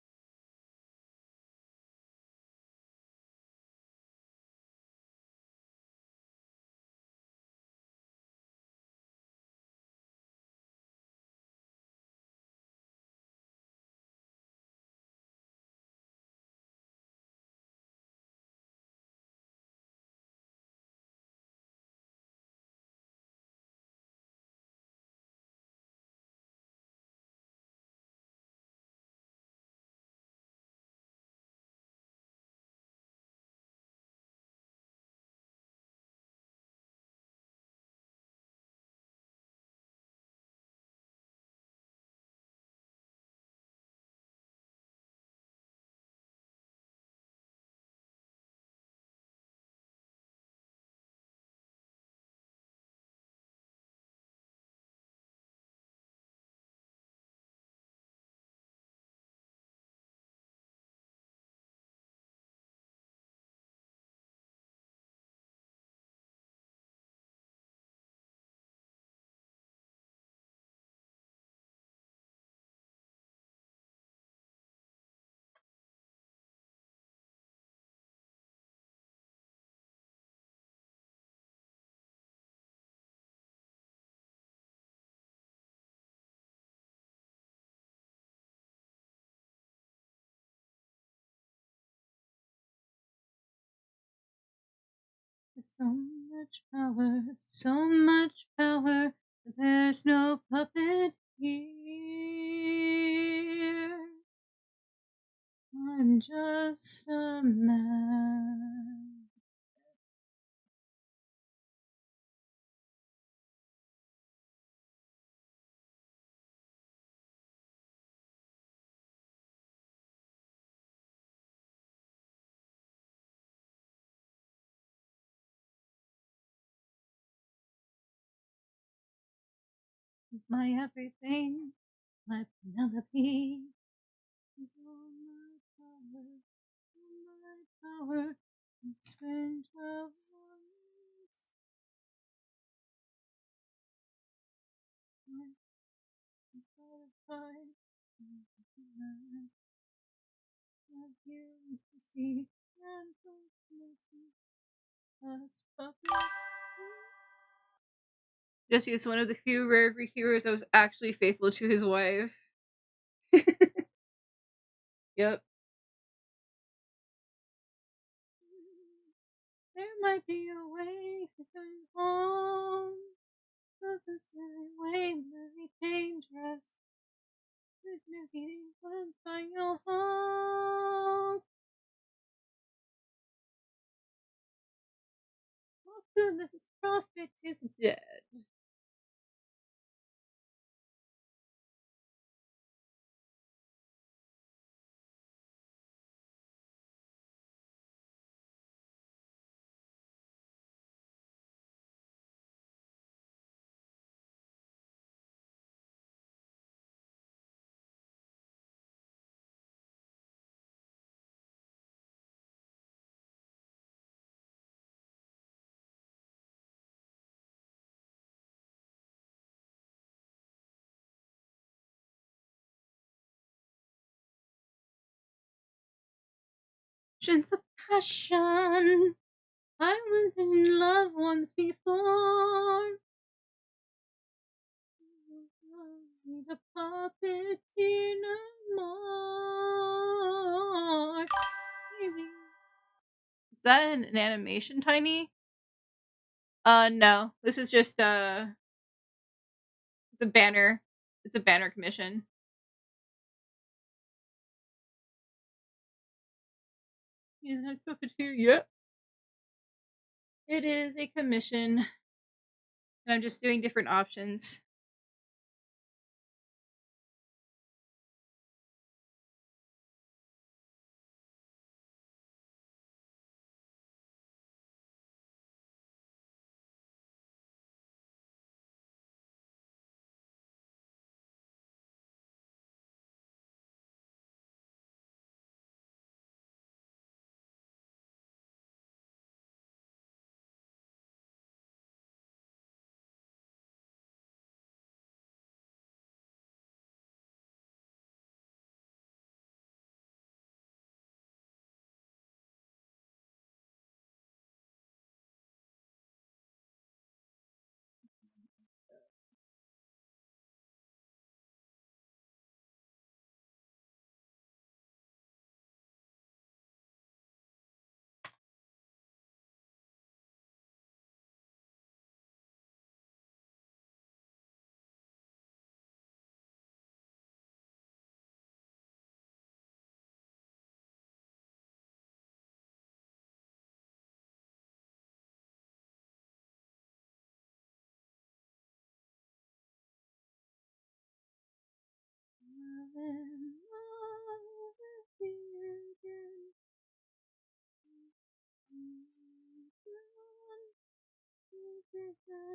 So much power, so much power. There's no puppet here. I'm just a man. She's my everything, my Penelope. She's all my power. It's been 12 months. I'm satisfied. Love you to see and us puppets. Jesse is one of the few rare Greek heroes that was actually faithful to his wife. Yep. There might be a way to come home, but the same way may be dangerous. There's no getting cleansed by your home. Often this prophet is dead. Passions of passion. I was in love once before. Need a puppet no more. Maybe. Is that an animation, Tiny? No. This is just the banner. It's a banner commission. You know, puppeteer, yep. It is a commission. And I'm just doing different options.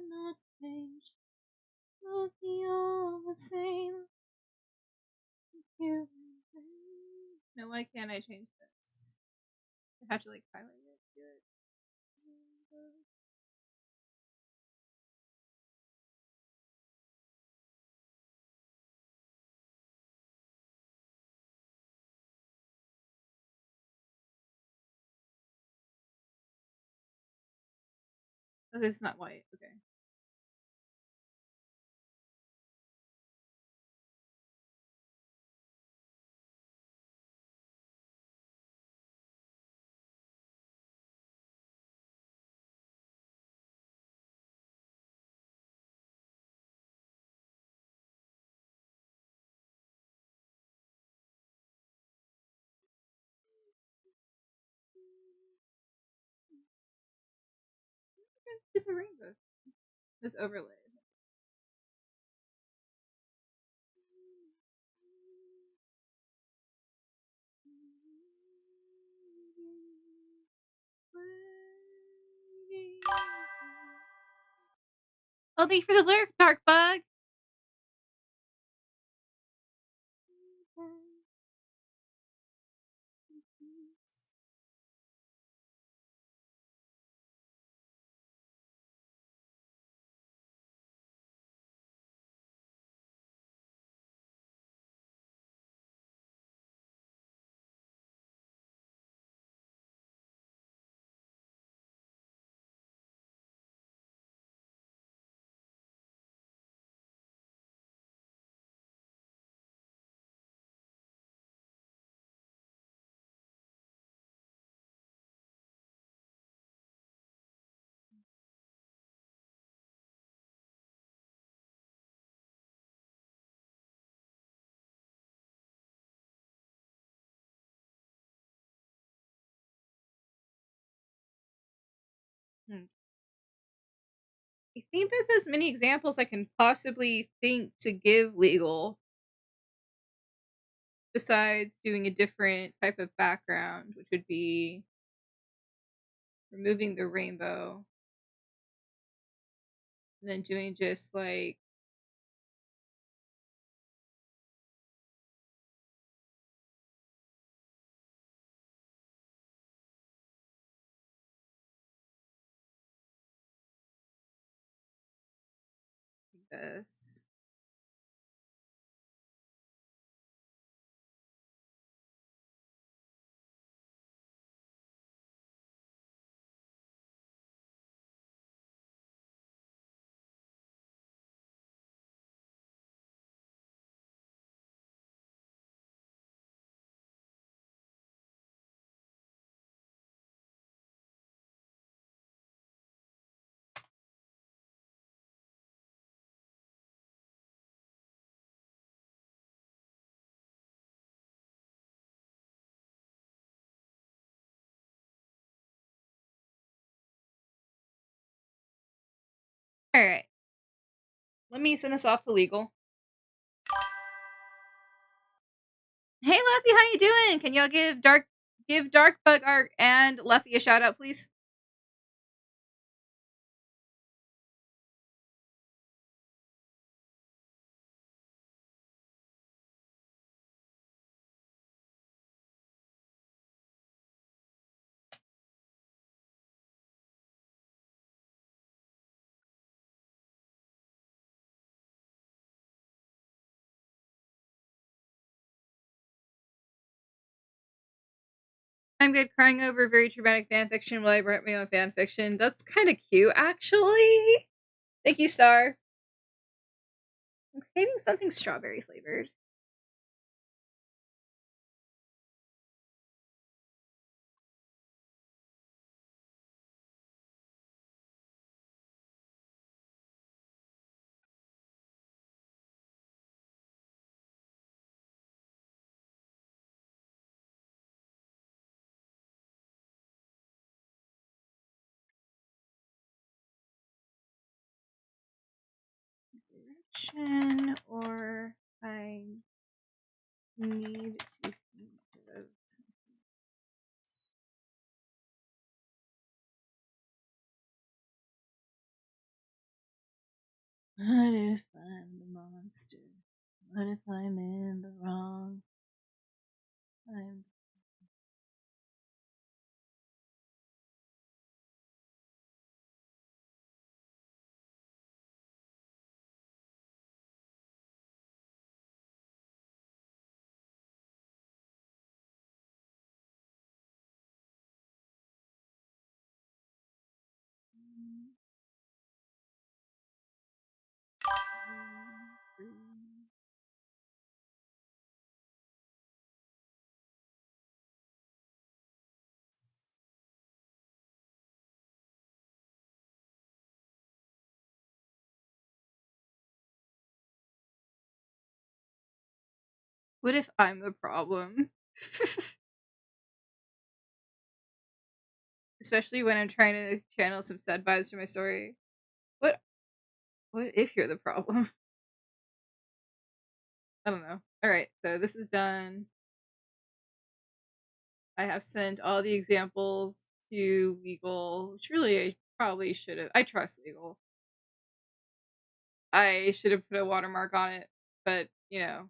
Not change. Will be all the same. No, why can't I change this? I have to like highlight it. Do it. Oh, this is not white. Okay. Did the rainbow? This overlay. Oh, thank you for the lyric, Dark Bug. I think that's as many examples I can possibly think to give legal. Besides doing a different type of background, which would be removing the rainbow. And then doing just like this. All right. Let me send this off to legal. Hey Luffy, how you doing? Can y'all give Darkbug Art and Luffy a shout out, please? I'm good. Crying over very traumatic fanfiction while I write my own fanfiction. That's kind of cute, actually. Thank you, Star. I'm craving something strawberry flavored. Or I need to think of something. What if I'm the monster? What if I'm in the wrong? What if I'm the problem? Especially when I'm trying to channel some sad vibes from my story. What if you're the problem? I don't know. Alright, so this is done. I have sent all the examples to legal, which really I probably should have. I trust legal. I should have put a watermark on it, but you know,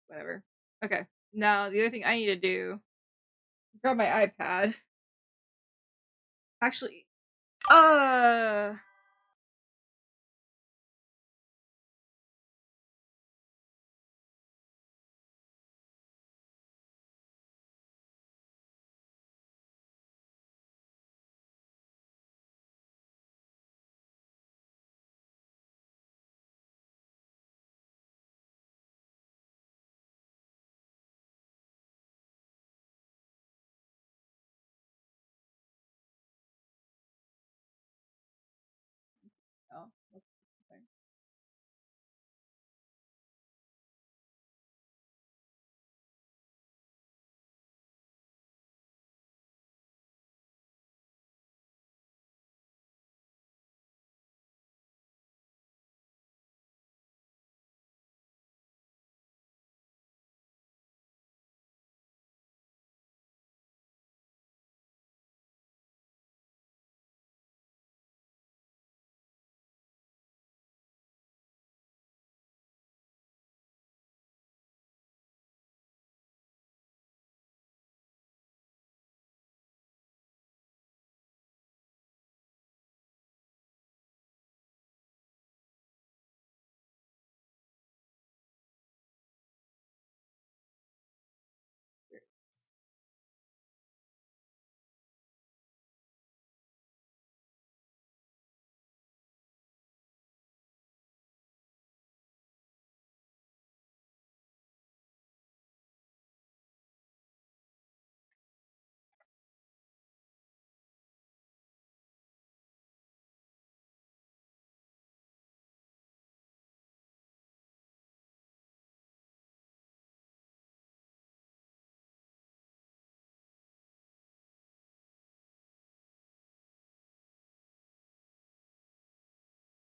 whatever. Okay. Now the other thing I need to do, grab my iPad. Actually,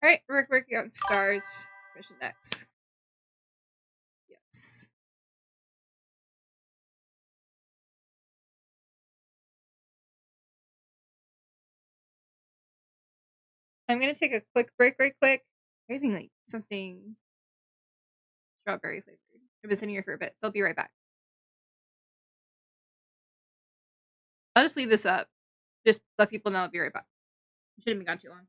Alright, we're working on stars. Mission next. Yes. I'm gonna take a quick break right quick. I'm craving like something strawberry flavored. I've been sitting here for a bit, so I'll be right back. I'll just leave this up. Just let people know I'll be right back. Shouldn't be gone too long.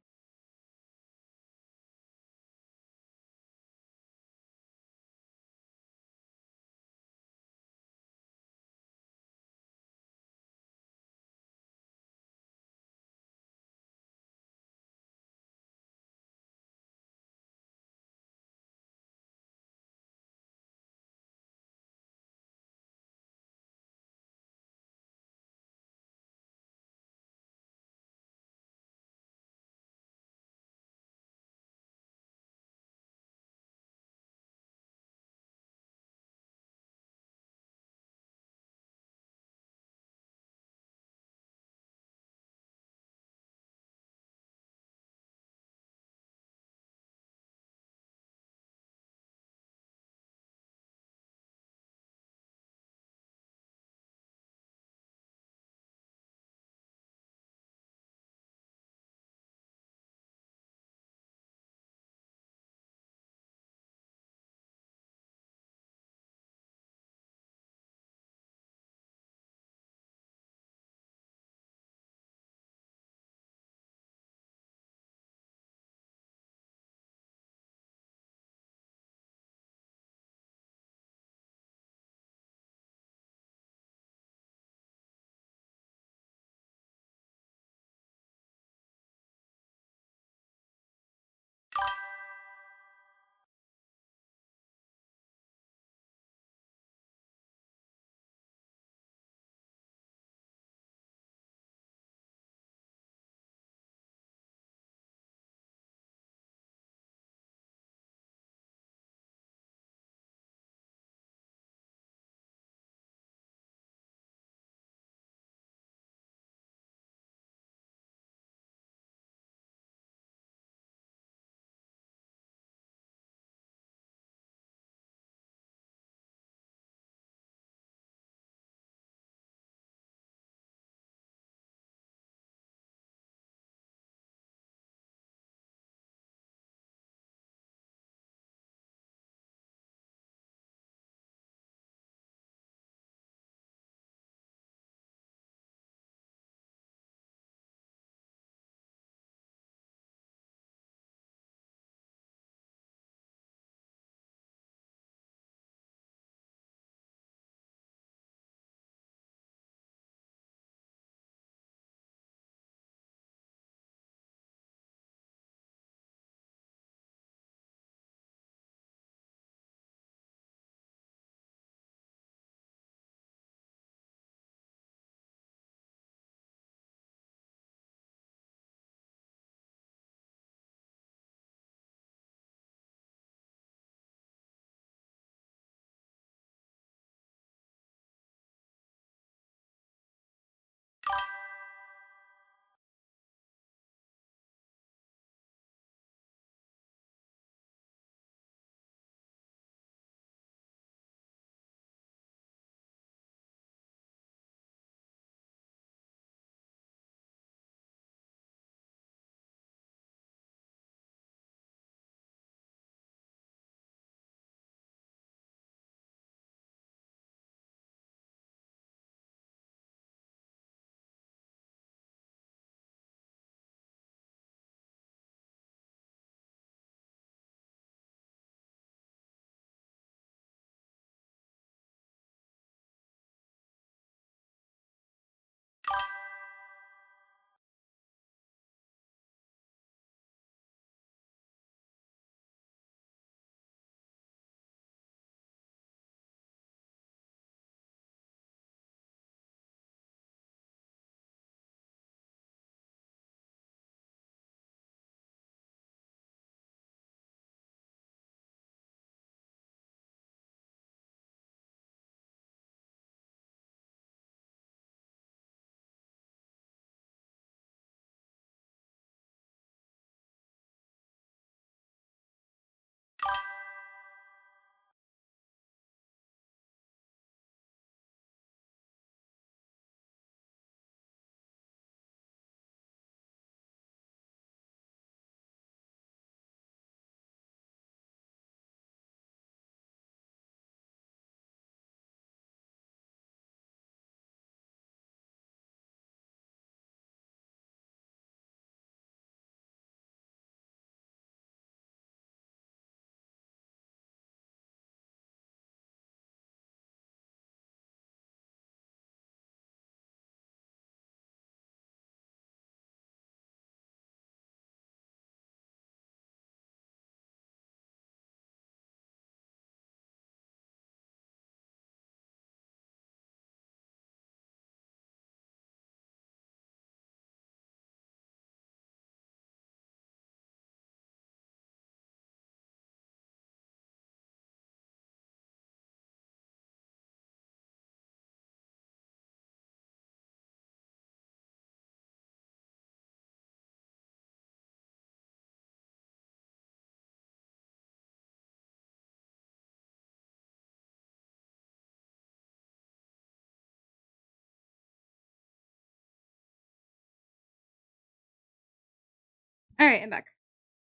Alright, I'm back.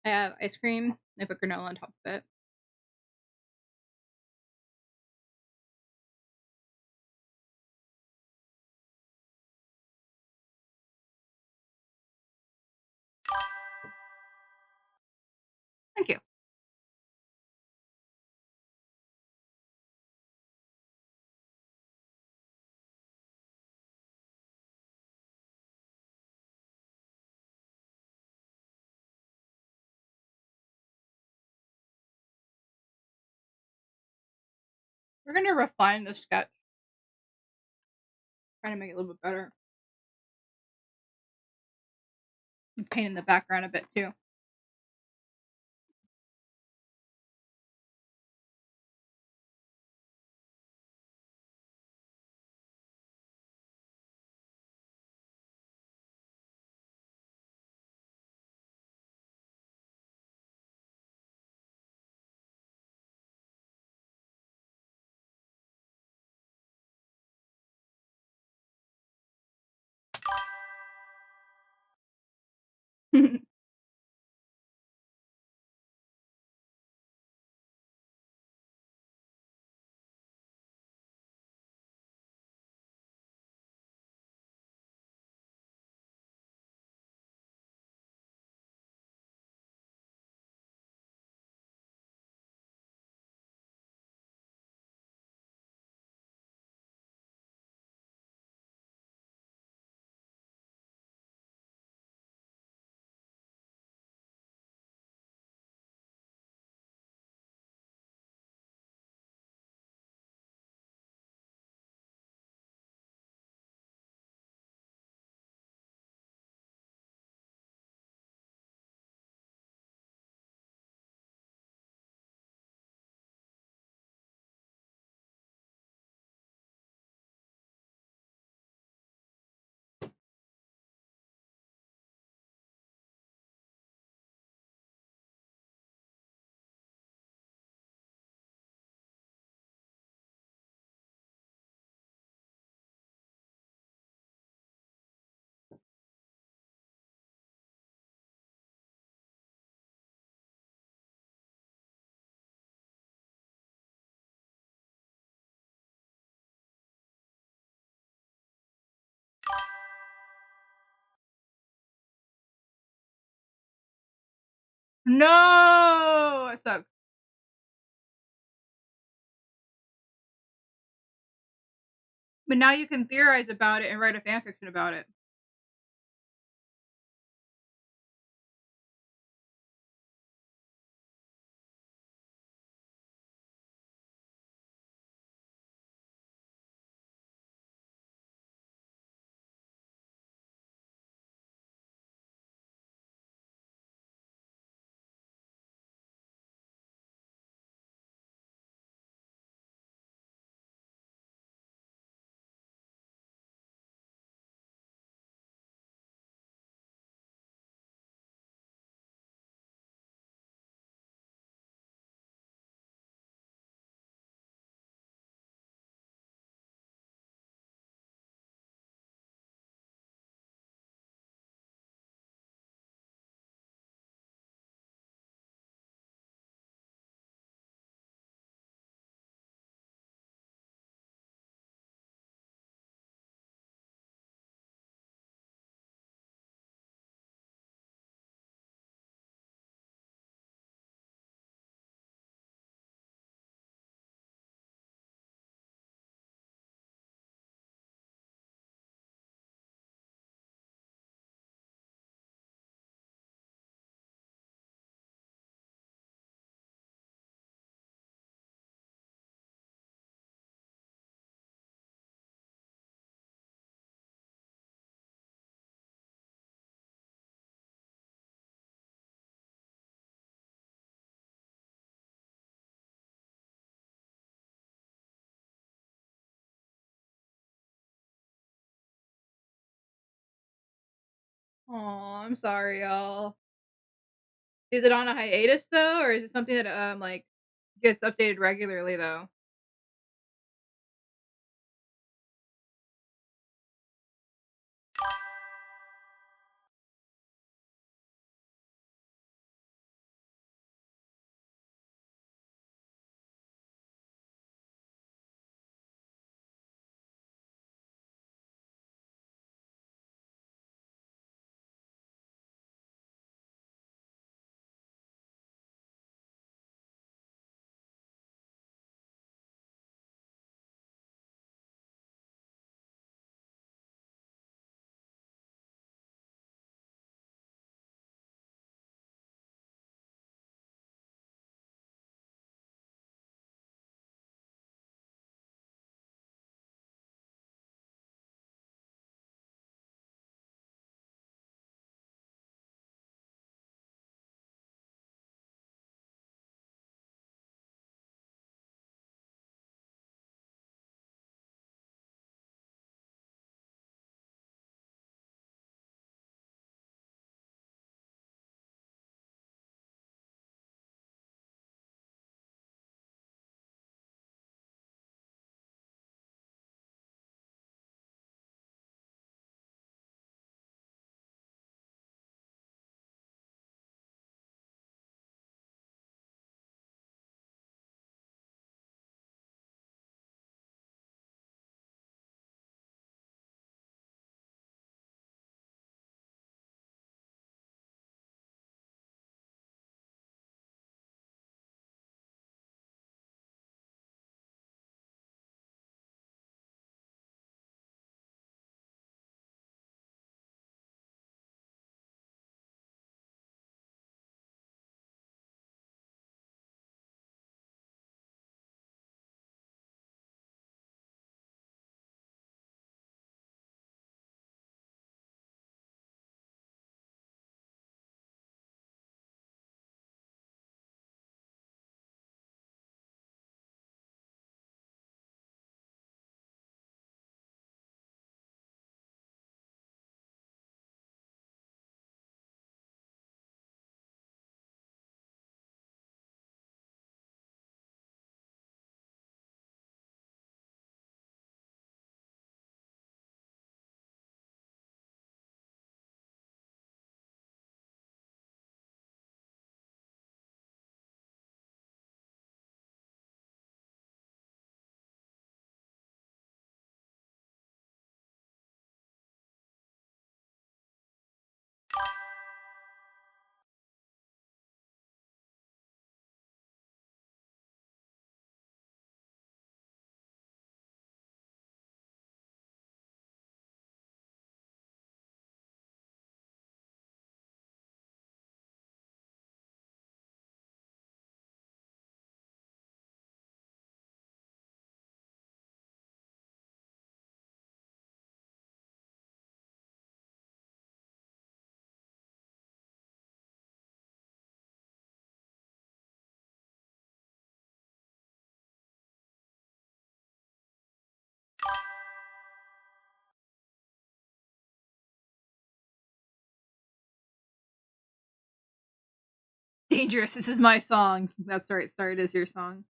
I have ice cream. I put granola on top of it. Thank you. We're gonna refine the sketch. Trying to make it a little bit better. And paint in the background a bit too. No! I suck. But now you can theorize about it and write a fanfiction about it. Aw, I'm sorry, y'all. Is it on a hiatus though, or is it something that like gets updated regularly though? Dangerous. This is my song. That's right. Sorry, it is your song.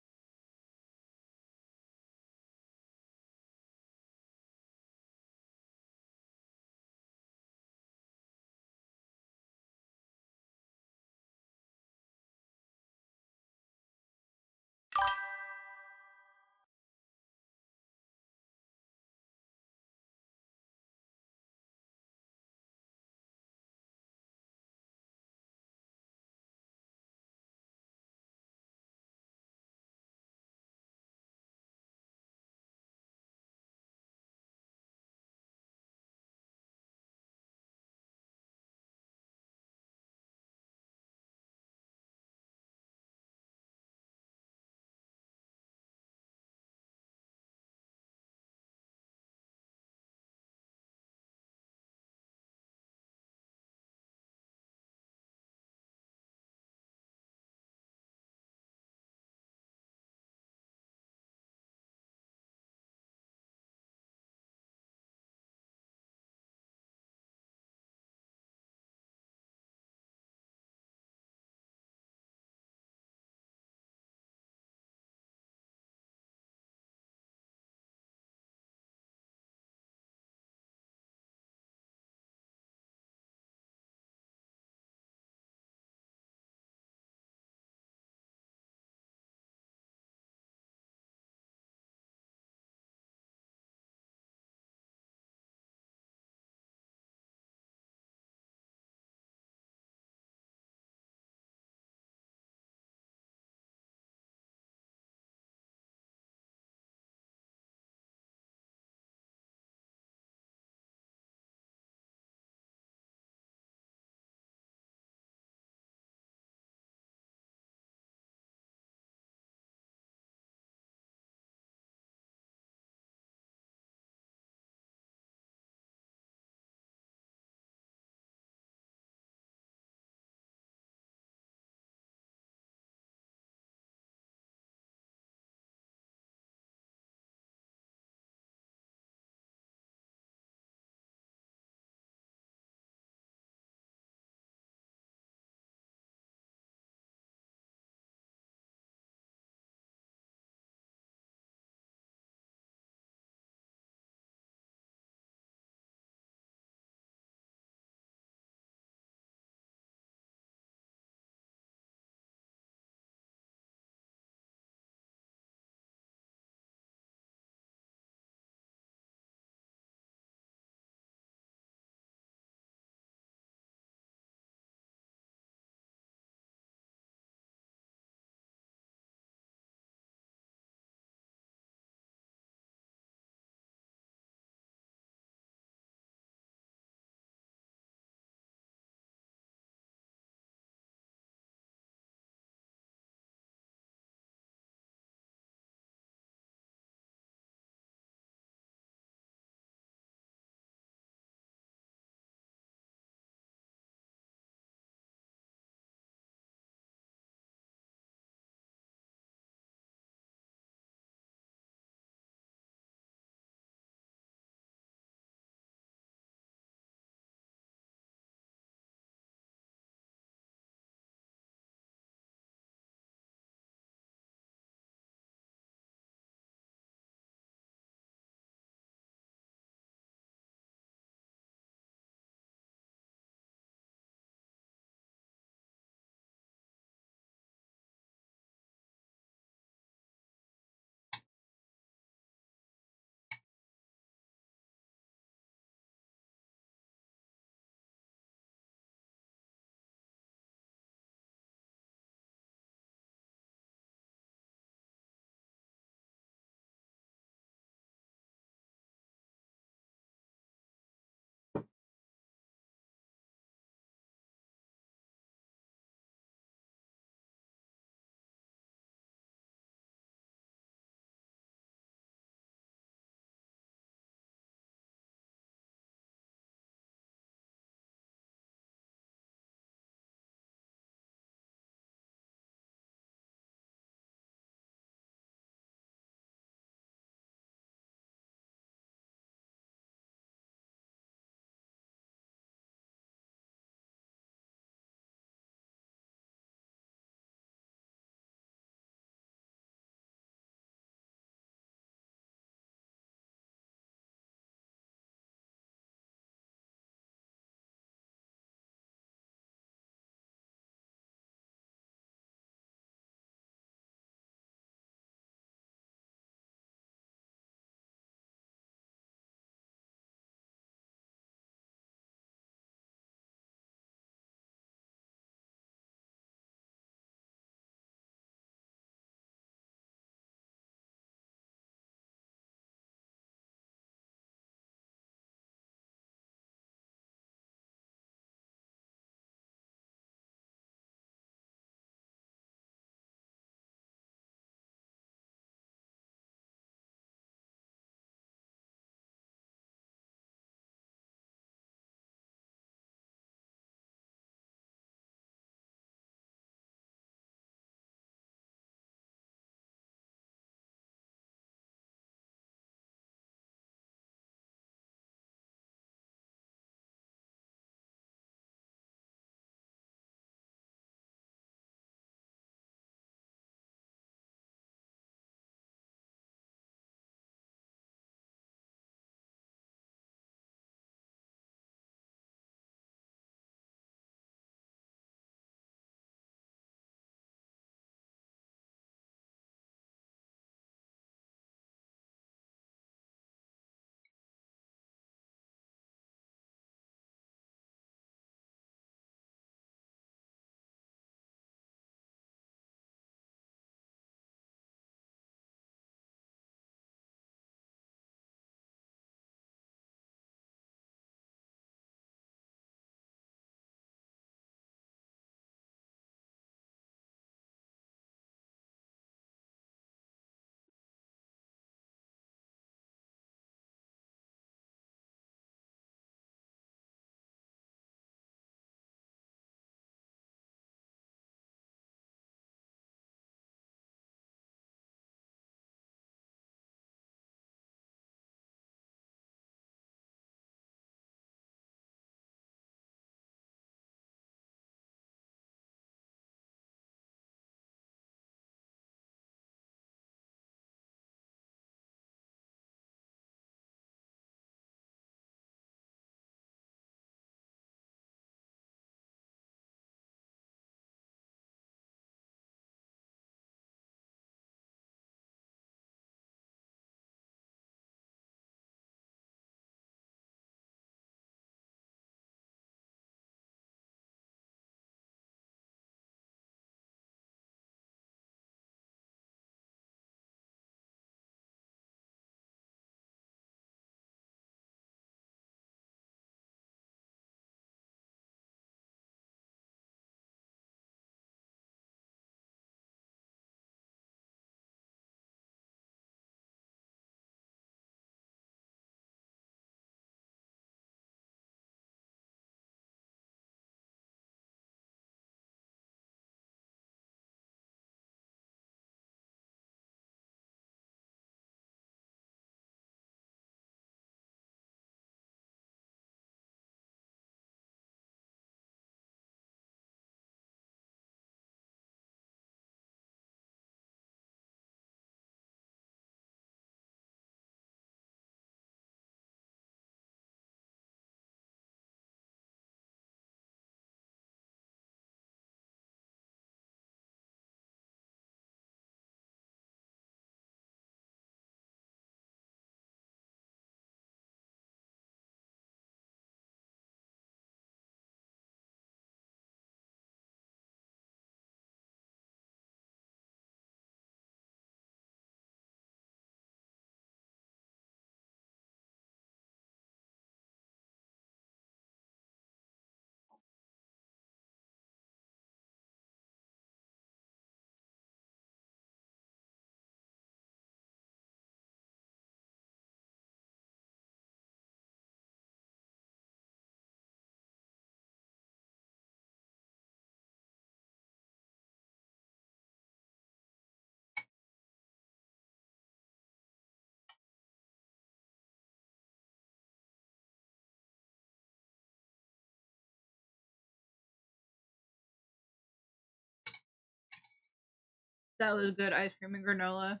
That was good ice cream and granola.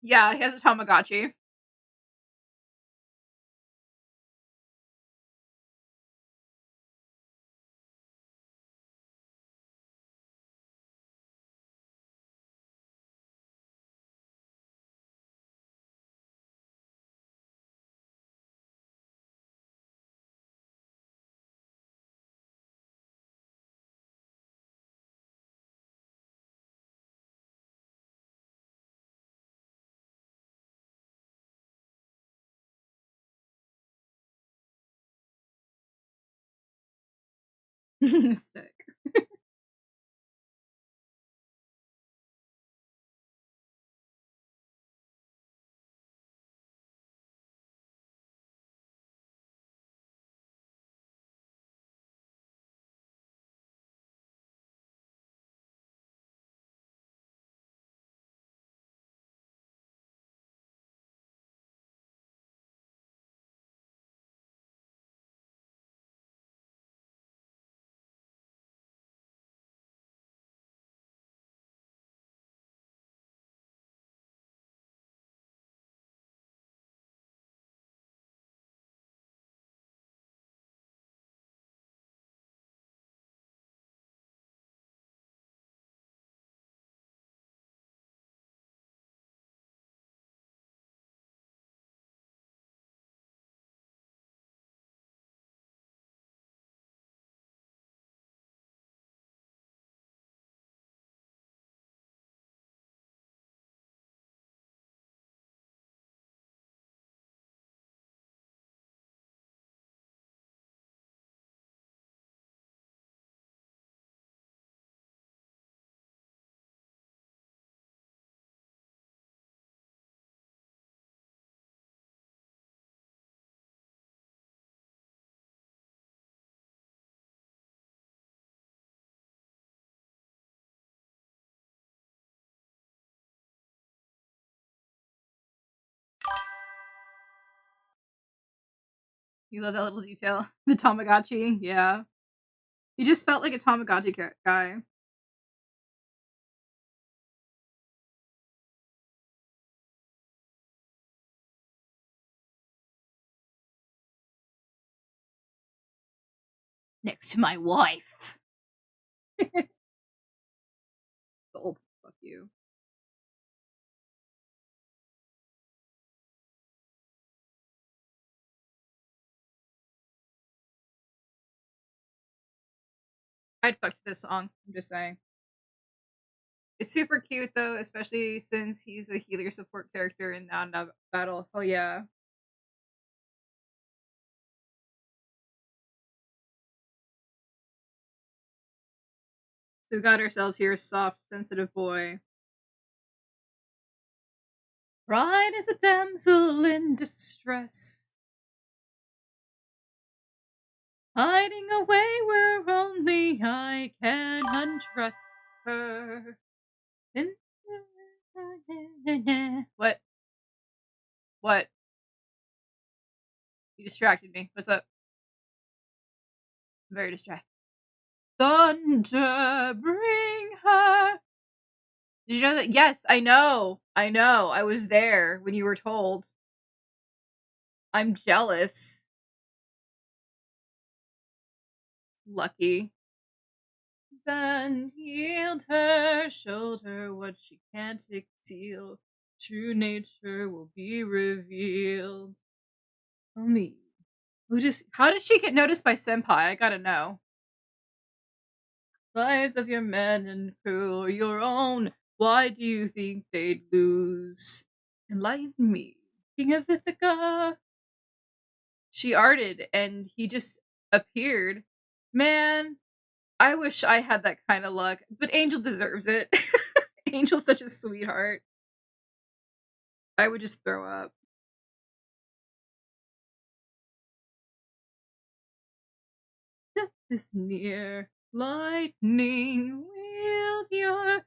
Yeah, he has a Tamagotchi. Sick. You love that little detail. The Tamagotchi, yeah. He just felt like a Tamagotchi guy. Next to my wife. The old fuck you. I'd fuck to this song. I'm just saying. It's super cute though, especially since he's a healer support character in that battle. Oh yeah. So we got ourselves here a soft, sensitive boy. Pride is a damsel in distress, hiding away where only I can undress her. What? What? You distracted me. What's up? I'm very distracted. Thunder, bring her. Did you know that? Yes, I know. I know. I was there when you were told. I'm jealous. Lucky. And yield her, showed her what she can't conceal. True nature will be revealed. Tell me. How did she get noticed by Senpai? I gotta know. Lives of your men and crew are your own. Why do you think they'd lose? Enlighten me, King of Ithaca. She arted and he just appeared. Man, I wish I had that kind of luck, but Angel deserves it. Angel's such a sweetheart. I would just throw up. Death is near, lightning, wield your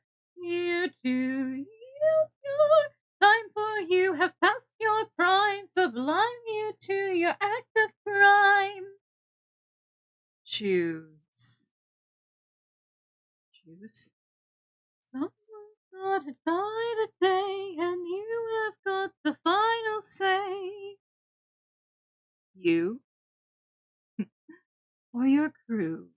ear to yield your time for you have passed your prime, sublime you to your act of crime. Choose. Choose. Someone's gotta die today, and you have got the final say. You or your crew.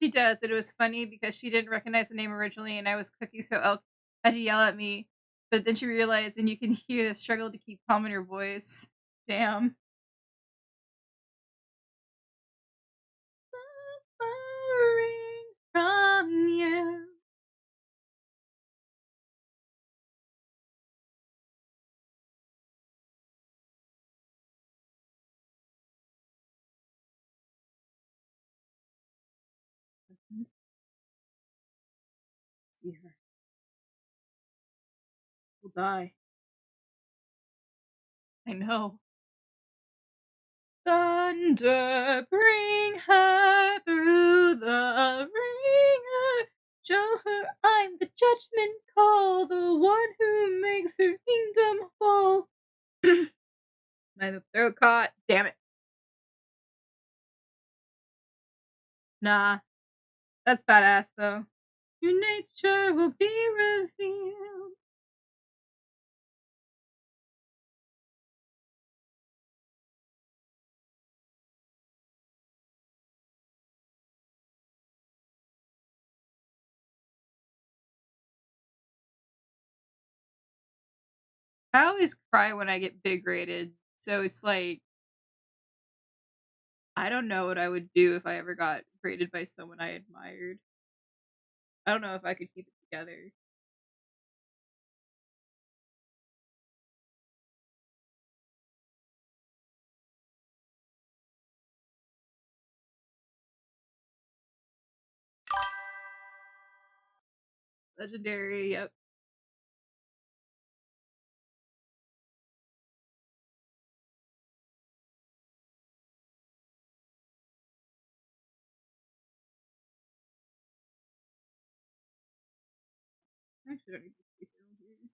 She does. It was funny because she didn't recognize the name originally, and I was Cookie, so Elk had to yell at me. But then she realized, and you can hear the struggle to keep calm in her voice. Damn. Suffering from you. See her. We'll die. I know. Thunder, bring her through the ringer. Show her I'm the judgment call, the one who makes her kingdom fall. My throat caught. Damn it. Nah, that's badass though. Your nature will be revealed. I always cry when I get big rated, so it's like I don't know what I would do if I ever got rated by someone I admired. I don't know if I could keep it together. Legendary, yep. I actually don't need to see film here.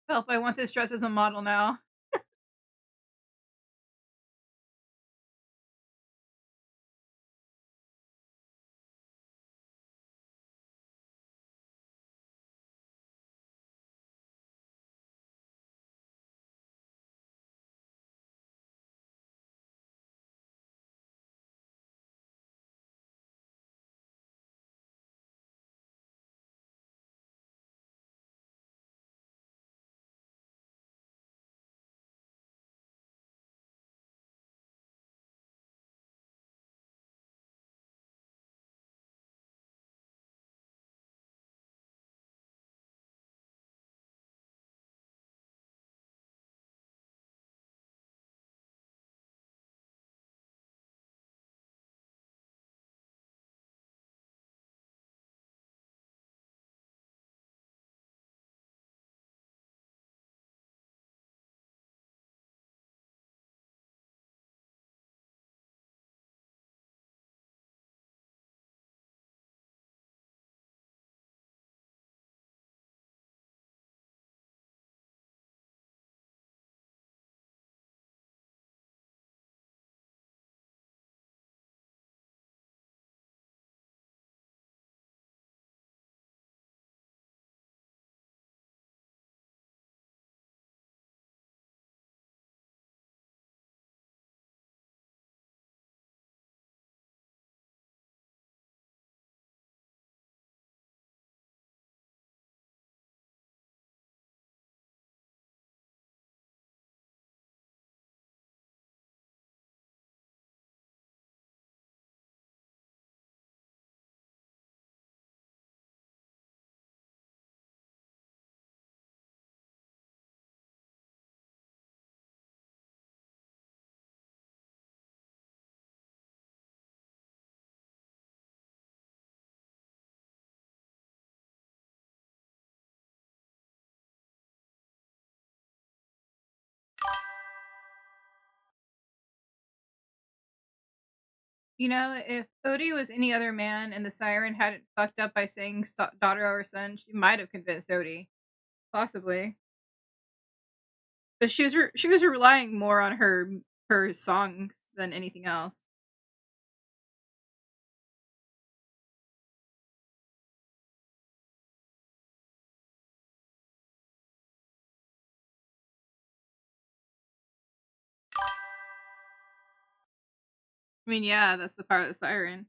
Help, I want this dress as a model now. You know, if Odie was any other man and the siren hadn't fucked up by saying daughter or son, she might have convinced Odie. Possibly. But she was relying more on her songs than anything else. I mean, yeah, that's the part of the siren.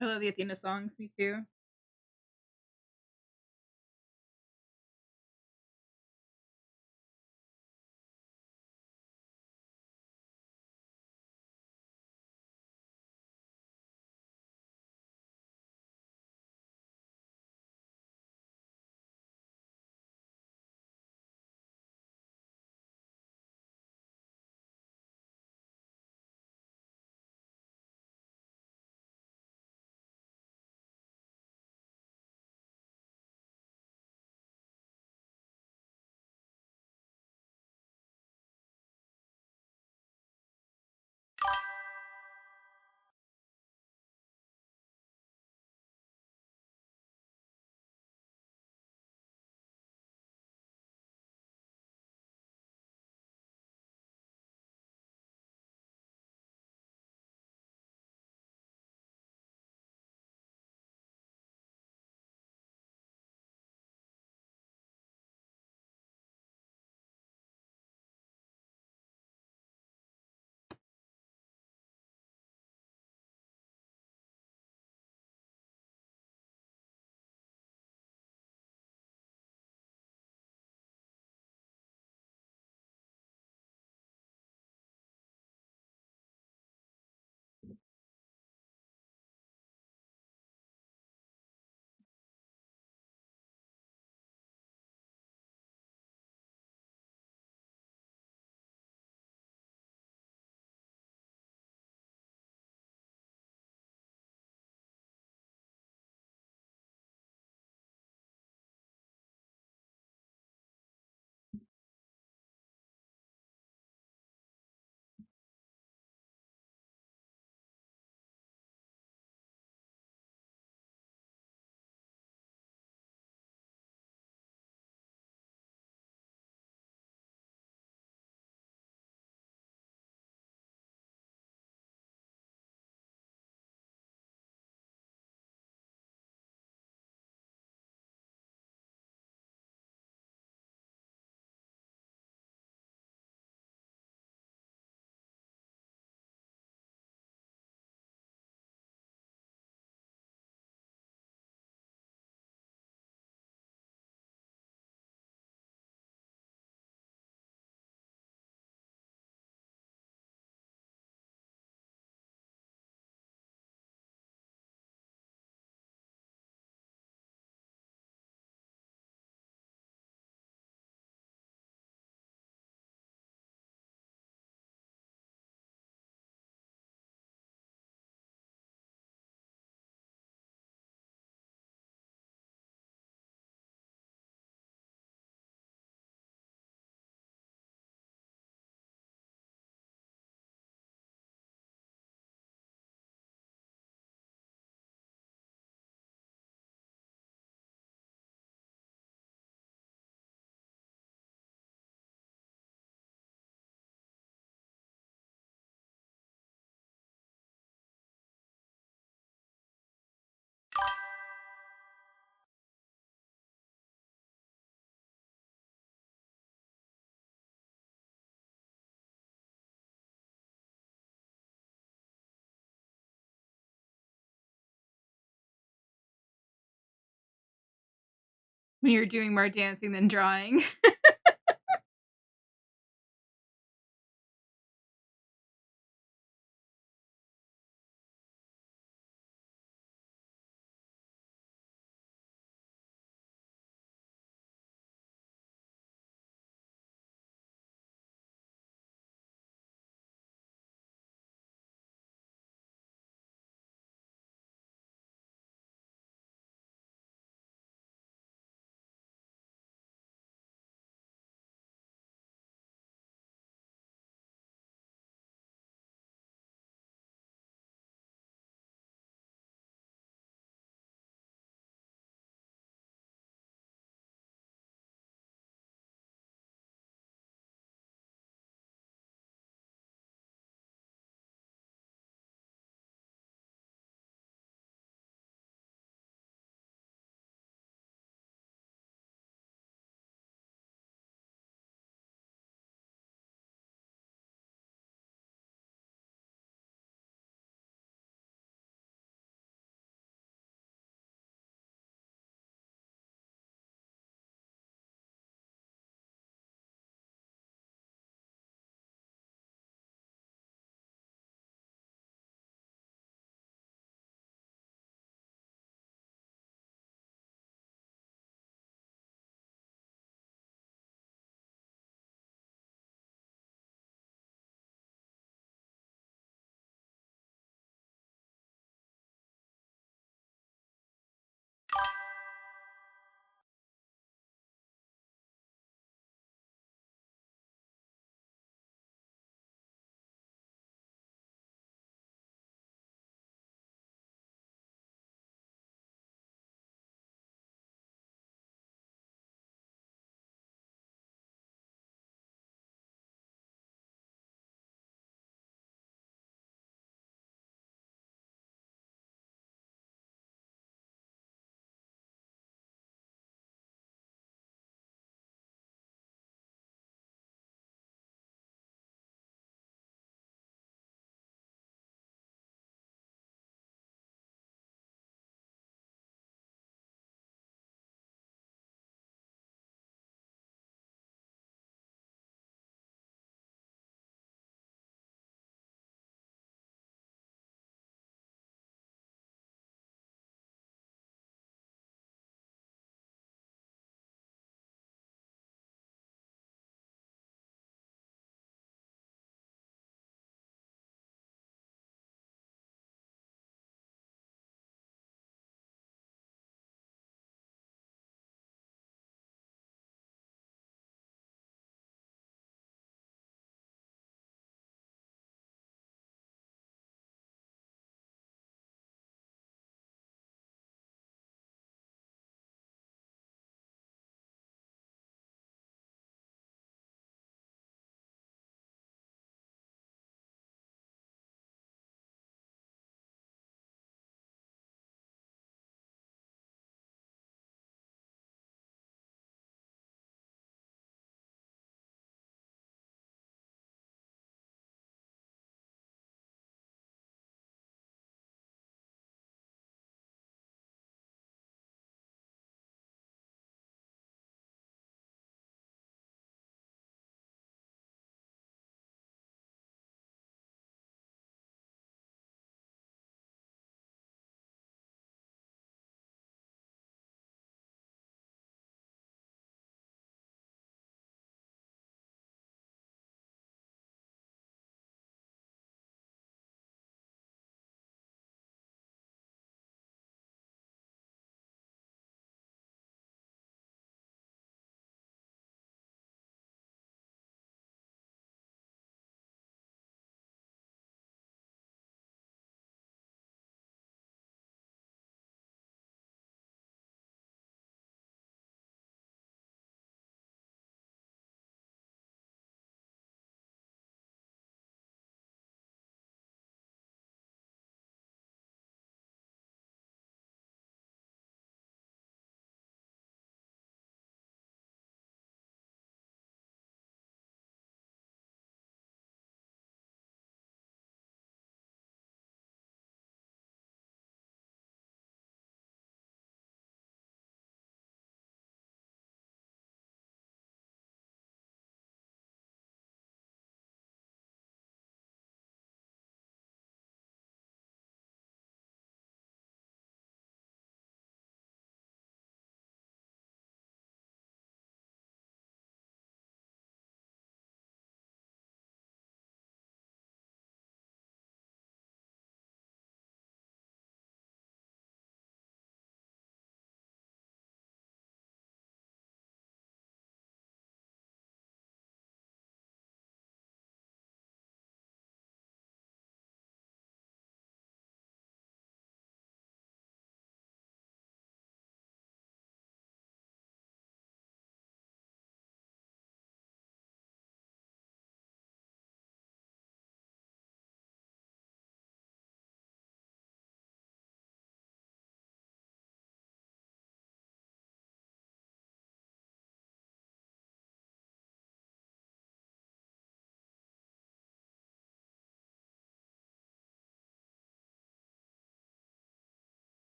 I love the Athena songs, me too. When you're doing more dancing than drawing.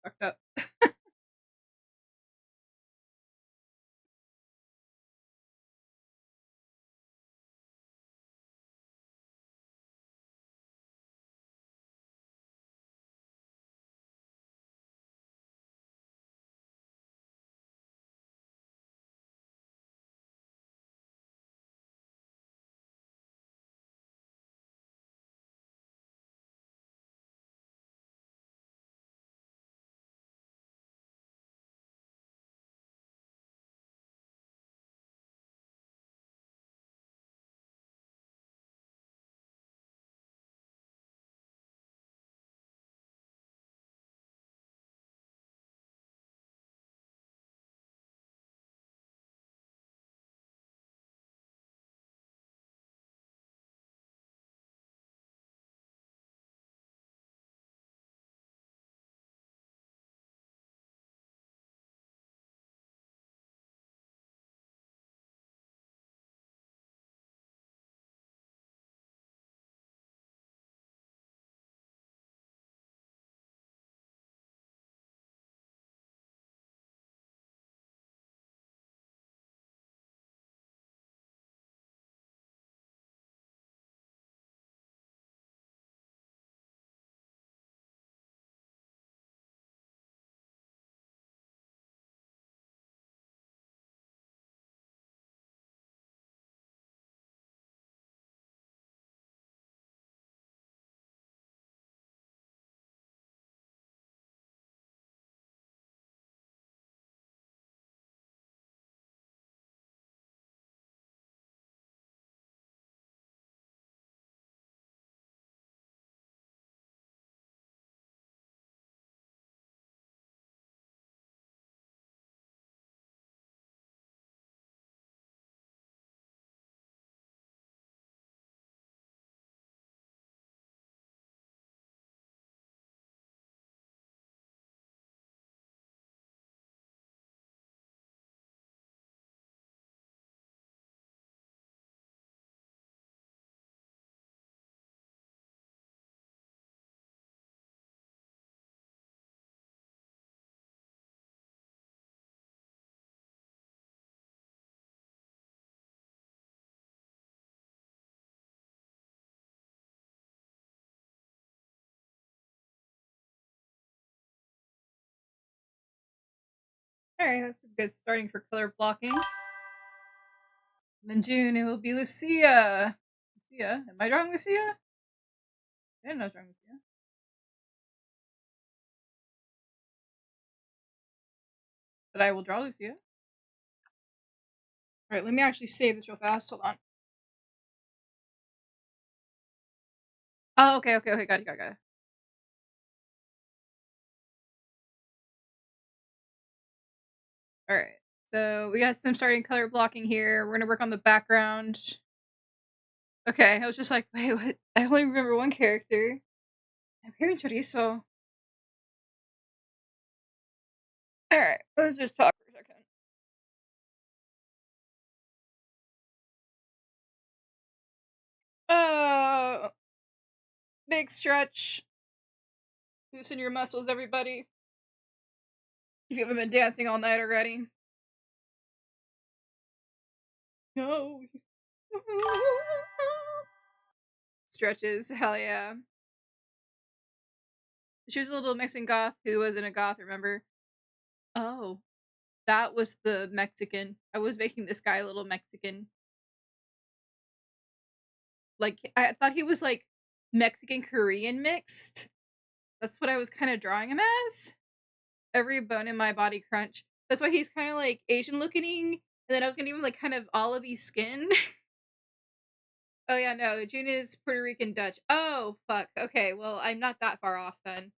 fucked up. Alright, that's a good starting for color blocking. And in June, it will be Lucia. Lucia? Am I drawing Lucia? I didn't know I was drawing Lucia. But I will draw Lucia. Alright, let me actually save this real fast. Hold on. Oh, okay. Got it. Alright. So we got some starting color blocking here. We're gonna work on the background. Okay, I was just like, wait, what? I only remember one character. I'm hearing chorizo. Alright, let's just talk for a second. Big stretch. Loosen your muscles, everybody. If you haven't been dancing all night already. No. Stretches, hell yeah. She was a little Mexican goth who wasn't a goth, remember? Oh, that was the Mexican. I was making this guy a little Mexican. Like, I thought he was like Mexican Korean mixed. That's what I was kind of drawing him as. Every bone in my body crunch. That's why he's kind of like Asian looking. And then I was gonna give him like kind of olivey skin. Oh yeah, no, June is Puerto Rican Dutch. Oh fuck. Okay, well I'm not that far off then.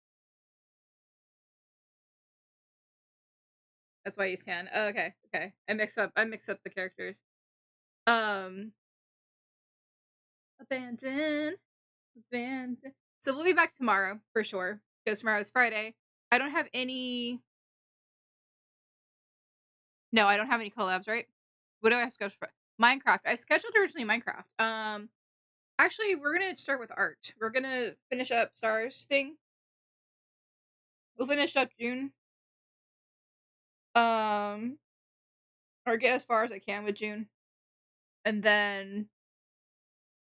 That's why he's tan. Oh, okay. I mix up the characters. Abandon. So we'll be back tomorrow for sure. Because tomorrow's Friday. I don't have any. No, I don't have any collabs, right? What do I have scheduled for? Minecraft. I scheduled originally Minecraft. Actually, we're gonna start with art. We're gonna finish up Stars thing. we'll finish up June. Or get as far as I can with June. And then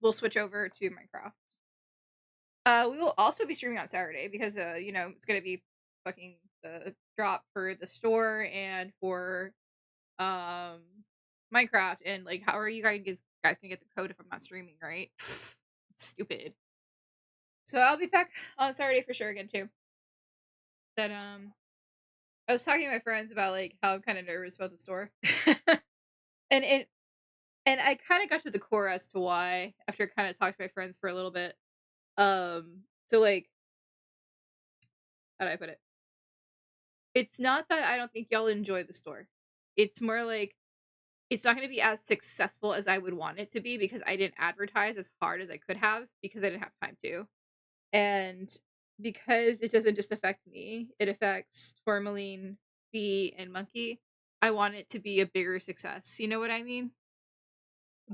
we'll switch over to Minecraft. We will also be streaming on Saturday because it's gonna be fucking the drop for the store and for Minecraft, and like how are you guys gonna get the code if I'm not streaming, right? Stupid. So I'll be back on Saturday for sure again too. But I was talking to my friends about like how I'm kind of nervous about the store. and I kind of got to the core as to why after kind of talked to my friends for a little bit. So like, how do I put it? It's not that I don't think y'all enjoy the store. It's more like it's not going to be as successful as I would want it to be because I didn't advertise as hard as I could have because I didn't have time to. And because it doesn't just affect me, it affects Tourmaline, Bee, and Monkey. I want it to be a bigger success. You know what I mean?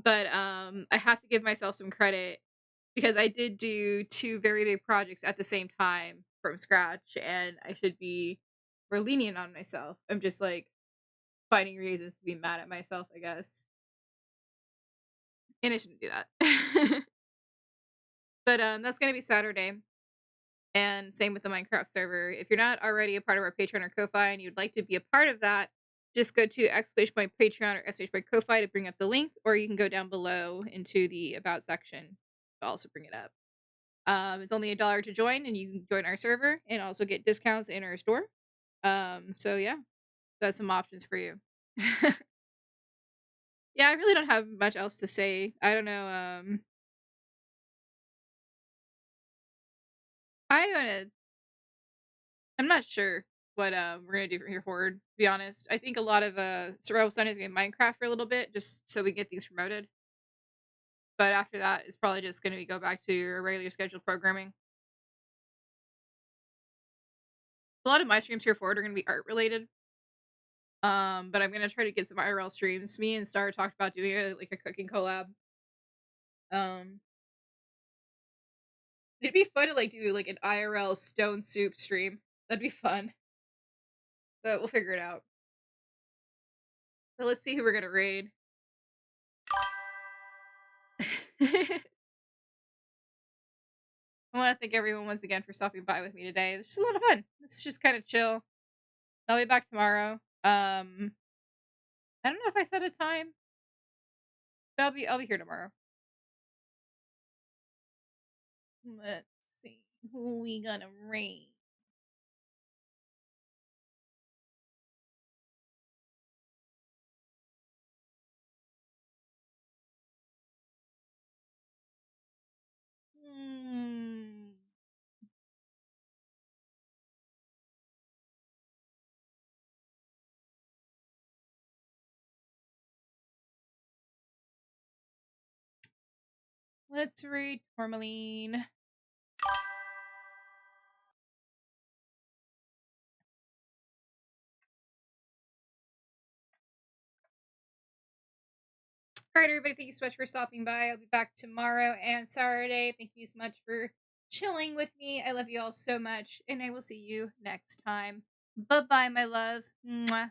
But I have to give myself some credit because I did do 2 very big projects at the same time from scratch, and I should be more lenient on myself. I'm just like finding reasons to be mad at myself, I guess. And I shouldn't do that. But that's gonna be Saturday. And same with the Minecraft server. If you're not already a part of our Patreon or Ko-Fi and you'd like to be a part of that, just go to !Patreon or !Ko-Fi to bring up the link, or you can go down below into the About section to also bring it up. It's only $1 to join, and you can join our server and also get discounts in our store. So yeah, that's some options for you. Yeah, I really don't have much else to say. I don't know. I'm not sure what we're gonna do from here forward. To be honest, I think a lot of Survival Sun is gonna be Minecraft for a little bit, just so we get things promoted. But after that, it's probably just gonna go back to your regular scheduled programming. A lot of my streams here forward are gonna be art related. But I'm gonna try to get some IRL streams. Me and Star talked about doing a cooking collab. It'd be fun to do an IRL stone soup stream. That'd be fun. But we'll figure it out. So let's see who we're gonna raid. I want to thank everyone once again for stopping by with me today. It was just a lot of fun. It's just kind of chill. I'll be back tomorrow. I don't know if I set a time, but I'll be here tomorrow. Let's see who we gonna raid. Let's raid Tourmaline. Alright, everybody, thank you so much for stopping by. I'll be back tomorrow and Saturday. Thank you so much for chilling with me. I love you all so much, and I will see you next time. Bye-bye, my loves. Mwah.